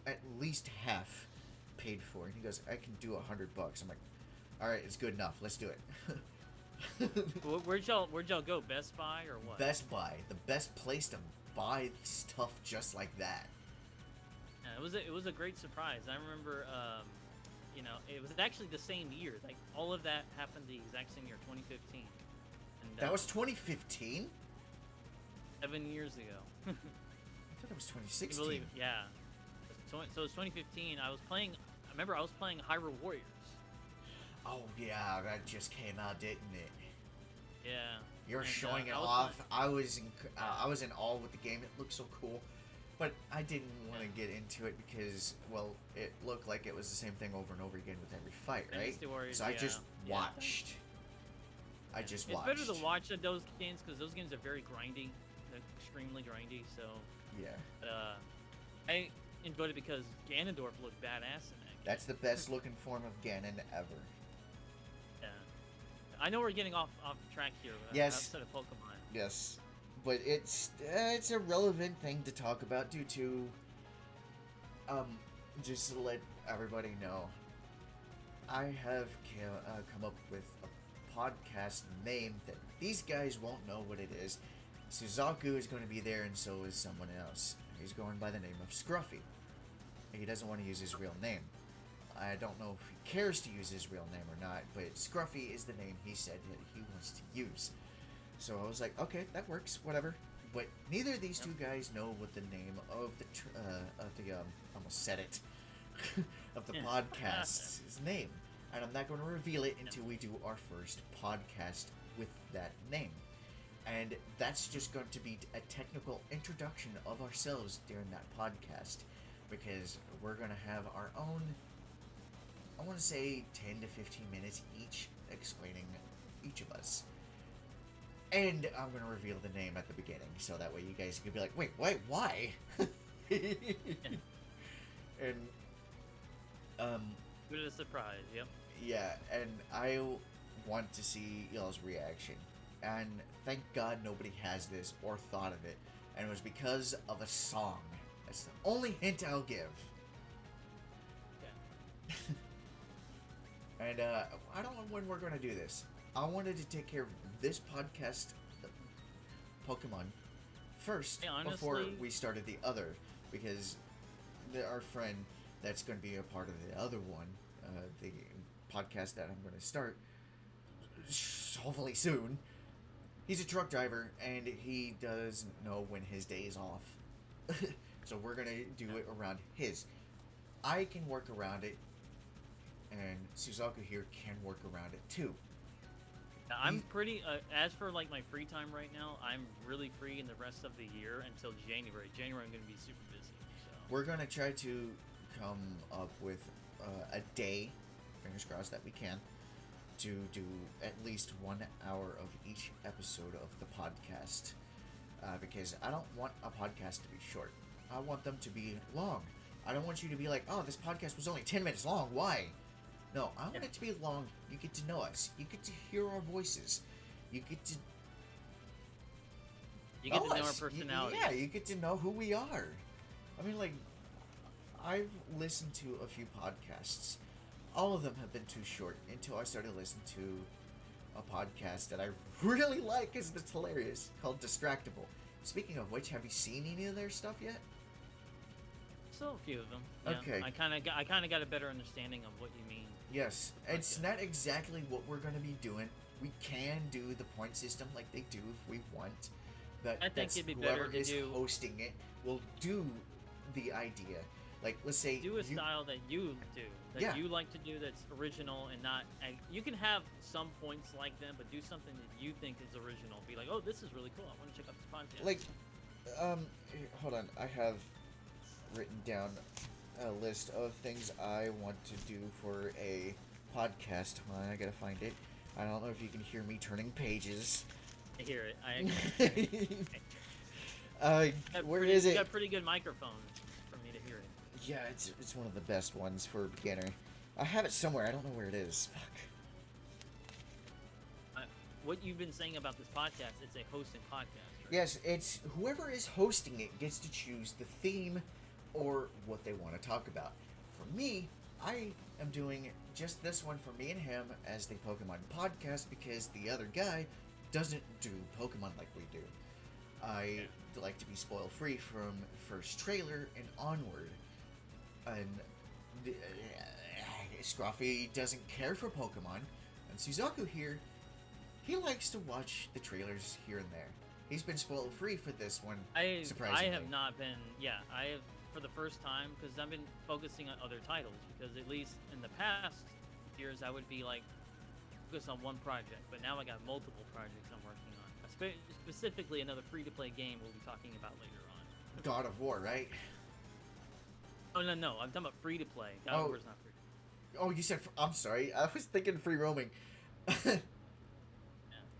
at least half paid for. And he goes, I can do $100. I'm like, all right, it's good enough. Let's do it. where'd y'all go? Best Buy or what? Best Buy, the best place to buy stuff just like that. Yeah, it was a great surprise. I remember, it was actually the same year. Like all of that happened the exact same year, 2015. And, That was 2015? 7 years ago. I thought it was Can you 2016. believe it? Yeah. So it's 2015. I remember I was playing Hyrule Warriors. Oh yeah, that just came out, didn't it? Yeah. You're And, showing it I was off. I was in awe with the game. It looked so cool, but I didn't want to get into it because, well, it looked like it was the same thing over and over again with every fight, right? Dynasty Warriors, So I yeah. just Yeah. watched. I just It's watched. better to watch those games because those games are very grindy. They're extremely grindy. So, Yeah, I enjoyed it because Ganondorf looked badass in that game. that's the best looking form of Ganon ever. Yeah. I know we're getting off track here. Yes. Outside of Pokemon. Yes, but it's a relevant thing to talk about due to just to let everybody know, I have come up with a podcast name that these guys won't know what it is. Suzaku is going to be there, and so is someone else. He's going by the name of Scruffy. He doesn't want to use his real name. I don't know if he cares to use his real name or not, but Scruffy is the name he said that he wants to use. So I was like, okay, that works, whatever. But neither of these two guys know what the name of the almost said it, of the podcast's name. And I'm not going to reveal it until we do our first podcast with that name. And that's just going to be a technical introduction of ourselves during that podcast, because we're going to have our own, I want to say 10 to 15 minutes each explaining each of us. And I'm going to reveal the name at the beginning, so that way you guys can be like, wait, why? And, Bit of a surprise, yep. yeah, and I want to see y'all's reaction. And thank God nobody has this or thought of it. And it was because of a song. That's the only hint I'll give. Yeah. And I don't know when we're going to do this. I wanted to take care of this podcast, Pokemon, first, Hey, honestly, before we started the other. Because our friend that's going to be a part of the other one, the podcast that I'm going to start, hopefully soon, he's a truck driver, and he doesn't know when his day is off. So we're going to do it around his. I can work around it, and Suzaku here can work around it too. I'm pretty, as for like my free time right now, I'm really free in the rest of the year until January. January I'm going to be super busy. So. We're going to try to come up with a day, fingers crossed that we can, to do at least 1 hour of each episode of the podcast. Because I don't want a podcast to be short. I want them to be long. I don't want you to be like, oh, this podcast was only 10 minutes long. Why? No, I want it to be long. You get to know us. You get to hear our voices. You get to know our personality. Yeah, you get to know who we are. I mean, like, I've listened to a few podcasts. All of them have been too short until I started listening to a podcast that I really like because it's hilarious, called Distractable. Speaking of which, have you seen any of their stuff yet? So a few of them. Yeah. Okay. I kind of got a better understanding of what you mean. Yes, it's not exactly what we're going to be doing. We can do the point system like they do if we want. But I think it'd be whoever better to is do hosting it will do the idea. Like, let's say do a style that you do, that Yeah. you like to do, that's original and not. You can have some points like them, but do something that you think is original. Be like, oh, this is really cool. I want to check out this podcast. like, hold on. I have written down a list of things I want to do for a podcast. Hold on, I gotta find it. I don't know if you can hear me turning pages. I hear it. Where is it? You got pretty good microphone for me to hear it. Yeah, it's one of the best ones for a beginner. I have it somewhere. I don't know where it is. Fuck. What you've been saying about this podcast, it's a hosting podcast, right? Yes, it's whoever is hosting it gets to choose the theme or what they want to talk about. For me, I am doing just this one for me and him as the Pokemon podcast because the other guy doesn't do Pokemon like we do. I like to be spoil free from first trailer and onward. And Scruffy doesn't care for Pokemon. And Suzaku here, he likes to watch the trailers here and there. He's been spoiled free for this one, surprisingly. I have not been, I have, for the first time, because I've been focusing on other titles, because at least in the past years I would be like, focus on one project, but now I got multiple projects I'm working on. Specifically another free-to-play game we'll be talking about later on. God of War, right? Oh, no, I'm talking about free-to-play. God of War's not free. Oh, you said, I'm sorry, I was thinking free roaming. You're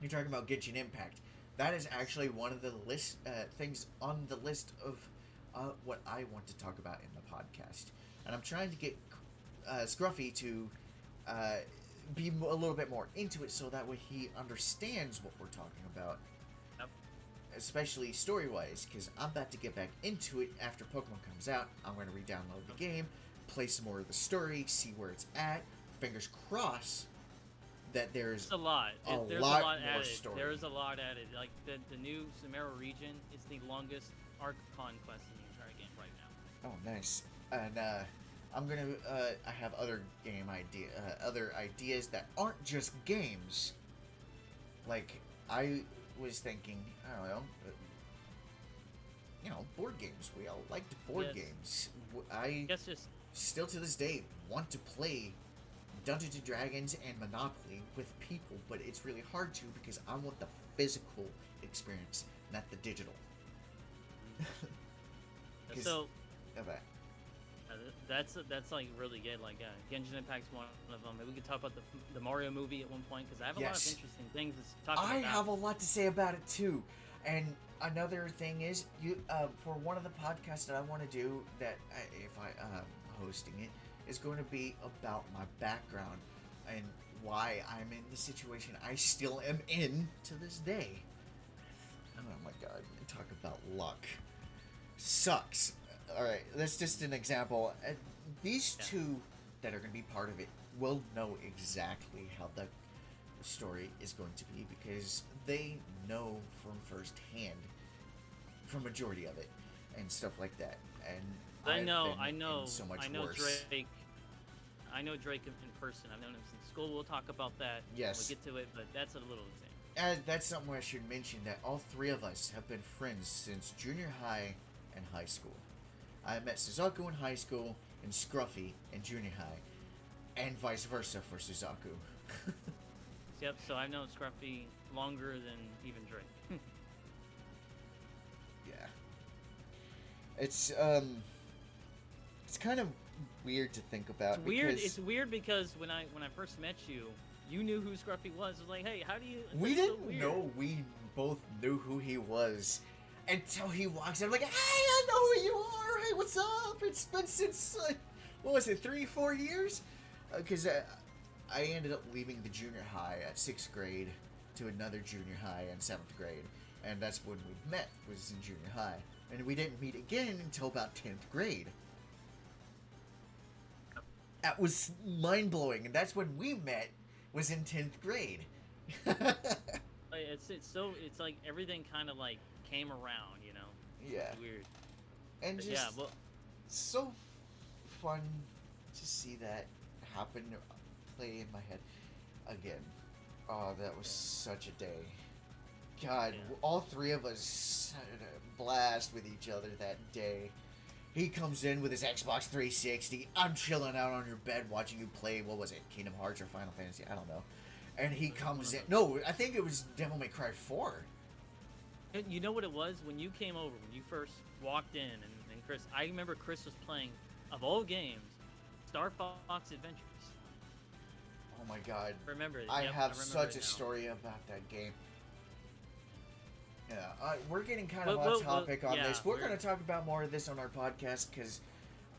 talking about Genshin Impact. That is actually one of the things on the list of what I want to talk about in the podcast. And I'm trying to get Scruffy to be a little bit more into it so that way he understands what we're talking about. Yep. Especially story-wise, because I'm about to get back into it after Pokemon comes out. I'm going to re-download the game, play some more of the story, see where it's at. Fingers crossed that there's a lot. There's lot a lot more added. story. There is a lot added. Like the new Sumeru region is the longest arc conquest in the entire game right now. Oh, nice. And I'm gonna. I have other other ideas that aren't just games. Like I was thinking, I don't know, board games. We all liked board games. I guess just still to this day want to play Dungeons and Dragons and Monopoly with people, but it's really hard to because I want the physical experience, not the digital. So Okay. that's like really good. Like Genshin Impact's one of them. Maybe we could talk about the Mario movie at one point because I have a lot of interesting things to talk about. I have a lot to say about it too. And another thing is, for one of the podcasts that I want to do, that if I'm hosting it, is going to be about my background and why I'm in the situation I still am in to this day. Oh my god, talk about luck. Sucks. Alright, that's just an example. These two that are going to be part of it will know exactly how the story is going to be because they know from first hand from majority of it and stuff like that. And I know so much worse. I know Drake in person. I've known him since school. We'll talk about that yes. when we get to it, but that's a little example. And that's something I should mention, that all three of us have been friends since junior high and high school. I met Suzaku in high school and Scruffy in junior high, and vice versa for Suzaku. Yep, so I've known Scruffy longer than even Drake. Yeah. It's kind of weird to think about. It's weird. It's weird because when I first met you, you knew who Scruffy was. I was like, hey, how do you? We didn't know. We both knew who he was until he walks in. I'm like, hey, I know who you are. Hey, what's up? It's been since what was it, 3-4 years? Because I ended up leaving the junior high at 6th grade to another junior high in 7th grade, and that's when we met. Was in junior high, and we didn't meet again until about 10th grade. That was mind blowing, and that's when we met. Was in 10th grade. It's like everything kind of like came around, you know. Yeah. It's weird. And but just yeah, well, so fun to see that happen, play in my head again. Oh, that was such a day. God, all three of us had a blast with each other that day. He comes in with his Xbox 360. I'm chilling out on your bed watching you play, what was it, Kingdom Hearts or Final Fantasy? I don't know. And he comes in. No, I think it was Devil May Cry 4. You know what it was? When you came over, when you first walked in, and Chris, I remember Chris was playing, of all games, Star Fox Adventures. Oh my god. Remember it. I have such a now. story about that game. Yeah, we're getting kind of off topic on this. We're going to talk about more of this on our podcast because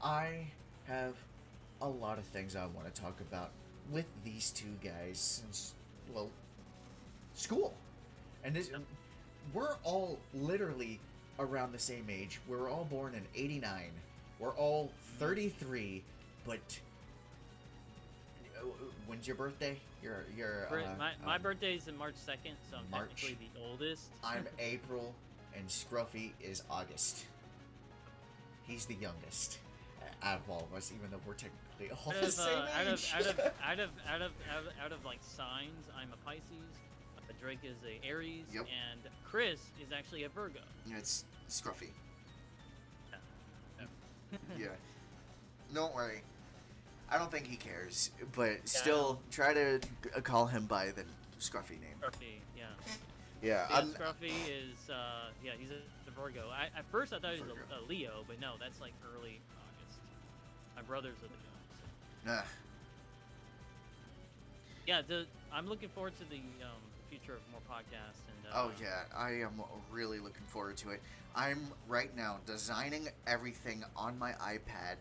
I have a lot of things I want to talk about with these two guys since, well, school. And this, we're all literally around the same age. We're all born in 89. We're all 33, but when's your birthday? My birthday's in March 2nd, so I'm technically the oldest. I'm April, and Scruffy is August. He's the youngest out of all of us, even though we're technically all the same age. Out of like signs, I'm a Pisces. Drake is a Aries, and Chris is actually a Virgo. Yeah, it's Scruffy. Yeah. Don't worry. I don't think he cares, but still try to call him by the Scruffy name. Scruffy, yeah. Yeah. Scruffy is, he's a Virgo. At first I thought he was a Leo, but no, that's like early August. My brother's a Leo. So. Yeah, I'm looking forward to the future of more podcasts. And I am really looking forward to it. I'm right now designing everything on my iPad.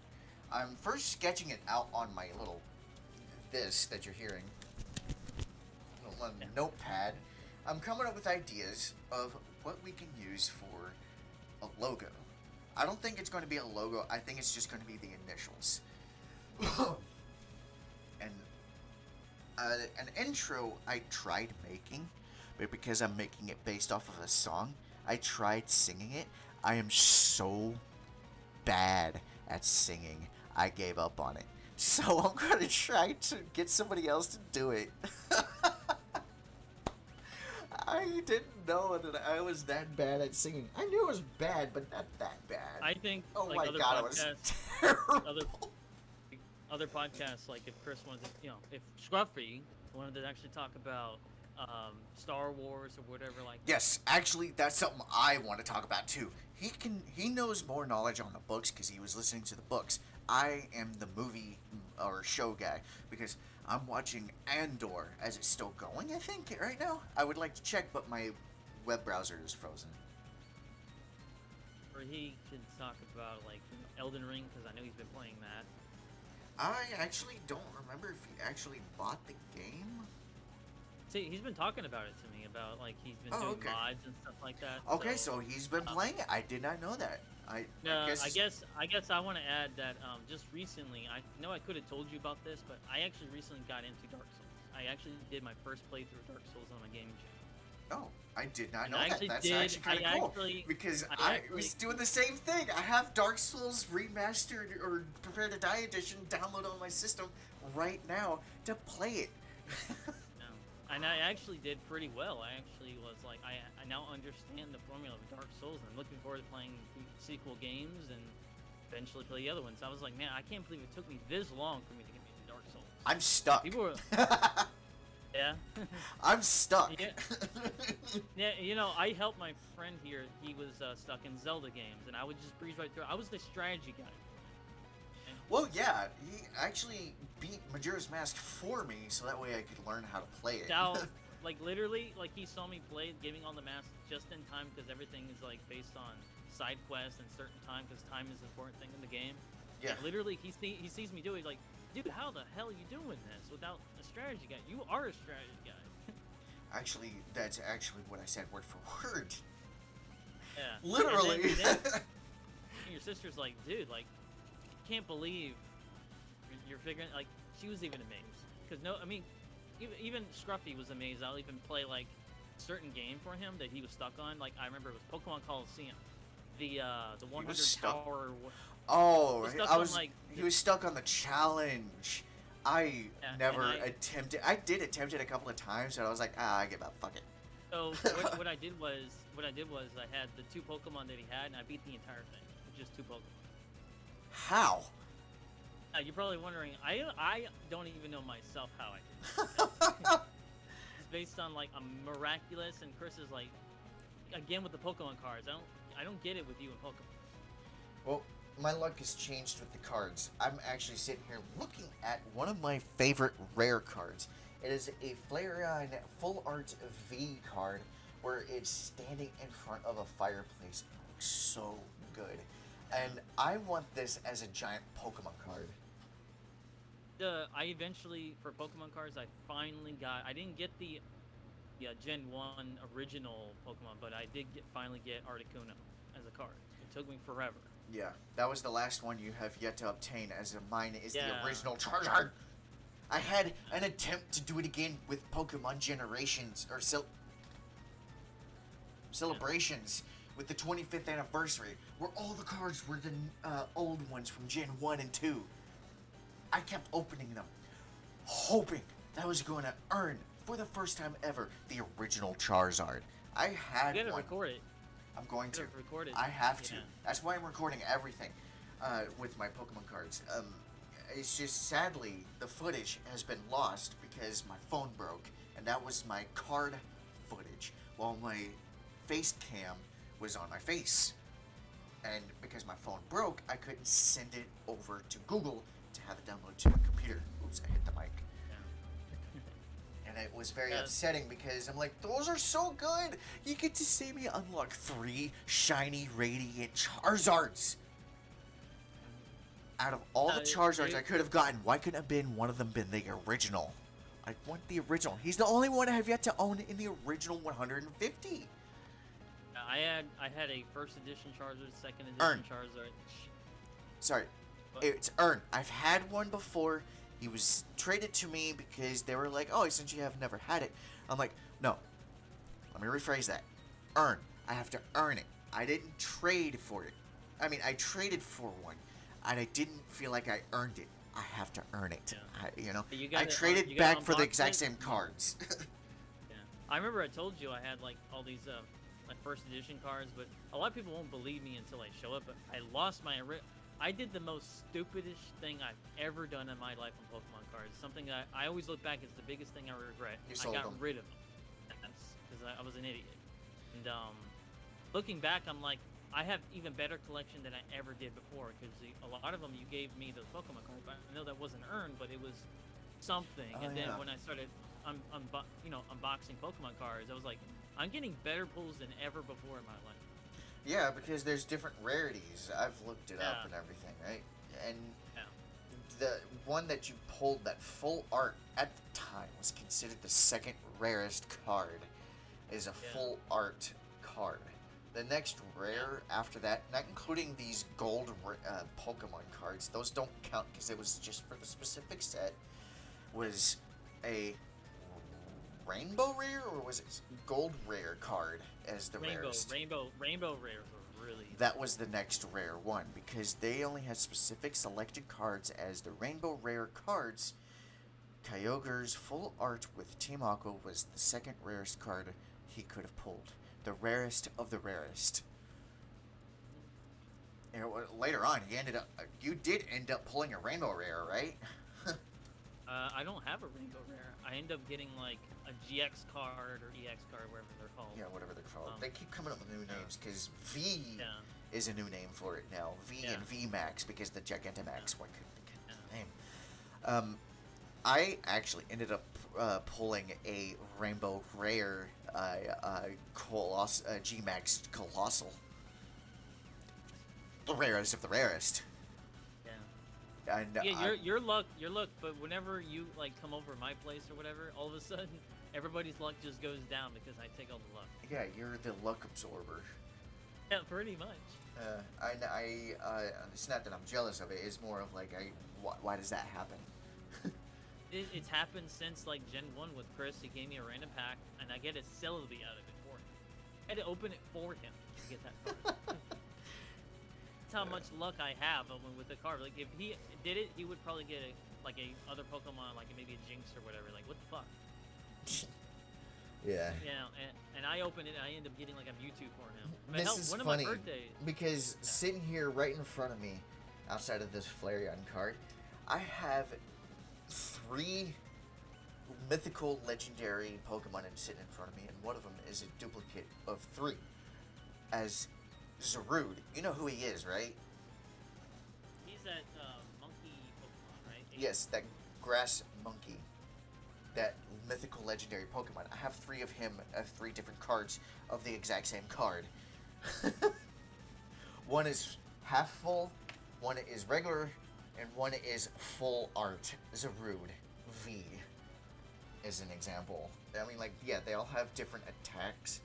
I'm first sketching it out on my little this that you're hearing, little notepad. I'm coming up with ideas of what we can use for a logo. I don't think it's going to be a logo. I think it's just going to be the initials. And an intro I tried making, but because I'm making it based off of a song, I tried singing it. I am so bad at singing. I gave up on it. So I'm going to try to get somebody else to do it. I didn't know that I was that bad at singing. I knew it was bad, but not that bad. I think oh like my other god, podcasts, it was terrible. other podcasts, like if Chris wanted to, if Scruffy wanted to actually talk about Star Wars or whatever like that. Yes, actually, that's something I want to talk about too. He knows more knowledge on the books because he was listening to the books. I am the movie or show guy because I'm watching Andor as it's still going. I think right now. I would like to check, but my web browser is frozen. Or he could talk about like Elden Ring because I know he's been playing that. I actually don't remember if he actually bought the game. See, he's been talking about it to me about like he's been doing okay. mods and stuff like that. Okay, so he's been playing it. I did not know that. I guess I guess I want to add that just recently, I know I could have told you about this, but I actually recently got into Dark Souls. I actually did my first playthrough of Dark Souls on my game. Oh, I did not And know I that. actually That's did- actually kind I of cool. actually- Because I I was doing the same thing. I have Dark Souls Remastered or Prepare to Die Edition downloaded on my system right now to play it. No. And I actually did pretty well. I actually was like, I now understand the formula of Dark Souls, and I'm looking forward to playing the sequel games and eventually play the other ones. I was like, man, I can't believe it took me this long for me to get into Dark Souls. I'm stuck. People were, yeah. I'm stuck. Yeah. Yeah, I helped my friend here. He was stuck in Zelda games, and I would just breeze right through. I was the strategy guy. And Well, yeah, he actually beat Majora's Mask for me, so that way I could learn how to play it. Now, like literally, like he saw me play, giving all the masks just in time because everything is like based on side quests and certain time because time is an important thing in the game. Yeah. Like, literally, he sees me do it. Like, dude, how the hell are you doing this without a strategy guy? You are a strategy guy. Actually, that's actually what I said word for word. Yeah. Literally. And then your sister's like, dude, like, can't believe you're figuring. Like, she was even amazed because even Scruffy was amazed. I'll even play like a certain game for him that he was stuck on. Like I remember it was Pokemon Coliseum, the 100 stuck. tower. Oh, He was stuck on, he was stuck on the challenge. I Yeah, never and attempted. I did attempt it a couple of times, and I was like, I give up. Fuck it. So what I did was I had the 2 Pokemon that he had, and I beat the entire thing with just 2 Pokemon. How? You're probably wondering. I don't even know myself how I did it. It's based on like a miraculous, and Chris is like, again with the Pokemon cards. I don't get it with you and Pokemon. Well, my luck has changed with the cards. I'm actually sitting here looking at one of my favorite rare cards. It is a Flareon Full Art V card where it's standing in front of a fireplace. It looks so good. And I want this as a giant Pokemon card. I eventually, for Pokemon cards, I finally got. I didn't get the Gen 1 original Pokemon, but I did finally get Articuno as a card. It took me forever. Yeah, that was the last one you have yet to obtain, as mine is Yeah. the original Charizard. I had an attempt to do it again with Pokemon Generations, or Celebrations, with the 25th anniversary, where all the cards were the old ones from Gen 1 and 2. I kept opening them, hoping that I was going to earn, for the first time ever, the original Charizard. I had You gotta one. record it. I'm going to. You gotta record it. I have to. Yeah. That's why I'm recording everything with my Pokemon cards. It's just sadly the footage has been lost because my phone broke, and that was my card footage while my face cam was on my face. And because my phone broke, I couldn't send it over to Google to have it download to my computer. Oops, I hit the mic. And it was very upsetting because I'm like, those are so good. You get to see me unlock 3 shiny, radiant Charizards. Out of all the Charizards I could have gotten, why couldn't have been one of them been the original? I want the original. He's the only one I have yet to own in the original 150. I had a first edition Charizard, second edition Earn. Charizard. Sorry, What? it's Earn. I've had one before. He was traded to me because they were like, oh, since you have never had it. I'm like, no. Let me rephrase that. Earn. I have to earn it. I didn't trade for it. I mean, I traded for one, and I didn't feel like I earned it. I have to earn it. Yeah. You I gotta, traded you gotta back for the unbox exact it. same cards. Yeah. I remember I told you I had like all these like first edition cards, but a lot of people won't believe me until I show up. But I lost my I did the most stupidest thing I've ever done in my life on Pokemon cards. Something that I always look back as the biggest thing I regret. You I sold got them. rid of them. That's because I was an idiot. And looking back, I'm like, I have even better collection than I ever did before. Because a lot of them you gave me those Pokemon cards. I know that wasn't earned, but it was something. Oh, And then yeah. when I started, unboxing Pokemon cards, I was like, I'm getting better pulls than ever before in my life. Yeah, because there's different rarities. I've looked it up Yeah. and everything, right? And Yeah. the one that you pulled, that full art at the time, was considered the second rarest card. Is a Yeah. full art card. The next rare after that, not including these gold Pokemon cards, those don't count because it was just for the specific set, was a rainbow rare, or was it gold rare card as the rarest? Rainbow rares were really. That was the next rare one because they only had specific selected cards as the rainbow rare cards. Kyogre's full art with Team Aqua was the second rarest card he could have pulled. The rarest of the rarest. You know, later on, you did end up pulling a rainbow rare, right? I don't have a rainbow rare. I end up getting like a GX card or EX card, whatever they're called. Yeah, whatever they're called. They keep coming up with new names because V Yeah. is a new name for it now. V Yeah. and V Max because the Gigantamax. Why couldn't think of the Yeah. name? I actually ended up pulling a rainbow rare G Max Colossal. The rarest of the rarest. Yeah. And Yeah, your luck, but whenever you like come over my place or whatever, all of a sudden everybody's luck just goes down because I take all the luck. yeah, you're the luck absorber. Yeah, pretty much. It's not that I'm jealous of it. It's more of like, why does that happen? It's happened since like Gen 1 with Chris. He gave me a random pack, and I get a Celebi out of it for him. I had to open it for him to get that card. That's how much luck I have with the card. Like, if he did it, he would probably get a other Pokemon, like maybe a Jinx or whatever. Like, what the fuck? Yeah. Yeah, and I open it, and I end up getting like a Mewtwo for him. This hell, is one funny of my birthdays. because sitting here right in front of me, outside of this Flareon card, I have 3 mythical legendary Pokemon sitting in front of me, and one of them is a duplicate of 3. As Zarude, you know who he is, right? He's that monkey Pokemon, right? Yes, that grass monkey. That mythical legendary Pokemon. I have 3 of him, 3 different cards of the exact same card. One is half full, one is regular, and one is full art. Zarude V is an example. I mean, like, yeah, they all have different attacks.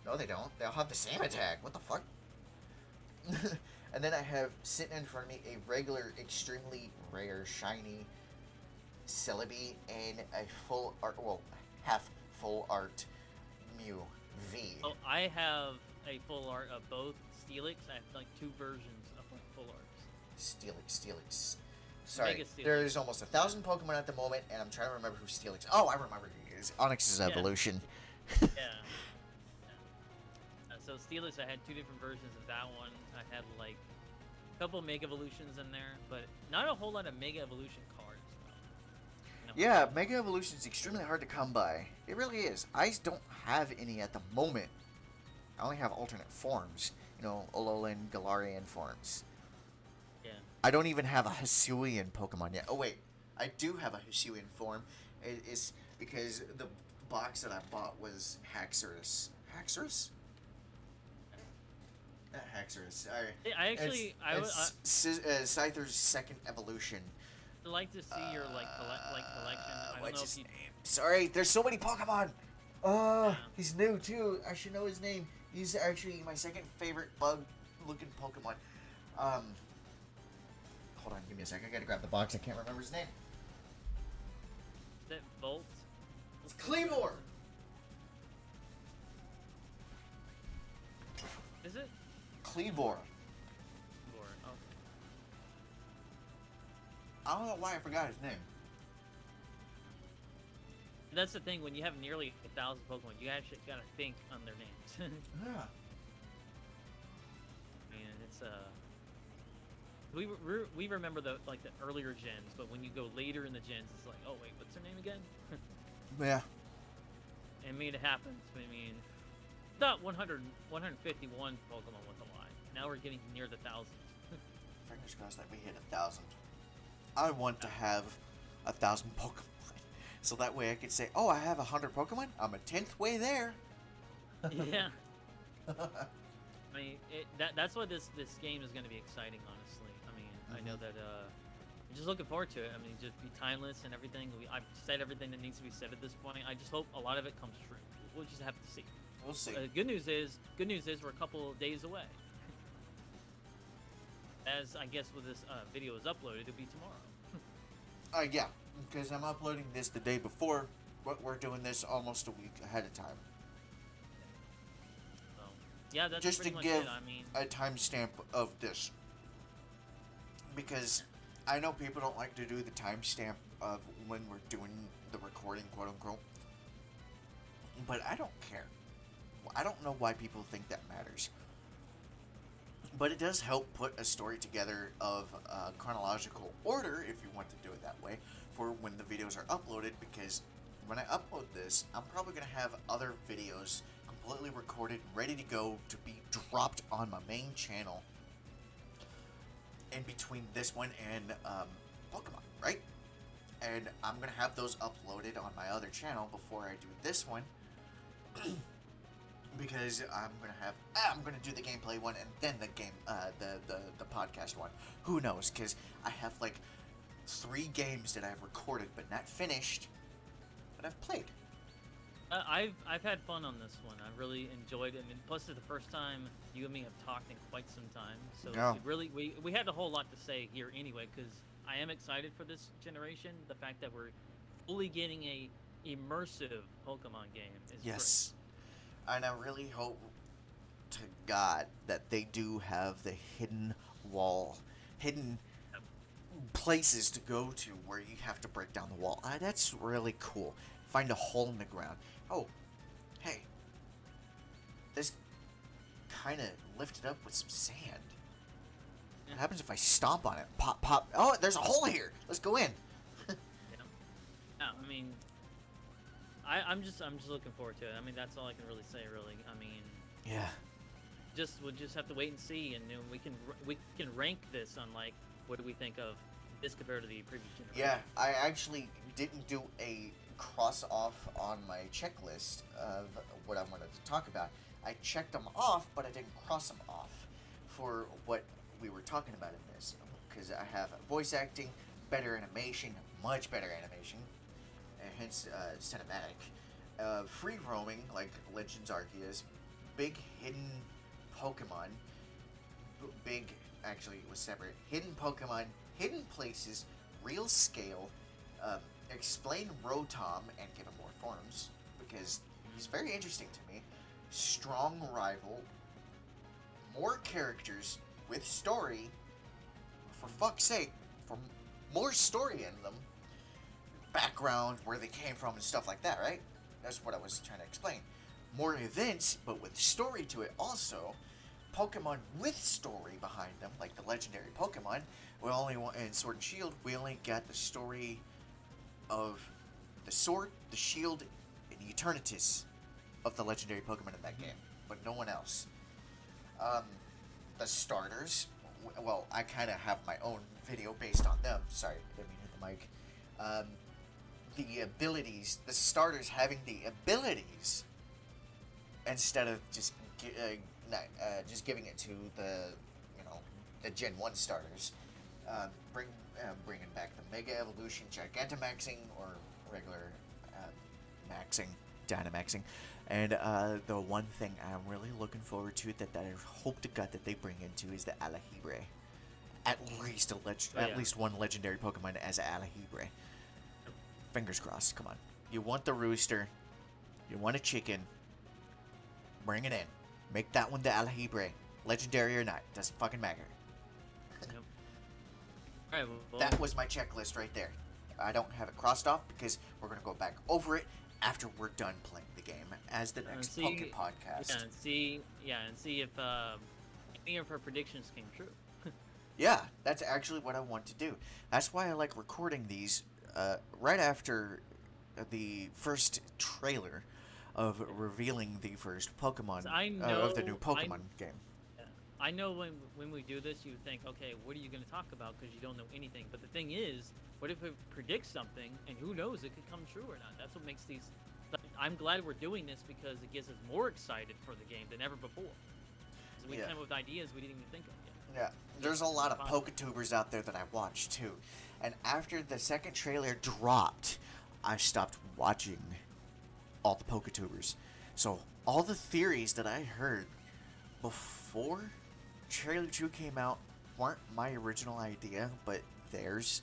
No, they don't. They all have the same attack. What the fuck? And then I have sitting in front of me a regular, extremely rare, shiny Celebi and a full art, well, half full art Mew V. Oh, I have a full art of both Steelix. I have like 2 versions of like full arts. Steelix. Sorry, Mega Steelix. there's almost 1,000 Pokemon at the moment, and I'm trying to remember who Steelix. Oh, I remember who he is. Onyx's Yeah. evolution. Yeah. So Steelix, I had 2 different versions of that one. I had like a couple Mega Evolutions in there, but not a whole lot of Mega Evolution cards. Though. Yeah, Mega Evolution is extremely hard to come by. It really is. I don't have any at the moment. I only have alternate forms. You know, Alolan, Galarian forms. Yeah. I don't even have a Hisuian Pokemon yet. Oh, wait. I do have a Hisuian form. It's because the box that I bought was Haxorus. Haxorus? Not Haxorus. I actually, Scyther's second evolution. I'd like to see your like collection. I don't What's know his if you. name? Sorry, there's so many Pokemon. He's new too. I should know his name. He's actually my second favorite bug-looking Pokemon. Hold on, give me a second. I gotta grab the box. I can't remember his name. Is that Volt? It's Cleavor. Is it? Cleavor. Or, oh. I don't know why I forgot his name. That's the thing, when you have nearly 1,000 Pokemon, you actually gotta think on their names. Yeah. I mean, it's we remember the earlier gens, but when you go later in the gens, it's like, oh wait, what's her name again? Yeah. I mean, it happens. I mean, not 151 Pokemon with a line. Now we're getting near the thousands. Fingers crossed that we hit 1,000. I want to have 1,000 Pokemon, so that way I could say, "Oh, I have 100 Pokemon. I'm a 10th way there." Yeah. I mean, that's why this game is going to be exciting, honestly. I mean, I know that I'm just looking forward to it. I mean, just be timeless and everything. I've said everything that needs to be said at this point. I just hope a lot of it comes true. We'll just have to see. We'll see. Good news is we're a couple of days away. As I guess when this video is uploaded, it'll be tomorrow. Yeah, because I'm uploading this the day before, but we're doing this almost a week ahead of time. So, yeah, that's just to pretty much give it. I mean, a timestamp of this, because I know people don't like to do the timestamp of when we're doing the recording, quote unquote, but I don't care. I don't know why people think that matters. But it does help put a story together of chronological order, if you want to do it that way, for when the videos are uploaded, because when I upload this, I'm probably going to have other videos completely recorded, ready to go, to be dropped on my main channel in between this one and Pokemon, right? And I'm going to have those uploaded on my other channel before I do this one. Because I'm gonna do the gameplay one and then the game, the podcast one. Who knows? Because I have like 3 games that I've recorded but not finished, but I've played. I've had fun on this one. I really enjoyed it. I mean, plus it's the first time you and me have talked in quite some time. So Yeah. it really we had a whole lot to say here anyway. Because I am excited for this generation. The fact that we're fully getting a immersive Pokemon game is Yes. And I really hope to God that they do have the hidden places to go to where you have to break down the wall. That's really cool. Find a hole in the ground. Oh, hey. This kind of lifted up with some sand. What happens if I stomp on it? Pop, pop. Oh, there's a hole here. Let's go in. Yeah, I mean, I'm just looking forward to it. I mean, that's all I can really say. Really, I mean, Yeah. we'll just have to wait and see, and you know, we can rank this on like what do we think of this compared to the previous generation. Yeah, I actually didn't do a cross off on my checklist of what I wanted to talk about. I checked them off, but I didn't cross them off for what we were talking about in this. Because I have voice acting, better animation, much better animation, and hence cinematic. Free roaming, like Legends Arceus, big hidden Pokemon, actually it was separate, hidden Pokemon, hidden places, real scale, explain Rotom and give him more forms, because he's very interesting to me, strong rival, more characters with story, for fuck's sake, for more story in them, background, where they came from and stuff like that, right? That's what I was trying to explain. More events, but with story to it also. Pokemon with story behind them, like the legendary Pokemon. We only want in Sword and Shield, we only got the story of the Sword, the Shield, and the Eternatus of the legendary Pokemon in that game, but no one else. The starters, well, I kind of have my own video based on them. Sorry, didn't mean to hit the mic. The abilities, the starters having the abilities instead of just giving it to the Gen 1 starters. Bringing back the Mega Evolution, Gigantamaxing, or regular maxing, Dynamaxing. And the one thing I'm really looking forward to that I hope to God that they bring into is the Alahibre. At least one legendary Pokemon as Alahibre. Fingers crossed, come on. You want the rooster, you want a chicken, bring it in. Make that one the Alahibre. Legendary or not, doesn't fucking matter. Yep. Alright, well, That was my checklist right there. I don't have it crossed off because we're going to go back over it after we're done playing the game as the next Poke Podcast. Yeah, and see if any of her predictions came true. Yeah, that's actually what I want to do. That's why I like recording these right after the first trailer of Yeah. revealing the first Pokemon 'Cause I of the new know Pokemon game. yeah. I know when we do this, you think, okay, what are you going to talk about? Because you don't know anything. But the thing is, what if it predicts something, and who knows, it could come true or not? That's what makes these. Like, I'm glad we're doing this because it gets us more excited for the game than ever before. Because we Yeah. come up with ideas we didn't even think of yet. Yeah, there's a lot of Fun. Poketubers out there that I watch too, and after the second trailer dropped, I stopped watching all the Poketubers. So all the theories that I heard before trailer 2 came out weren't my original idea, but theirs.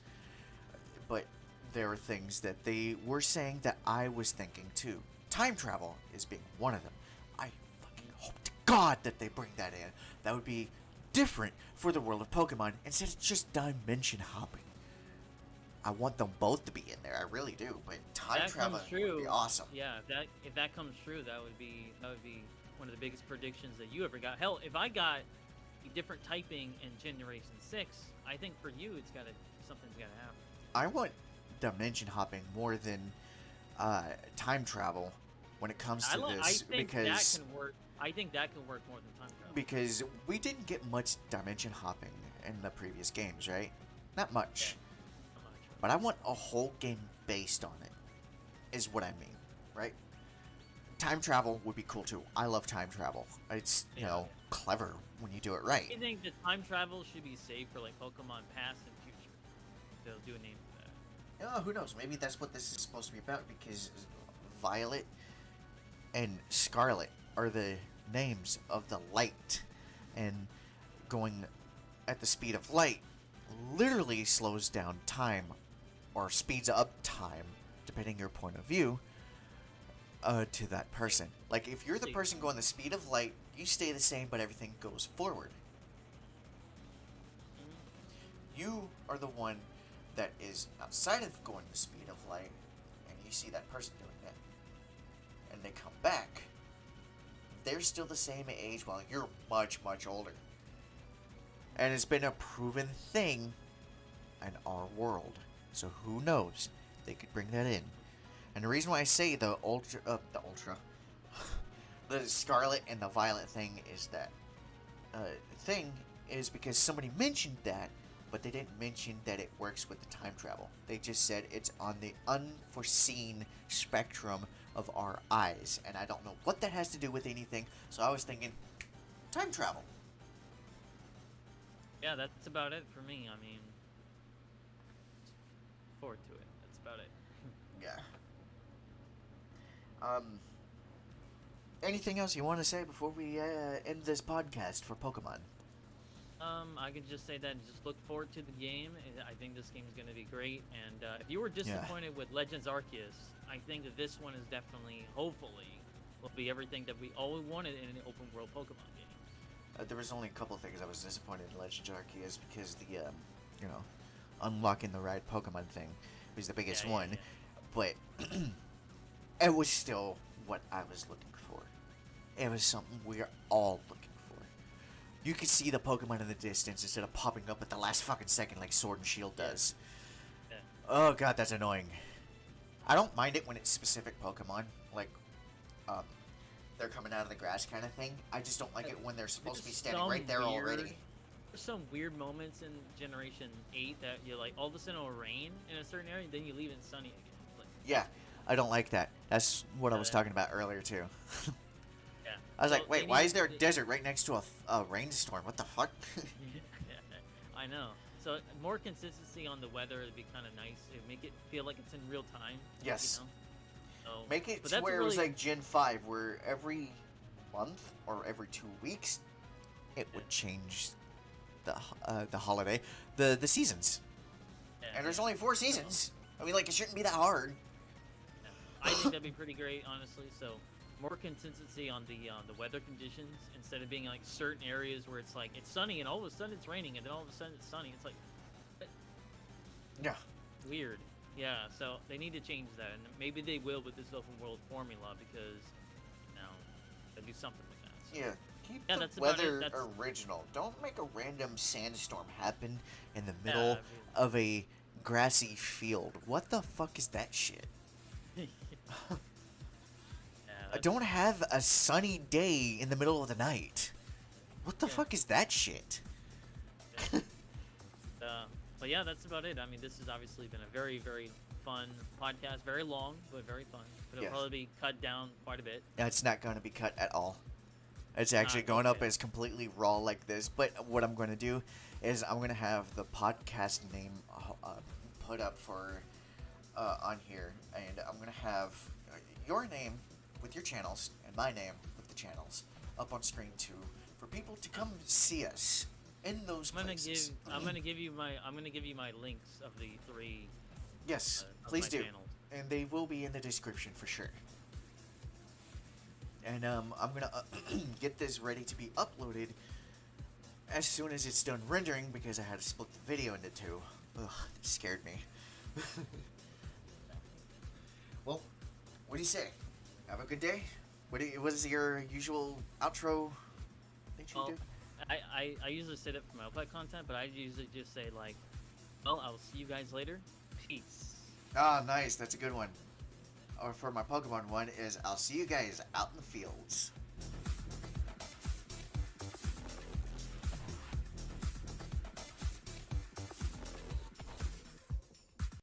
But there were things that they were saying that I was thinking too. Time travel is being one of them. I fucking hope to God that they bring that in. That would be different for the world of Pokemon instead of just dimension hopping. I want them both to be in there. I really do. But time That travel comes true. would be awesome. Yeah, if that comes true, that would be one of the biggest predictions that you ever got. Hell, if I got a different typing in Generation 6, I think for you something's gotta happen. I want dimension hopping more than time travel when it comes to I this think because that can work. I think that can work more than time travel. because we didn't get much dimension hopping in the previous games, right? Not much. Yeah, I'm not sure. But I want a whole game based on it, is what I mean, right? Time travel would be cool too. I love time travel. It's, Yeah. clever when you do it I right. think that time travel should be saved for like Pokemon Past and Future. They'll do a name for that. Oh, who knows? Maybe that's what this is supposed to be about because Violet and Scarlet are the names of the light. And going at the speed of light literally slows down time or speeds up time, depending your point of view, to that person. Like, if you're the person going the speed of light, you stay the same, but everything goes forward. You are the one that is outside of going the speed of light, and you see that person doing that. And they come back. They're still the same age while you're much, much older. And it's been a proven thing in our world. So who knows? They could bring that in. And the reason why I say the Scarlet and the Violet thing is that thing is because somebody mentioned that, but they didn't mention that it works with the time travel. They just said it's on the unforeseen spectrum of our eyes, and I don't know what that has to do with anything. So I was thinking time travel. Yeah, that's about it for me. I mean, forward to it. That's about it. Yeah. Anything else you want to say before we end this podcast for Pokemon? I can just say that just look forward to the game. I think this game is going to be great. And if you were disappointed with Legends Arceus, I think that this one is definitely, hopefully, will be everything that we always wanted in an open world Pokemon game. There was only a couple of things I was disappointed in Legends Arceus because the, unlocking the right Pokemon thing was the biggest one. Yeah. But it was still what I was looking for. It was something we're all looking for. You could see the Pokemon in the distance instead of popping up at the last fucking second like Sword and Shield does. Yeah. Oh god, that's annoying. I don't mind it when it's specific Pokemon, like, they're coming out of the grass kind of thing. I just don't like it when they're supposed to be standing right there already. There's some weird moments in Generation 8 that you're like, all of a sudden it'll rain in a certain area, then you leave it sunny again. Like, Yeah, I don't like that. That's what I was Yeah. talking about earlier, too. yeah. I was Well, like, wait, they why need- is there a they- desert right next to a rainstorm? What the fuck? I know. So more consistency on the weather would be kind of nice. It would make it feel like it's in real time. Yes. You know? So, Make it but to that's where it was really- like Gen 5, where every month or every 2 weeks, it would change the holiday, the seasons. yeah, And there's yeah. only 4 seasons. I mean, like, it shouldn't be that hard. Yeah. I think that'd be pretty great, honestly. So more consistency on the weather conditions instead of being like certain areas where it's like it's sunny and all of a sudden it's raining and then all of a sudden it's sunny. It's like Yeah. weird. Yeah. So they need to change that, and maybe they will with this open world formula because they'll do something with that. So. Yeah. Keep Yeah, the that's about it. weather That's original. Don't make a random sandstorm happen in the yeah. middle of a grassy field. What the fuck is that shit? Yeah, that's Don't have a sunny day in the middle of the night. What the yeah. fuck is that shit? Yeah. But yeah, that's about it. I mean, this has obviously been a very, very fun podcast. Very long, but very fun. But it'll Yes. probably be cut down quite a bit. It's not going to be cut at all. It's It's actually not going up okay. as completely raw like this. But what I'm going to do is I'm going to have the podcast name put up for on here, and I'm going to have your name with your channels and my name with the channels up on screen too for people to come see us in those places. I'm gonna give you my links of the three Yes, of please my do, channels. and they will be in the description for sure. And I'm gonna get this ready to be uploaded as soon as it's done rendering because I had to split the video into two. Ugh, that scared me. Well, what do you say? Have a good day. What is your usual outro that you Well, do? I usually say that for my Oppifu content, but I usually just say like, well, I'll see you guys later. Peace. Ah, nice. That's a good one. Or for my Pokemon one is I'll see you guys out in the fields.